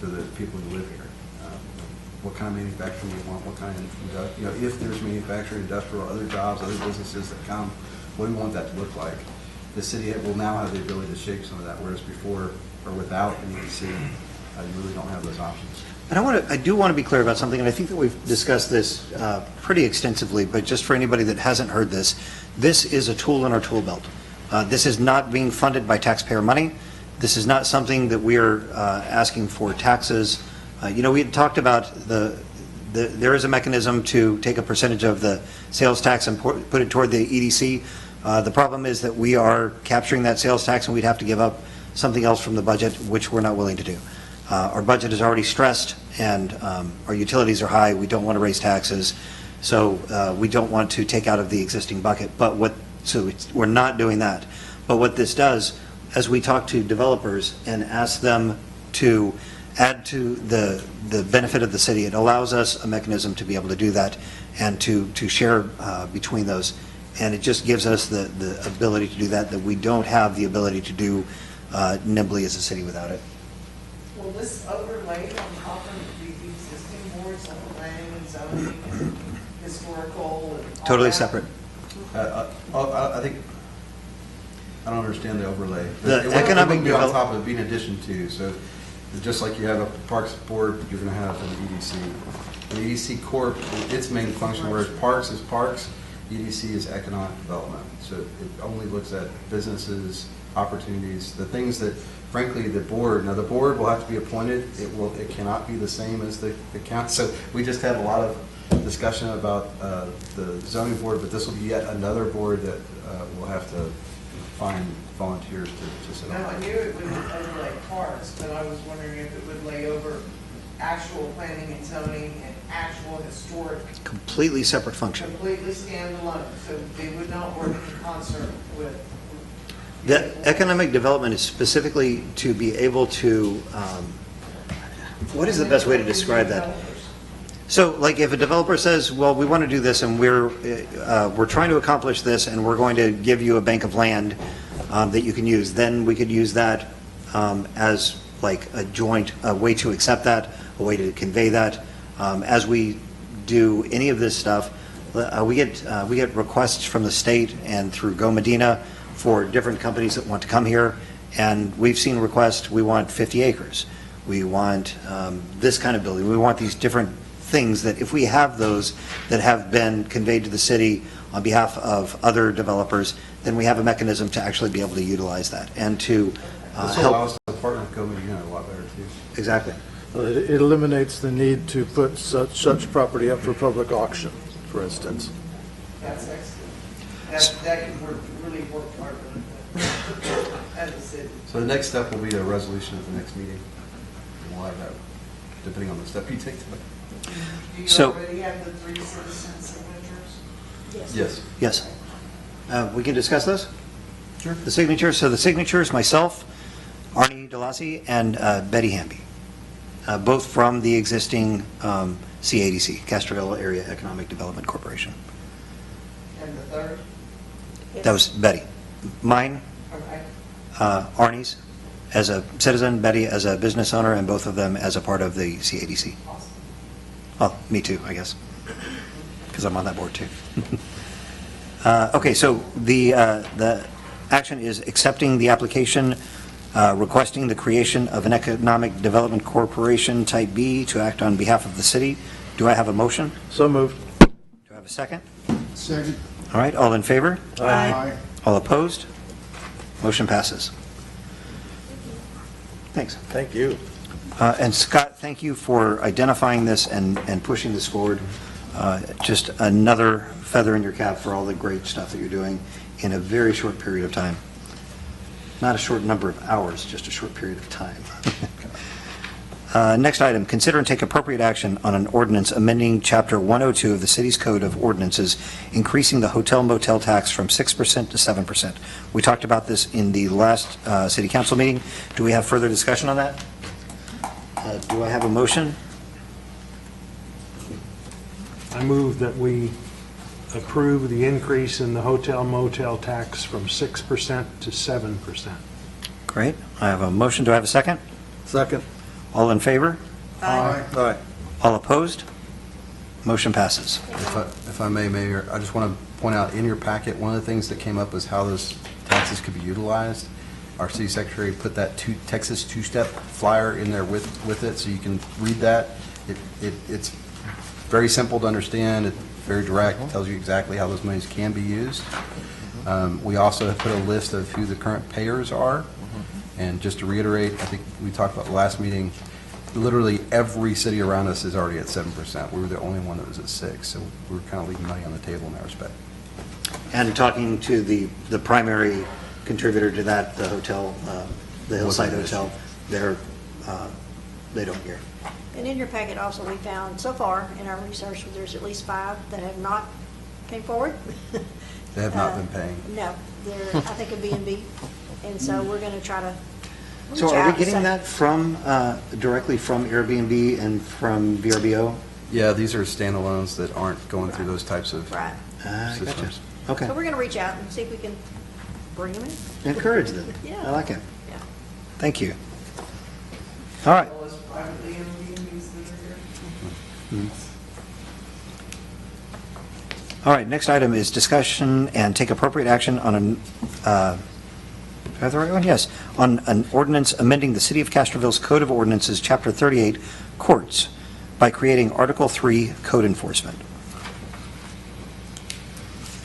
to the people who live here. What kind of manufacturing you want, what kind of, if there's manufacturing, industrial, other jobs, other businesses that come, what do we want that to look like? The city will now have the ability to shape some of that, whereas before, or without an EDC, you really don't have those options. And I do want to be clear about something, and I think that we've discussed this pretty extensively, but just for anybody that hasn't heard this, this is a tool in our tool belt. This is not being funded by taxpayer money. This is not something that we are asking for taxes. We had talked about there is a mechanism to take a percentage of the sales tax and put it toward the EDC. The problem is that we are capturing that sales tax, and we'd have to give up something else from the budget, which we're not willing to do. Our budget is already stressed, and our utilities are high. We don't want to raise taxes, so we don't want to take out of the existing bucket. So we're not doing that. But what this does, as we talk to developers and ask them to add to the benefit of the city, it allows us a mechanism to be able to do that and to share between those. And it just gives us the ability to do that we don't have the ability to do nimbly as a city without it. Will this overlay on top of the existing boards on planning and zoning and historical and all Totally that? separate. I think, I don't understand the overlay. The It economic wouldn't be on develop- top of, be in addition to, so just like you have a Parks Board, you're going to have an EDC. An EDC Corp, its main function, whereas Parks is Parks, EDC is economic development. So it only looks at businesses, opportunities, the things that, frankly, the board will have to be appointed. It cannot be the same as the council. So we just had a lot of discussion about the zoning board, but this will be yet another board that will have to find volunteers to sit Now, on. I knew it would overlay parks, but I was wondering if it would lay over actual planning and zoning and actual historic, Completely separate function. completely standalone, so they would not work in concert with. The economic development is specifically to be able to, what is the best way to describe that? So, like, if a developer says, well, we want to do this, and we're trying to accomplish this, and we're going to give you a bank of land that you can use, then we could use that as like a joint way to accept that, a way to convey that. As we do any of this stuff, we get requests from the state and through Go Medina for different companies that want to come here, and we've seen requests, we want 50 acres. We want this kind of building. We want these different things that if we have those that have been conveyed to the city on behalf of other developers, then we have a mechanism to actually be able to utilize that and to This will help. allow us to partner with Go Medina a lot better, too. Exactly. It eliminates the need to put such property up for public auction, for instance. That's excellent. That could really work hard as a city. So the next step will be a resolution at the next meeting. And we'll have that, depending on the step you take tonight. Do you So- already have the 3 citizen signatures? Yes. Yes. We can discuss those? Sure. The signatures, so the signatures, myself, Arnie DeLassy, and Betty Hamby. both from the existing CADC, Castroville Area Economic Development Corporation. And the third? That was Betty. Mine, Okay. Arnie's as a citizen, Betty as a business owner, and both of them as a part of the CADC. Oh, me too, I guess, because I'm on that board too. Okay, so the action is accepting the application, requesting the creation of an Economic Development Corporation Type B to act on behalf of the city. Do I have a motion? So moved. Do I have a second? Second. All right, all in favor? Aye. All opposed? Motion passes. Thanks. Thank you. And Scott, thank you for identifying this and pushing this forward. Just another feather in your cap for all the great stuff that you're doing in a very short period of time. Not a short number of hours, just a short period of time. Next item, consider and take appropriate action on an ordinance amending Chapter 102 of the city's Code of Ordinances, increasing the hotel motel tax from 6% to 7%. We talked about this in the last city council meeting. Do we have further discussion on that? Do I have a motion? I move that we approve the increase in the hotel motel tax from 6% to 7%. Great. I have a motion. Do I have a second? Second. All in favor? Aye. Aye. All opposed? Motion passes. If I may, Mayor, I just want to point out, in your packet, one of the things that came up was how those taxes could be utilized. Our city secretary put that Texas two-step flyer in there with it, so you can read that. It's very simple to understand, it's very direct, it tells you exactly how those monies can be used. We also have put a list of who the current payers are. And just to reiterate, I think we talked about the last meeting, literally every city around us is already at 7%. We were the only one that was at 6%, so we're kind of leaving money on the table in that respect. And talking to the primary contributor to that, the hotel, the Hillside Hotel, they don't care. And in your packet also, we found, so far in our research, there's at least 5 that have not came forward. They have not been paying. No, they're, I think, a B&B, and so we're going to try to reach So are out we and getting say- that from, directly from Airbnb and from VRBO? Yeah, these are standalones that aren't going through those types of Right. Gotcha. systems. Okay. So we're going to reach out and see if we can bring them in. Encourage them. Yeah. I like it. Yeah. Thank you. All right. All those privately owned B&Bs that are here. All right, next item is discussion and take appropriate action on an, do I have the right one? Yes, on an ordinance amending the City of Castroville's Code of Ordinances, Chapter 38, Courts, by creating Article 3, Code Enforcement.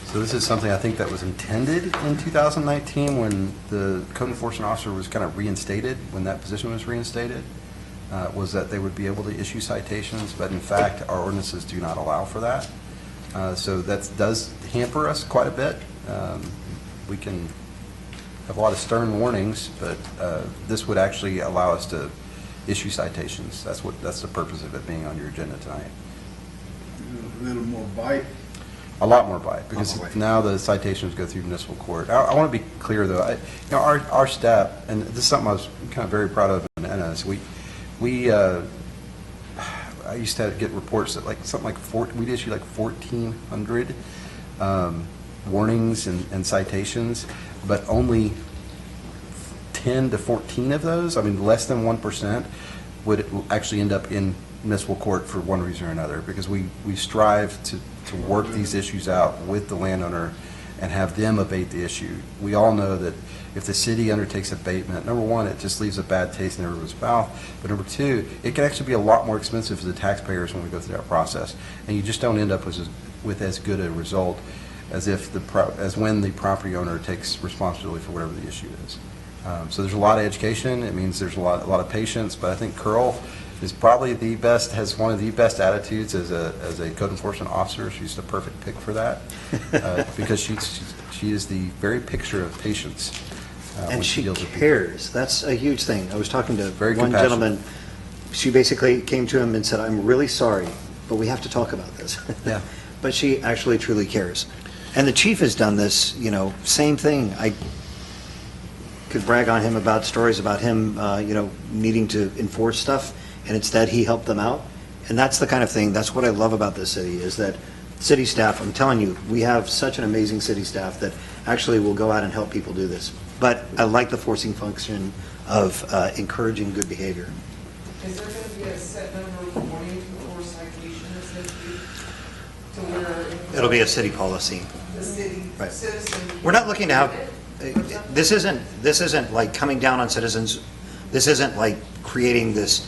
So this is something I think that was intended in 2019 when the code enforcement officer was kind of reinstated, when that position was reinstated, was that they would be able to issue citations, but in fact, our ordinances do not allow for that. So that does hamper us quite a bit. We can have a lot of stern warnings, but this would actually allow us to issue citations. That's the purpose of it being on your agenda tonight. A little more bite. A lot more bite, because now the citations go through municipal court. I want to be clear, though. Our staff, and this is something I was kind of very proud of in NS, I used to get reports that we'd issue like 1,400 warnings and citations, but only 10 to 14 of those, I mean, less than 1%, would actually end up in municipal court for one reason or another, because we strive to work these issues out with the landowner and have them abate the issue. We all know that if the city undertakes abatement, number one, it just leaves a bad taste in everyone's mouth, but number two, it can actually be a lot more expensive for the taxpayers when we go through that process, and you just don't end up with as good a result as when the property owner takes responsibility for whatever the issue is. So there's a lot of education. It means there's a lot of patience, but I think Curl is probably has one of the best attitudes as a code enforcement officer. She's the perfect pick for that because she is the very picture of patience. And she cares. That's a huge thing. I was talking to one compassionate. gentleman. She basically came to him and said, "I'm really sorry, but we have to talk about this." Yeah. But she actually truly cares. And the chief has done this, same thing. I could brag on him about stories about him, needing to enforce stuff. and instead he helped them out. And that's the kind of thing, that's what I love about this city, is that city staff, I'm telling you, we have such an amazing city staff that actually will go out and help people do this. But I like the forcing function of encouraging good behavior. Is there going to be a set number of warnings before citations that you, to where? It'll be a city policy. The city Right. citizen. We're not looking to have, this isn't like coming down on citizens. This isn't like creating this,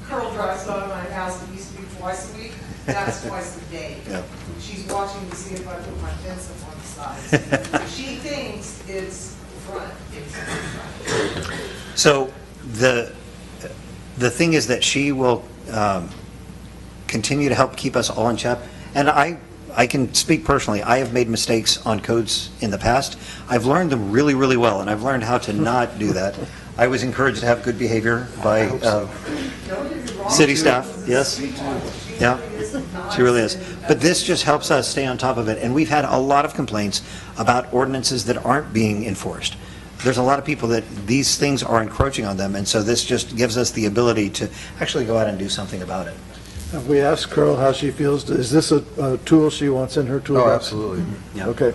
Carl drives by my house, it used to be twice a week, that's twice a day. Yep. She's watching to see if I put my fence up on the side. She thinks it's front, it's front. so the thing is that she will continue to help keep us all in check. And I can speak personally, I have made mistakes on codes in the past. I've learned them really, really well, and I've learned how to not do that. I was encouraged to have good behavior by city staff. Yes? Yeah, she really is. But this just helps us stay on top of it. And we've had a lot of complaints about ordinances that aren't being enforced. There's a lot of people that these things are encroaching on them, and so this just gives us the ability to actually go out and do something about it. Have we asked Carol how she feels? Is this a tool she wants in her toolbox? Oh, absolutely. Yeah. Okay.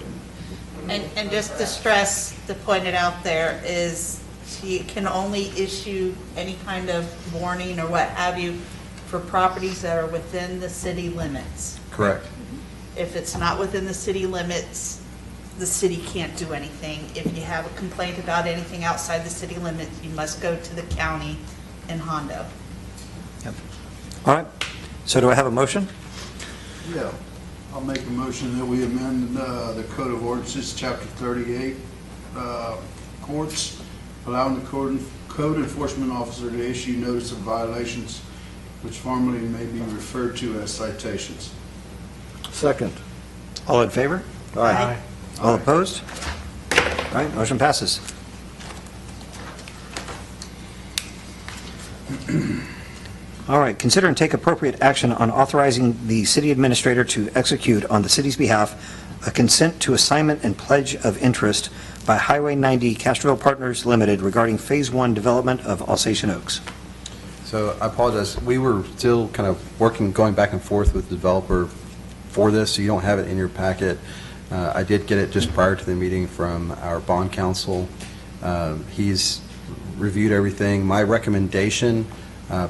And just to stress, to point it out there, is she can only issue any kind of warning or what have you for properties that are within the city limits. Correct. If it's not within the city limits, the city can't do anything. If you have a complaint about anything outside the city limits, you must go to the county in Hondo. Yep. All right. So do I have a motion? Yeah, I'll make a motion that we amend the Code of Ordinances, Chapter 38, courts, allowing the code enforcement officer to issue notice of violations which formerly may be referred to as citations. Second. All in favor? Aye. All opposed? All right, motion passes. All right, consider and take appropriate action on authorizing the city administrator to execute on the city's behalf a consent to assignment and pledge of interest by Highway 90 Castroville Partners Limited regarding Phase 1 development of Alsatian Oaks. So I apologize. We were still kind of going back and forth with the developer for this, so you don't have it in your packet. I did get it just prior to the meeting from our bond counsel. He's reviewed everything. My recommendation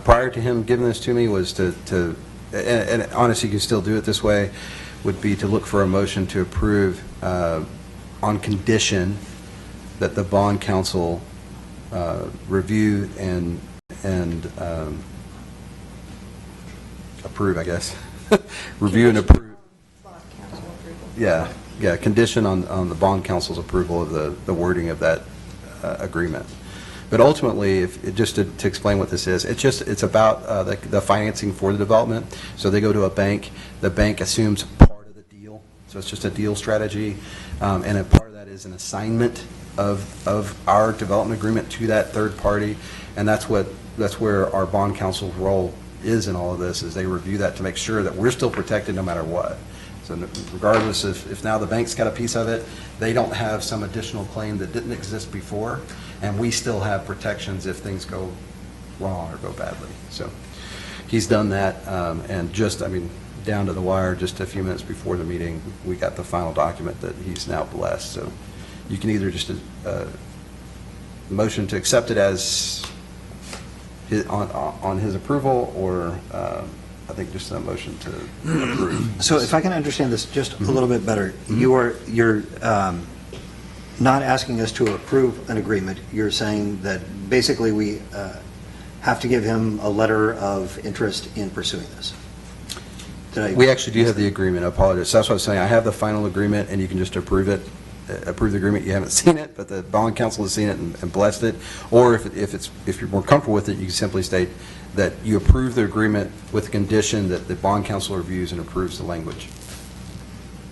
prior to him giving this to me was and honestly, you can still do it this way, would be to look for a motion to approve on condition that the bond counsel review and approve, I guess. Review and approve. Yeah, condition on the bond council's approval of the wording of that agreement. But ultimately, just to explain what this is, it's about the financing for the development. So they go to a bank, the bank assumes part of the deal, so it's just a deal strategy, and a part of that is an assignment of our development agreement to that third party, and that's where our bond counsel's role is in all of this, is they review that to make sure that we're still protected no matter what. So regardless if now the bank's got a piece of it, they don't have some additional claim that didn't exist before, and we still have protections if things go wrong or go badly. So he's done that, and down to the wire, just a few minutes before the meeting, we got the final document that he's now blessed. So you can either just motion to accept it as on his approval, or I think just a motion to approve. So if I can understand this just a little bit better, you're not asking us to approve an agreement. You're saying that basically we have to give him a letter of interest in pursuing this. We actually do have the agreement. I apologize. So that's what I was saying. I have the final agreement, and you can just approve it. Approve the agreement. You haven't seen it, but the bond counsel has seen it and blessed it. Or if you're more comfortable with it, you can simply state that you approve the agreement with the condition that the bond counsel reviews and approves the language,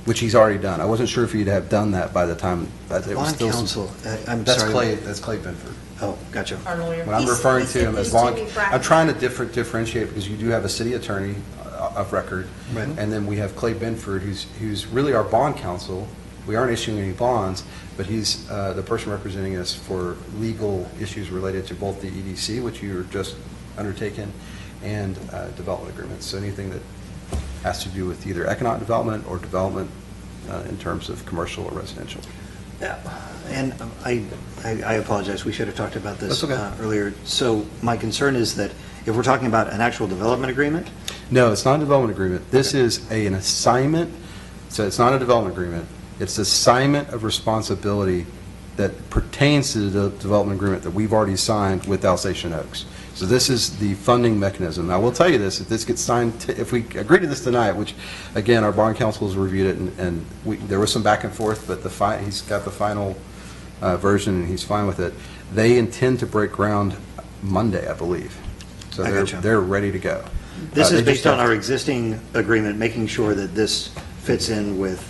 which he's already done. I wasn't sure if he'd have done that by the time that it was Bond still. counsel, That's Clay Benford. Oh, gotcha. When I'm referring to him as bond, I'm trying to differentiate, because you do have a city attorney of record, Right. and then we have Clay Benford, who's really our bond counsel. We aren't issuing any bonds, but he's the person representing us for legal issues related to both the EDC, which you were just undertaken, and development agreements. So anything that has to do with either economic development or development in terms of commercial or residential. Yeah, and I apologize, we should have talked about this That's okay. earlier. So my concern is that if we're talking about an actual development agreement, No, it's not a development agreement. This is an assignment, so it's not a development agreement. It's assignment of responsibility that pertains to the development agreement that we've already signed with Alsatian Oaks. So this is the funding mechanism. Now, I will tell you this, if this gets signed, if we agree to this tonight, which, again, our bond counsel has reviewed it, and there was some back and forth, but he's got the final version, and he's fine with it. They intend to break ground Monday, I believe. So I gotcha. they're ready to go. this They is just based on have our to- existing agreement, making sure that this fits in with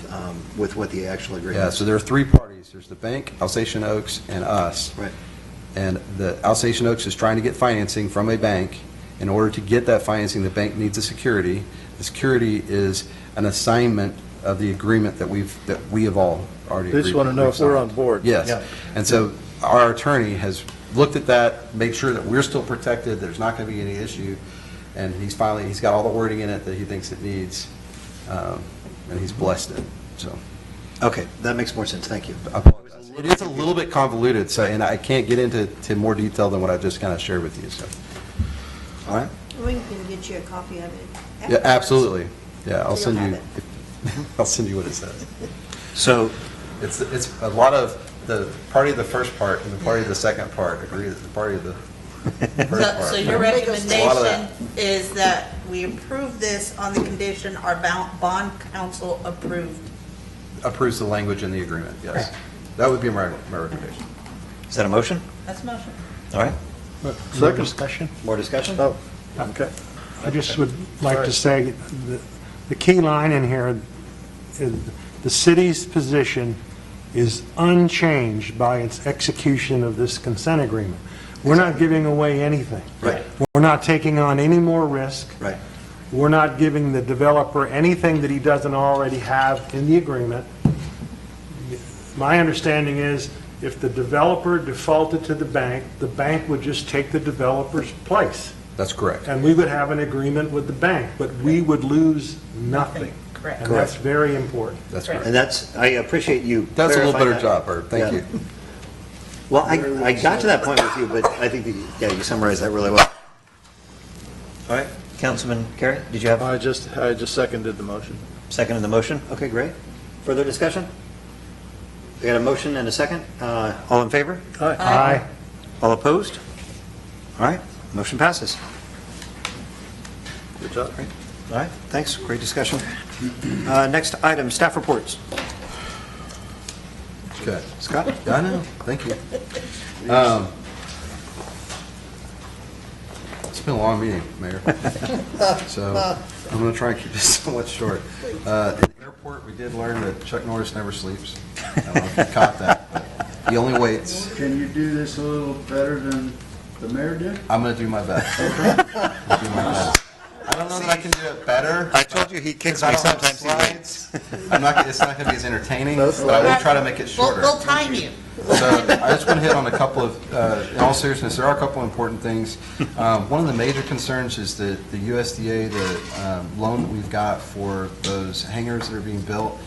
what the actual agreement Yeah, is. so there are three parties. There's the bank, Alsatian Oaks, and us. Right. And the Alsatian Oaks is trying to get financing from a bank. In order to get that financing, the bank needs a security. The security is an assignment of the agreement that we have all already agreed. They just want to know if we're on board. Yes. Yeah. And so our attorney has looked at that, made sure that we're still protected, there's not going to be any issue, and he's got all the wording in it that he thinks it needs, and he's blessed it, so. Okay, that makes more sense, thank you. I apologize. It is a little bit convoluted, so, and I can't get into more detail than what I just kind of shared with you, so. All right. We can get you a copy of it. Yeah, afterwards. absolutely. Yeah, I'll So you'll send you, have I'll send you what it says. So, It's a lot of, the party of the first part and the party of the second part agree that the party of the first part. So your A lot of recommendation that. is that we approve this on the condition our bond council approved. Approves the language in the agreement, yes. That would be my recommendation. is that a motion? That's motion. All right, More discussion? more discussion? Oh, okay. I just would like to say, the key line in here is the city's position is unchanged by its execution of this consent agreement. We're not giving away anything. Right. We're not taking on any more risk. Right. We're not giving the developer anything that he doesn't already have in the agreement. My understanding is if the developer defaulted to the bank would just take the developer's place. That's correct. And we would have an agreement with the bank, but we would lose nothing. Correct. And that's very important. That's correct. And that's, I appreciate you That's a little clarifying better that. job, Herb, thank Yeah. you. Well, I got to that point with you, but I think, you summarized that really well. All right, Councilman Carey, did you have I just seconded the motion. second in the motion? Okay, great. Further discussion? We got a motion and a second. All in favor? Aye. All opposed? All right, motion passes. Good job. All right, thanks, great discussion. Next item, staff reports. Okay. Scott? Yeah, I know, thank you. It's been a long meeting, Mayor. So I'm going to try and keep this somewhat short. In the airport, we did learn that Chuck Norris never sleeps. I don't know if you caught that, but he only waits. Can you do this a little better than the mayor did? I'm going to do my best. I'll do my best. I don't know that I can do it better. I told you he kicks because me I don't have sometimes. He slides. It's not going to be as entertaining, but I will try to make it shorter. We'll time you. So I just want to hit on a couple of, in all seriousness, there are a couple of important things. One of the major concerns is the USDA, the loan that we've got for those hangars that are being built.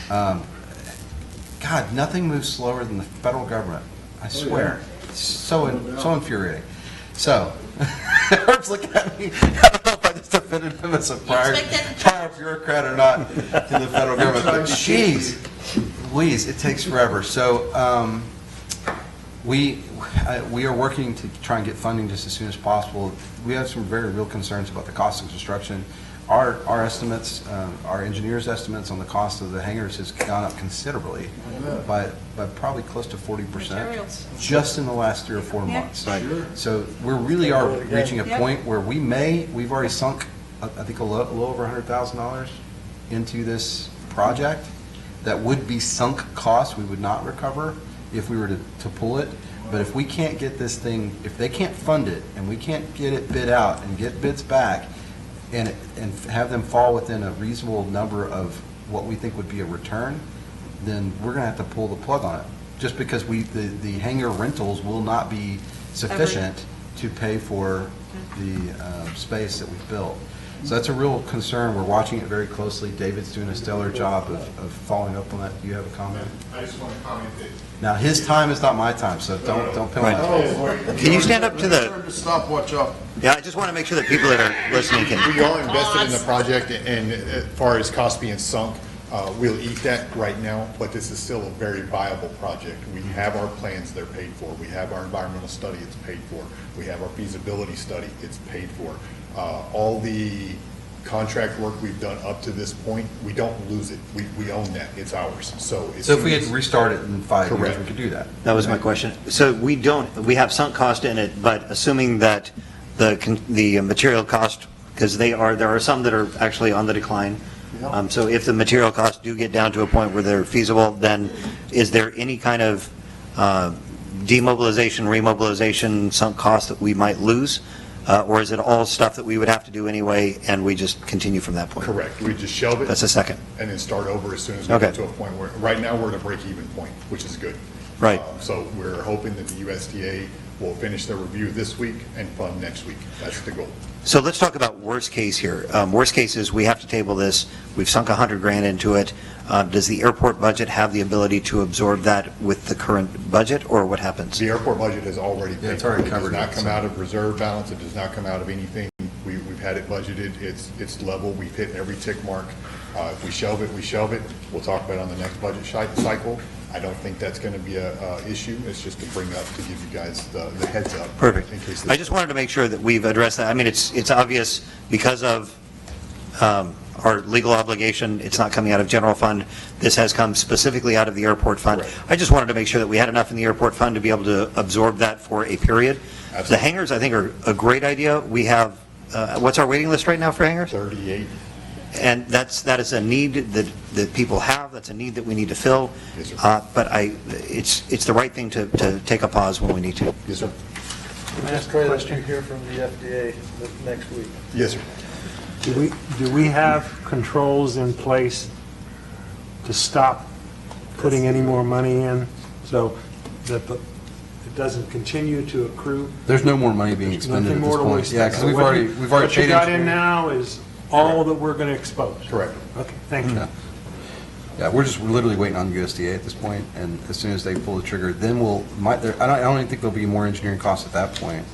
God, nothing moves slower than the federal government. I swear. It's so infuriating. So, Herb's looking at me. I don't know if I just offended him as a prior bureaucrat or not in the federal government, but jeez, Louise, it takes forever. So we are working to try and get funding just as soon as possible. We have some very real concerns about the cost of construction. Our estimates, our engineers' estimates on the cost of the hangars has gone up considerably by probably close to 40% just in the last 3 or 4 months. Right. So we really are reaching a point where we've already sunk, I think, a little over $100,000 into this project. That would be sunk costs we would not recover if we were to pull it. But if we can't get this thing, if they can't fund it and we can't get it bid out and get bids back and have them fall within a reasonable number of what we think would be a return, then we're going to have to pull the plug on it. Just because the hangar rentals will not be sufficient to pay for the space that we've built. So that's a real concern. We're watching it very closely. David's doing a stellar job of following up on that. Do you have a comment? I just want to comment that Now, his time is not my time, so don't penalize. Can you stand up to the, Turn the stopwatch off. yeah, I just want to make sure that people that are listening can. We all invested in the project, and as far as cost being sunk, we'll eat that right now, but this is still a very viable project. We have our plans, they're paid for. We have our environmental study, it's paid for. We have our feasibility study, it's paid for. All the contract work we've done up to this point, we don't lose it. We own that, it's ours. So So if we had restarted in 5 years, Correct. we could do that. That was my question. So we have sunk cost in it, but assuming that the material cost, because there are some that are actually on the decline. So if the material costs do get down to a point where they're feasible, then is there any kind of demobilization, remobilization, sunk cost that we might lose? Or is it all stuff that we would have to do anyway, and we just continue from that point? Correct. We just shelve it. That's a second. And then start over as soon as we Okay. get to a point where, right now, we're at a break-even point, which is good. Right. So we're hoping that the USDA will finish their review this week and fund next week. That's the goal. So let's talk about worst case here. Worst case is we have to table this. We've sunk $100,000 into it. Does the airport budget have the ability to absorb that with the current budget, or what happens? The airport budget has already paid. it's already It covered does not it, come so- out of reserve balance. It does not come out of anything. We've had it budgeted. It's level. We've hit every tick mark. If we shelve it, we shelve it. We'll talk about it on the next budget cycle. I don't think that's going to be a issue. It's just to bring up, to give you guys the heads up. Perfect. In case I just wanted to make sure that we've addressed that. I mean, it's obvious because of our legal obligation, it's not coming out of general fund. This has come specifically out of the airport fund. Correct. I just wanted to make sure that we had enough in the airport fund to be able to absorb that for a period. Absolutely. The hangars, I think, are a great idea. We have, what's our waiting list right now for hangars? 38. And that is a need that people have, that's a need that we need to fill. Yes, sir. But it's the right thing to take a pause when we need to. Yes, sir. Just pray that you hear from the FDA next week. Yes, sir. Do we have controls in place to stop putting any more money in so that it doesn't continue to accrue? There's no more money being expended Nothing at this more to point. waste. Yeah, because we've What already you paid got in into- now is all that we're going to expose. Correct. Okay, thank you. Yeah. Yeah, we're literally waiting on USDA at this point, and as soon as they pull the trigger, then I don't even think there'll be more engineering costs at that point.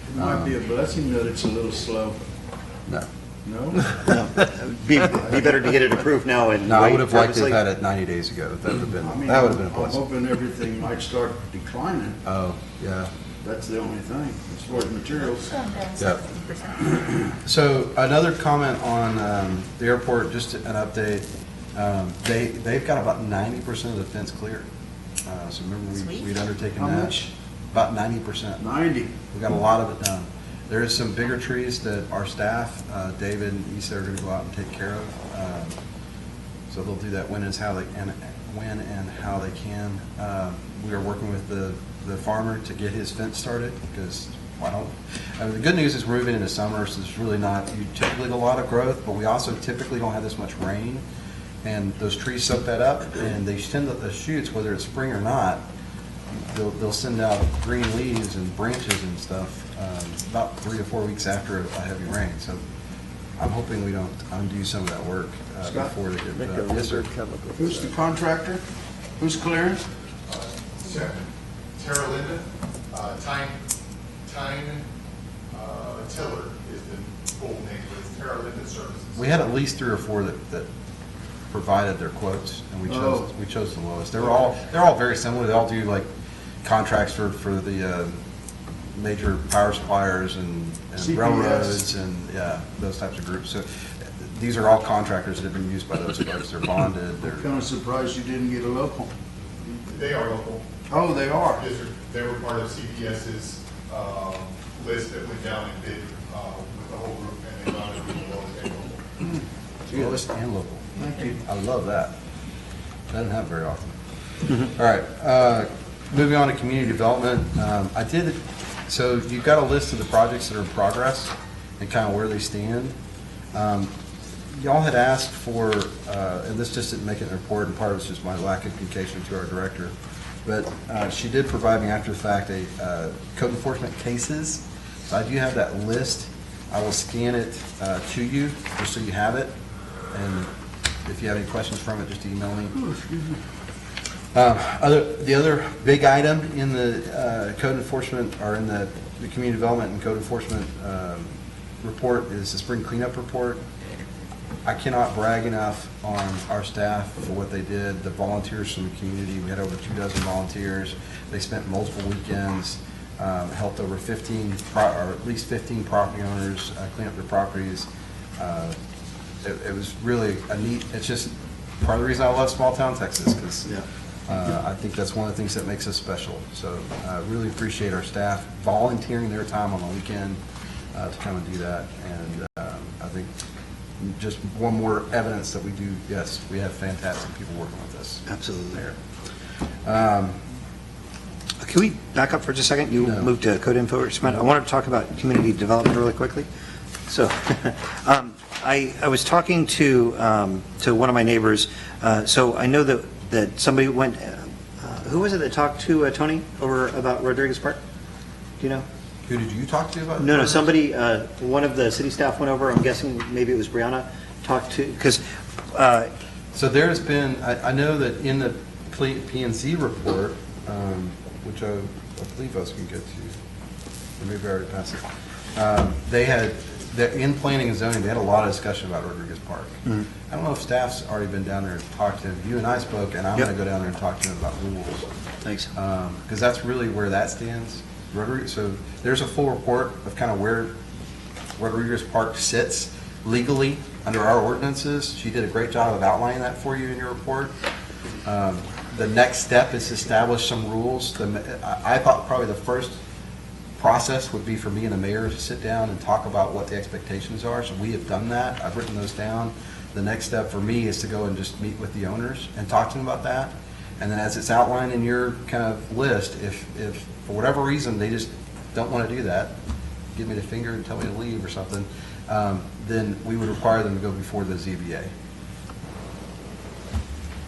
It might be a blessing that it's a little slow. No. No? Be better to get it approved now and No, I wait would have liked to purposely. have had it 90 days ago. That would have been, I mean, that would have been a I'm blessing. hoping everything might start declining. Oh, yeah. That's the only thing, as far as materials. Yeah. So another comment on the airport, just an update. They've got about 90% of the fence cleared. So remember, we'd undertaken How that. much? About 90%. 90. We got a lot of it done. There is some bigger trees that our staff, David and Issa, are going to go out and take care of. So they'll do that when and how they can. We are working with the farmer to get his fence started because the good news is we're moving into summer, so there's really not typically a lot of growth, but we also typically don't have this much rain. And those trees soak that up, and they send the shoots, whether it's spring or not, they'll send out green leaves and branches and stuff about 3 or 4 weeks after a heavy rain. So I'm hoping we don't undo some of that work Scott, before they get done. Yes, sir. Who's the contractor? Who's clearing? Terra Linda, Tyne Tiller is the full name, but it's Terra Linda Services. We had at least 3 or 4 that provided their quotes, and we chose the lowest. They're all very similar. They all do like contracts for the major power suppliers and CPS. railroads and those types of groups. So these are all contractors that have been used by those folks. They're bonded. They're Kind of surprised you didn't get a local. They are local. Oh, they are. Yes, sir. They were part of CPS's list that went down and bid with the whole group, and they found it to be the lowest and local. lowest and local. Thank you. I love that. Doesn't happen very often. All right, moving on to community development. So you've got a list of the projects that are in progress and kind of where they stand. Y'all had asked for, and this just didn't make it in the report, and part of it's just my lack of communication to our director, but she did provide me after the fact a code enforcement cases. So I do have that list. I will scan it to you, just so you have it. And if you have any questions from it, just email me. The other big item in the code enforcement, or in the community development and code enforcement report, is the spring cleanup report. I cannot brag enough on our staff for what they did, the volunteers from the community. We had over 24 volunteers. They spent multiple weekends, helped over 15, or at least 15 property owners clean up their properties. It was really a neat, it's just part of the reason I love small town Texas, because I think that's one of the things that makes us special. So I really appreciate our staff volunteering their time on the weekend to come and do that. And I think just one more evidence that we do, yes, we have fantastic people working with us. Absolutely. There. Can we back up for just a second? You moved to code enforcement. I wanted to talk about community development really quickly. So I was talking to one of my neighbors. So I know that somebody went, who was it that talked to Tony over about Rodriguez Park? Do you know? Who did you talk to about No, somebody, one of the city staff went over, I'm guessing maybe it was Brianna, talked to, because... So there's been, I know that in the P&Z report, which I believe I was going to get to, or maybe I already passed it, in planning and zoning, they had a lot of discussion about Rodriguez Park. Mm-hmm. I don't know if staff's already been down there and talked to him. You and I spoke, and I'm going to go down there and talk to him about rules. Thanks. Because that's really where that stands. So there's a full report of kind of where Rodriguez Park sits legally under our ordinances. She did a great job of outlining that for you in your report. The next step is to establish some rules. I thought probably the first process would be for me and the mayor to sit down and talk about what the expectations are. So we have done that. I've written those down. The next step for me is to go and just meet with the owners and talk to them about that. And then as it's outlined in your kind of list, if for whatever reason they just don't want to do that, give me the finger and tell me to leave or something, then we would require them to go before the ZBA.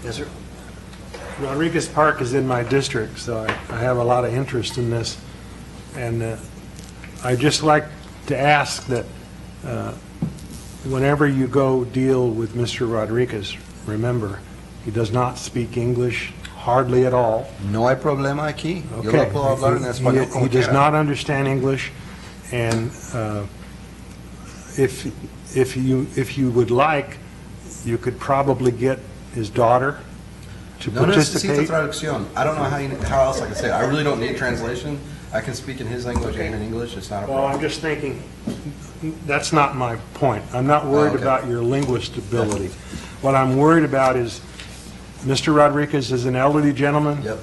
Yes, sir. Rodriguez Park is in my district, so I have a lot of interest in this. And I'd just like to ask that whenever you go deal with Mr. Rodriguez, remember, he does not speak English hardly at all. No hay problema aquí. Yo Okay. lo puedo hablar en español como He does quiera. not understand English, and if you would like, you could probably get his daughter to No necesito participate. traducción. I don't know how else I can say it. I really don't need translation. I can speak in his language and in English. It's not a Well, problem. I'm just thinking, that's not my point. I'm not worried okay. about your linguist ability. What I'm worried about is, Mr. Rodriguez is an elderly gentleman. Yep.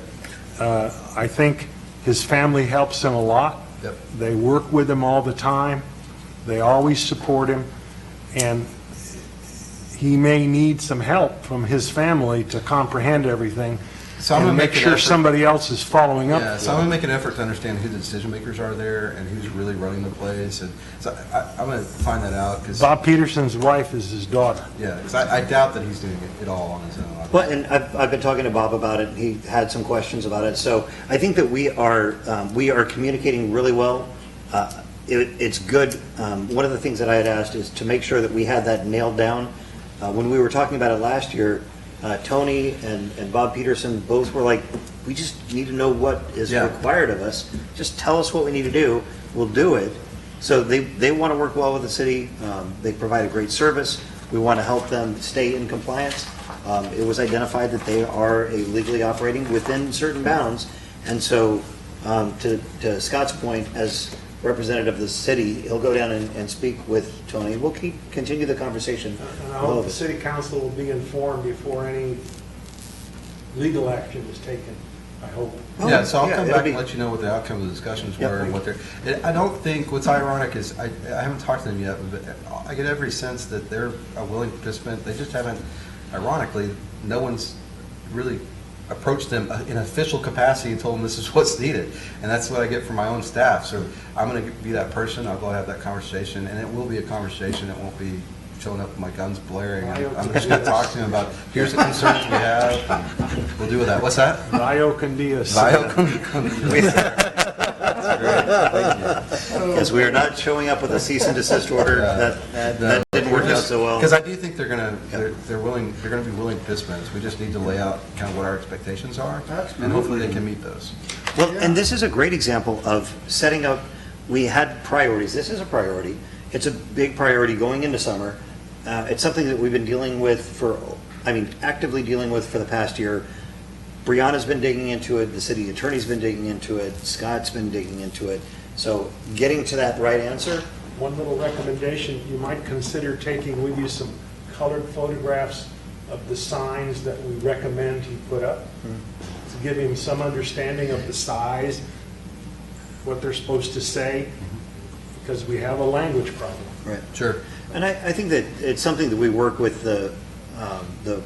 I think his family helps him a lot. Yep. They work with him all the time. They always support him. And he may need some help from his family to comprehend everything So I'm and gonna make make an sure effort- somebody else is following up. Yeah, so I'm going to make an effort to understand who the decision makers are there and who's really running the place. And so I'm going to find that out because, Bob Peterson's wife is his daughter. yeah, 'cause I doubt that he's doing it all on his own. Well, and I've been talking to Bob about it, he had some questions about it, so I think that we are communicating really well. It's good, one of the things that I had asked is to make sure that we had that nailed down. When we were talking about it last year, Tony and Bob Peterson both were like, we just need to know what is required of us, just tell us what we need to do, we'll do it. So they want to work well with the city, they provide a great service, we want to help them stay in compliance. It was identified that they are legally operating within certain bounds, and so to Scott's point, as representative of the city, he'll go down and speak with Tony. We'll continue the conversation. And I hope the city council will be informed before any legal action is taken, I hope. Yeah, so I'll come back and let you know what the outcome of the discussions were and what they're. I don't think what's ironic is I haven't talked to them yet, but I get every sense that they're a willing participant. They just haven't. Ironically, no one's really approached them in official capacity and told them this is what's needed, and that's what I get from my own staff. So I'm going to be that person. I'll go have that conversation, and it will be a conversation. It won't be showing up with my guns blaring. I'm just going to talk to him about here's the concerns we have, and we'll deal with that. What's that? Vio con Dios. Vio con Dios. Because we are not showing up with a cease and desist order. That didn't work out so well. Because I do think they're gonna be willing participants. We just need to lay out kind of what our expectations are, and hopefully they can meet those. Well, and this is a great example of setting up, we had priorities. This is a priority. It's a big priority going into summer. It's something that we've been dealing with actively dealing with for the past year. Brianna's been digging into it, the city attorney's been digging into it, Scott's been digging into it. So getting to that right answer. One little recommendation, you might consider taking with you some colored photographs of the signs that we recommend he put up, to give him some understanding of the size, what they're supposed to say, because we have a language problem. Right. Sure. And I think that it's something that we work with the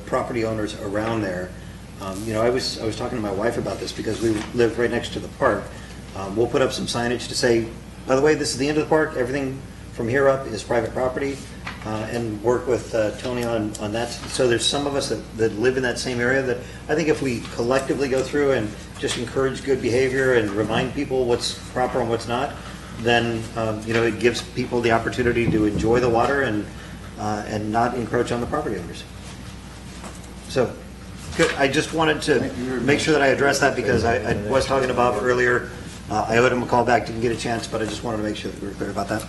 property owners around there. I was talking to my wife about this because we live right next to the park. We'll put up some signage to say, by the way, this is the end of the park. Everything from here up is private property, and work with Tony on that. So there's some of us that live in that same area that I think if we collectively go through and just encourage good behavior and remind people what's proper and what's not, then it gives people the opportunity to enjoy the water and not encroach on the property owners. So, good. I just wanted to make sure that I addressed that because I was talking to Bob earlier. I owed him a call back, didn't get a chance, but I just wanted to make sure that we were clear about that.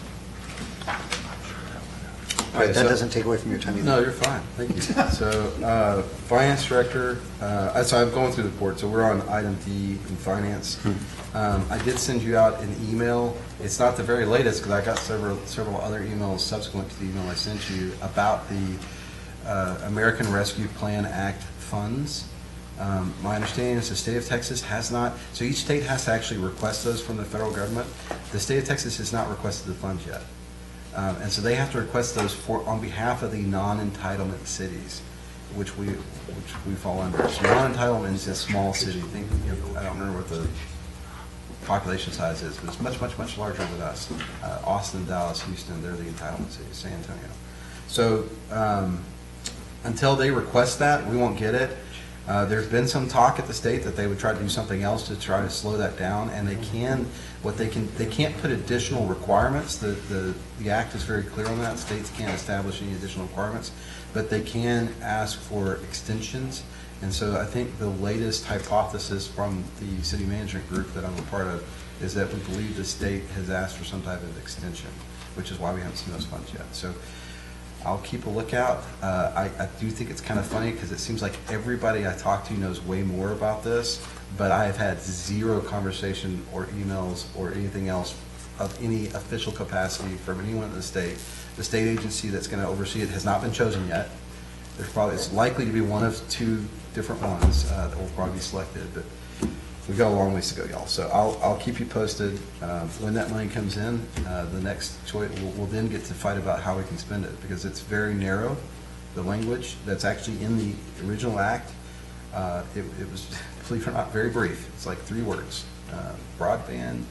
Okay, that doesn't take away from your time either. No, you're fine. Thank you. So, Finance Director, so I'm going through the report. So we're on item D in Finance. I did send you out an email. It's not the very latest because I got several other emails subsequent to the email I sent you about the American Rescue Plan Act funds. My understanding is the state of Texas has not, so each state has to actually request those from the federal government. The state of Texas has not requested the funds yet. And so they have to request those on behalf of the non-entitlement cities, which we fall under. So non-entitlement is a small city. I don't remember what the population size is, but it's much, much, much larger than us. Austin, Dallas, Houston, they're the entitlement cities, San Antonio. So until they request that, we won't get it. There's been some talk at the state that they would try to do something else to try to slow that down, and they can't put additional requirements. The act is very clear on that. States can't establish any additional requirements, but they can ask for extensions. And so I think the latest hypothesis from the city management group that I'm a part of is that we believe the state has asked for some type of extension, which is why we haven't seen those funds yet. So I'll keep a lookout. I do think it's kind of funny because it seems like everybody I talk to knows way more about this, but I have had zero conversation or emails or anything else of any official capacity from anyone in the state. The state agency that's going to oversee it has not been chosen yet. It's likely to be one of two different ones that will probably be selected, but we've got a long ways to go, y'all. So I'll keep you posted when that money comes in. The next choice, we'll then get to fight about how we can spend it because it's very narrow. The language that's actually in the original act, it was, believe it or not, very brief. It's like 3 words: broadband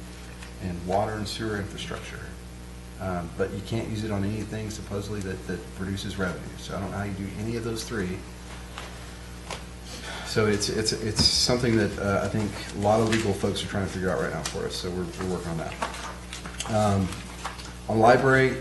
and water and sewer infrastructure. But you can't use it on anything supposedly that produces revenue. So I don't know how you do any of those 3. So it's something that I think a lot of legal folks are trying to figure out right now for us. So we're working on that. On library,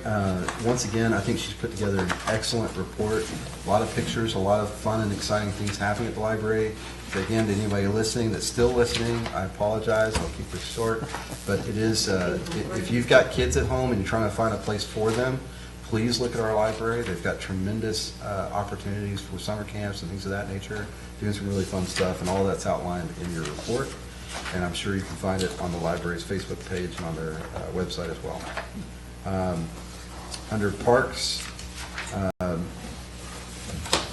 once again, I think she's put together an excellent report. A lot of pictures, a lot of fun and exciting things happening at the library. So again, to anybody listening that's still listening, I apologize. I'll keep this short. But it is, if you've got kids at home and you're trying to find a place for them, please look at our library. They've got tremendous opportunities for summer camps and things of that nature, doing some really fun stuff, and all that's outlined in your report. And I'm sure you can find it on the library's Facebook page and on their website as well. Under parks,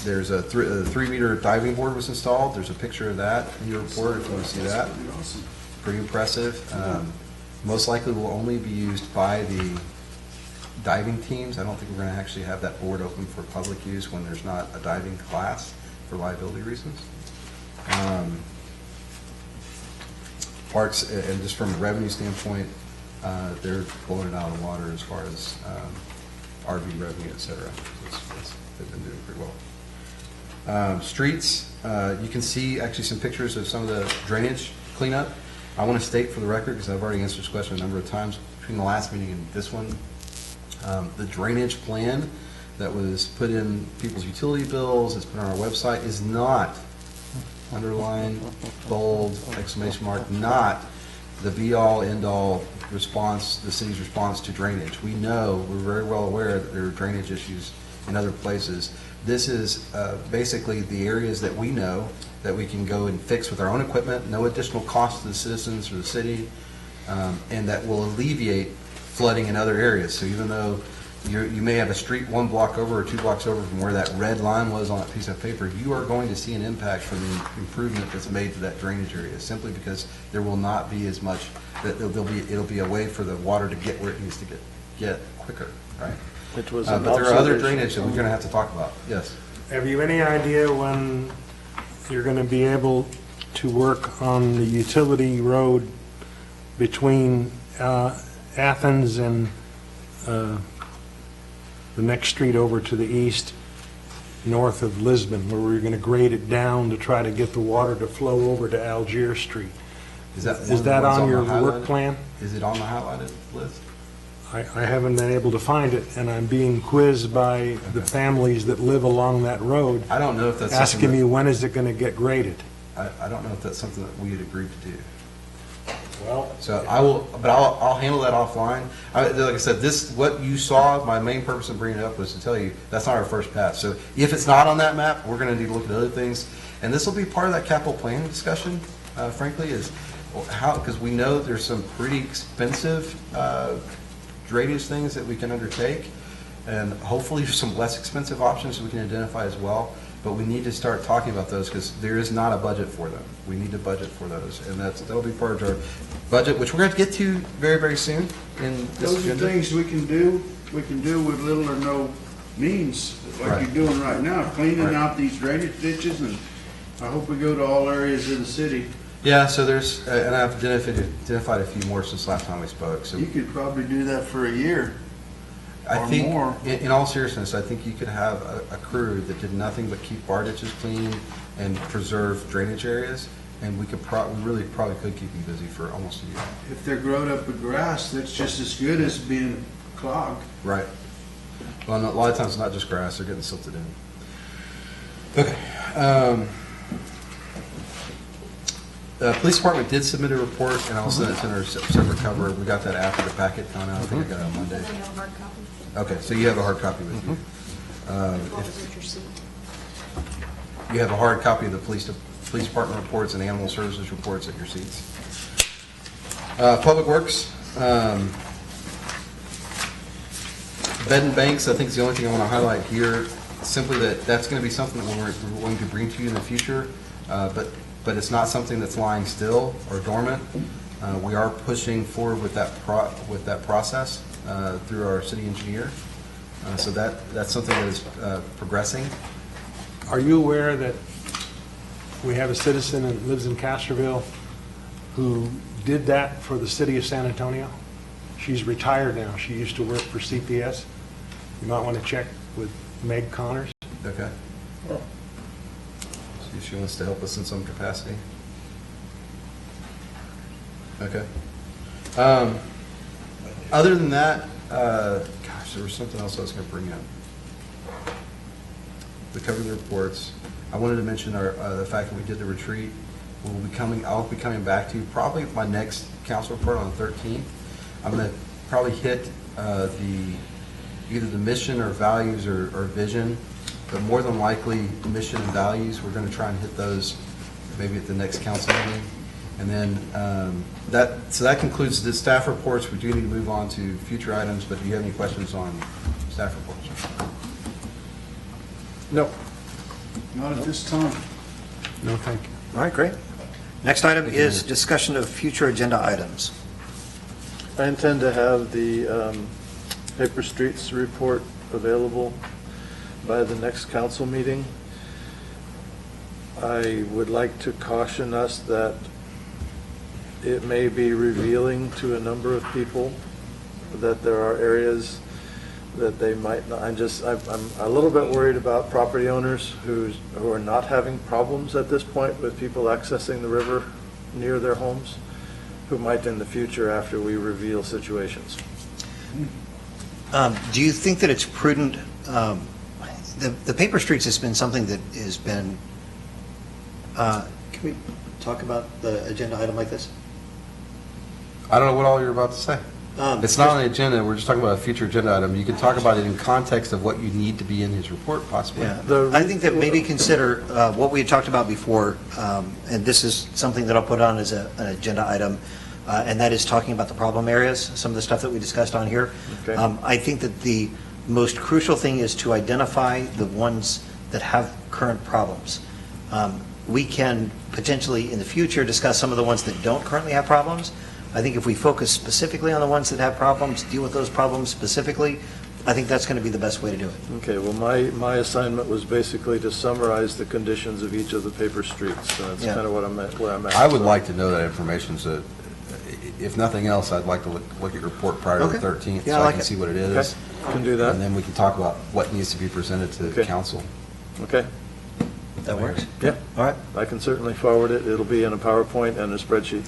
there's a 3-meter diving board was installed. There's a picture of that in your report if you want to see that. Pretty impressive. Most likely will only be used by the diving teams. I don't think we're going to actually have that board open for public use when there's not a diving class for liability reasons. Parks, and just from a revenue standpoint, they're blowing it out of the water as far as RV revenue, et cetera. They've been doing pretty well. Streets, you can see actually some pictures of some of the drainage cleanup. I want to state for the record, because I've already answered this question a number of times, between the last meeting and this one, the drainage plan that was put in people's utility bills, it's put on our website, is not, underline, bold, exclamation mark, not the be-all, end-all response, the city's response to drainage. We know, we're very well aware that there are drainage issues in other places. This is basically the areas that we know that we can go and fix with our own equipment, no additional cost to the citizens or the city, and that will alleviate flooding in other areas. So even though you may have a street 1 block over or 2 blocks over from where that red line was on that piece of paper, you are going to see an impact from the improvement that's made to that drainage area, simply because there will not be as much, that it'll be a way for the water to get where it needs to get quicker, right? It was But there are other drainage that we're going to have to talk about. Yes. Have you any idea when you're going to be able to work on the utility road between Athens and the next street over to the east, north of Lisbon, where we're going to grade it down to try to get the water to flow over to Algier Street? Is that on your the work plan? Is it on the highlighted list? I haven't been able to find it, and I'm being quizzed by the families that live along that road. I don't know if that's asking me when is it going to get graded. I don't know if that's something that we had agreed to do. Well, so I'll handle that offline. Like I said, what you saw, my main purpose of bringing it up was to tell you that's not our first pass. So if it's not on that map, we're going to need to look at other things, and this will be part of that capital planning discussion. Frankly, is how, because we know there's some pretty expensive drainage things that we can undertake, and hopefully some less expensive options we can identify as well. But we need to start talking about those, because there is not a budget for them. We need to budget for those, and that'll be part of our budget, which we're going to get to very, very soon in this Those are agenda. things we can do with little or no means, like Right. you're doing right now, cleaning Right. out these drainage ditches, and I hope we go to all areas of the city. Yeah, so there's, and I've identified a few more since last time we spoke. So You could probably do that for a year. I or think, more. in all seriousness, I think you could have a crew that did nothing but keep bar ditches clean and preserve drainage areas, and we really probably could keep them busy for almost a year. If they're growing up with grass, that's just as good as being clogged. Right. Well, a lot of times it's not just grass, they're getting silted in. Okay. The police department did submit a report, and I'll send it to our separate cover. We got that after the packet gone out. I think I got it on Monday. Okay, so you have a hard copy with you. You have a hard copy of the police department reports and animal services reports at your seats. Public Works, bed and banks, I think is the only thing I want to highlight here. Simply that's going to be something that we're going to bring to you in the future, but it's not something that's lying still or dormant. We are pushing forward with that process through our city engineer. So that's something that is progressing. Are you aware that we have a citizen that lives in Castroville who did that for the city of San Antonio? She's retired now. She used to work for CPS. You might want to check with Meg Connors. Okay. See if she wants to help us in some capacity. Okay. Other than that, gosh, there was something else I was going to bring up. We covered the reports. I wanted to mention the fact that we did the retreat. I'll be coming back to you probably with my next council report on the 13th. I'm going to probably hit either the mission or values or vision, but more than likely mission and values. We're going to try and hit those maybe at the next council meeting. And then that concludes the staff reports. We do need to move on to future items, but do you have any questions on staff reports? No. Not at this time. No, thank you. All right, great. Next item is discussion of future agenda items. I intend to have the Paper Streets report available by the next council meeting. I would like to caution us that it may be revealing to a number of people that there are areas that they might not. I'm a little bit worried about property owners who are not having problems at this point with people accessing the river near their homes. who might in the future after we reveal situations. Do you think that it's prudent, the paper streets has been something that has been, can we talk about the agenda item like this? I don't know what all you're about to say. It's not on the agenda, we're just talking about a future agenda item. You can talk about it in context of what you need to be in his report, possibly. Yeah, I think that maybe consider what we had talked about before, and this is something that I'll put on as an agenda item, and that is talking about the problem areas, some of the stuff that we discussed on here. Okay. I think that the most crucial thing is to identify the ones that have current problems. We can potentially, in the future, discuss some of the ones that don't currently have problems. I think if we focus specifically on the ones that have problems, deal with those problems specifically, I think that's going to be the best way to do it. Okay, well, my assignment was basically to summarize the conditions of each of the paper streets, so that's Yeah. kind of what I'm at, where I'm at. I would like to know that information, so if nothing else, I'd like to look at your report prior to the Okay. 13th, Yeah, so I I like can it. see what it is. Okay, can do that. And then we can talk about what needs to be presented to Okay. council. Okay, That works? yeah, All right, I can certainly forward it. It'll be in a PowerPoint and a spreadsheet.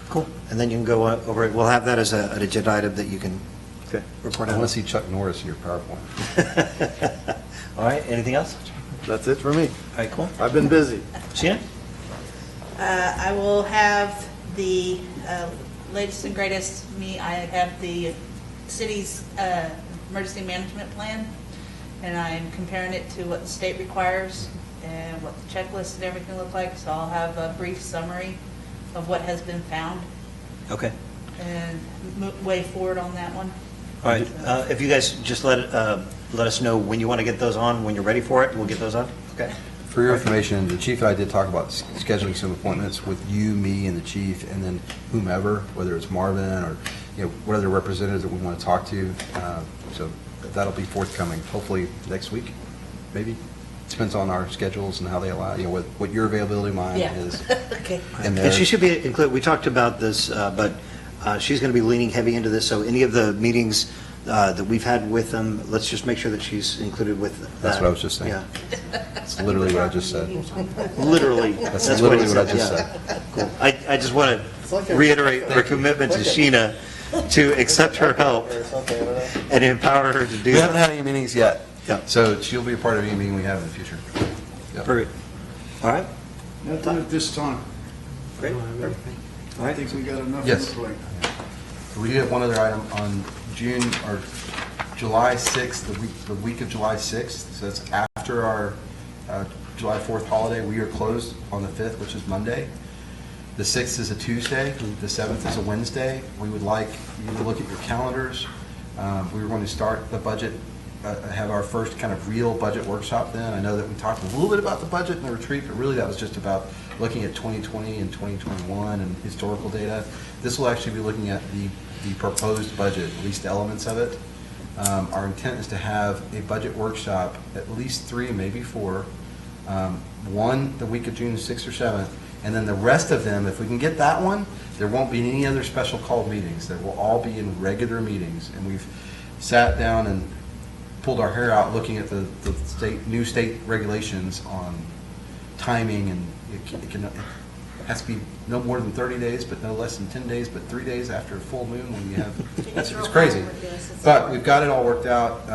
cool. And then you can go over it. We'll have that as an agenda item that you can Okay. report I on. want to see Chuck Norris in your PowerPoint. All right, anything else? That's it for me. All right, cool. I've been busy. Sheena? I will have the latest and greatest, I have the city's emergency management plan, and I'm comparing it to what the state requires and what the checklist and everything look like, so I'll have a brief summary of what has been found Okay. and way forward on that one. All right, if you guys just let us know when you want to get those on, when you're ready for it, we'll get those on. Okay. For your information, the chief and I did talk about scheduling some appointments with you, me, and the chief, and then whomever, whether it's Marvin or, what other representatives that we want to talk to. So that'll be forthcoming, hopefully next week, maybe. Depends on our schedules and how they allow, what your availability mine Yeah. is. Okay. And And she should be included, we talked about this, but she's going to be leaning heavy into this, so any of the meetings that we've had with them, let's just make sure that she's included with that. That's what I was just saying. Yeah. That's literally what I just said. Literally. That's what literally he what I just yeah. said. Cool. I just want to reiterate our commitment to Sheena to accept her help and empower her to do We haven't that. had any meetings yet. Yeah. So she'll be a part of any meeting we have in the future. Yep. Perfect. All right. Nothing at this time. Great. All right. I think we got enough on Yes. the plate. We do have one other item on July 6th, the week of July 6th. So that's after our July 4th holiday. We are closed on the 5th, which is Monday. The 6th is a Tuesday. The 7th is a Wednesday. We would like you to look at your calendars. We were going to start the budget, have our first kind of real budget workshop then. I know that we talked a little bit about the budget in the retreat, but really that was just about looking at 2020 and 2021 and historical data. This will actually be looking at the proposed budget, at least elements of it. Our intent is to have a budget workshop, at least 3, maybe 4, one the week of June 6th or 7th, and then the rest of them, if we can get that one, there won't be any other special called meetings. They will all be in regular meetings, and we've sat down and pulled our hair out looking at the new state regulations on timing, and it has to be no more than 30 days, but no less than 10 days, but 3 days after a full moon when you have, it's crazy. But we've got it all worked out.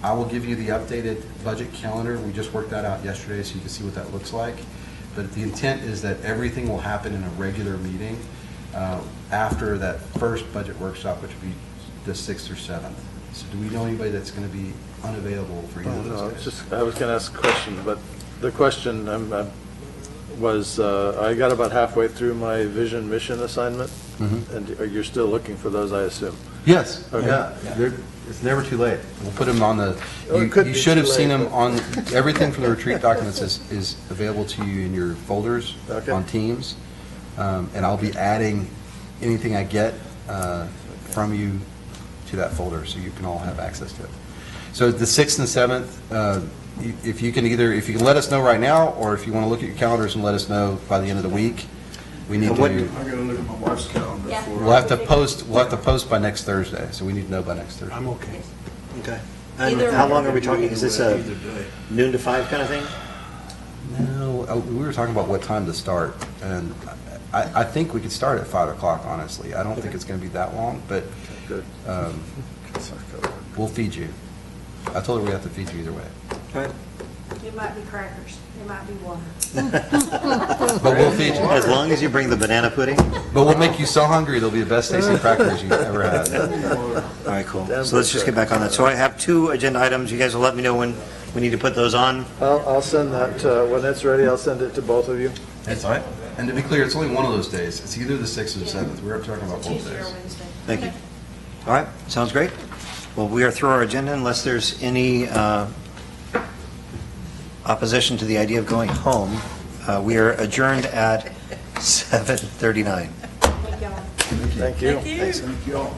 I will give you the updated budget calendar. We just worked that out yesterday, so you can see what that looks like. But the intent is that everything will happen in a regular meeting after that first budget workshop, which would be the 6th or 7th. So do we know anybody that's going to be unavailable for either of those days? I was going to ask a question, but the question was, I got about halfway through my vision mission assignment, and you're still looking for those, I assume? Yes. Okay. Yeah. It's never too late. We'll put them on the, Oh, it could you be should too have seen late, them on, everything from the retreat documents is available to you in your folders on Teams. And I'll be adding anything I get from you to that folder, so you can all have access to it. So the 6th and 7th, if you can let us know right now, or if you want to look at your calendars and let us know by the end of the week, we need to. I gotta look at my wife's calendar. Yeah. before We'll I- have to post by next Thursday, so we need to know by next Thursday. I'm okay. Okay. And Either- how long are we talking? Is this a Either day. noon to 5 kind of thing? No, we were talking about what time to start, and I think we could start at 5 o'clock, honestly. I don't think it's going to be that long, but Good. we'll feed you. I told her we have to feed you either way. It might be crackers, it might be water. But we'll feed you. As long as you bring the banana pudding. But we'll make you so hungry, they'll be the best tasting crackers you've ever had. All right, cool. So let's just get back on that. So I have 2 agenda items. You guys will let me know when we need to put those on. I'll send that, when it's ready, I'll send it to both of you. That's all right. And to be clear, it's only one of those days. It's either the 6th or the 7th. We're talking about both Tuesday or days. Wednesday. Thank you. All right, sounds great. Well, we are through our agenda unless there's any opposition to the idea of going home. We are adjourned at 7:39. Thank you. Thank you all.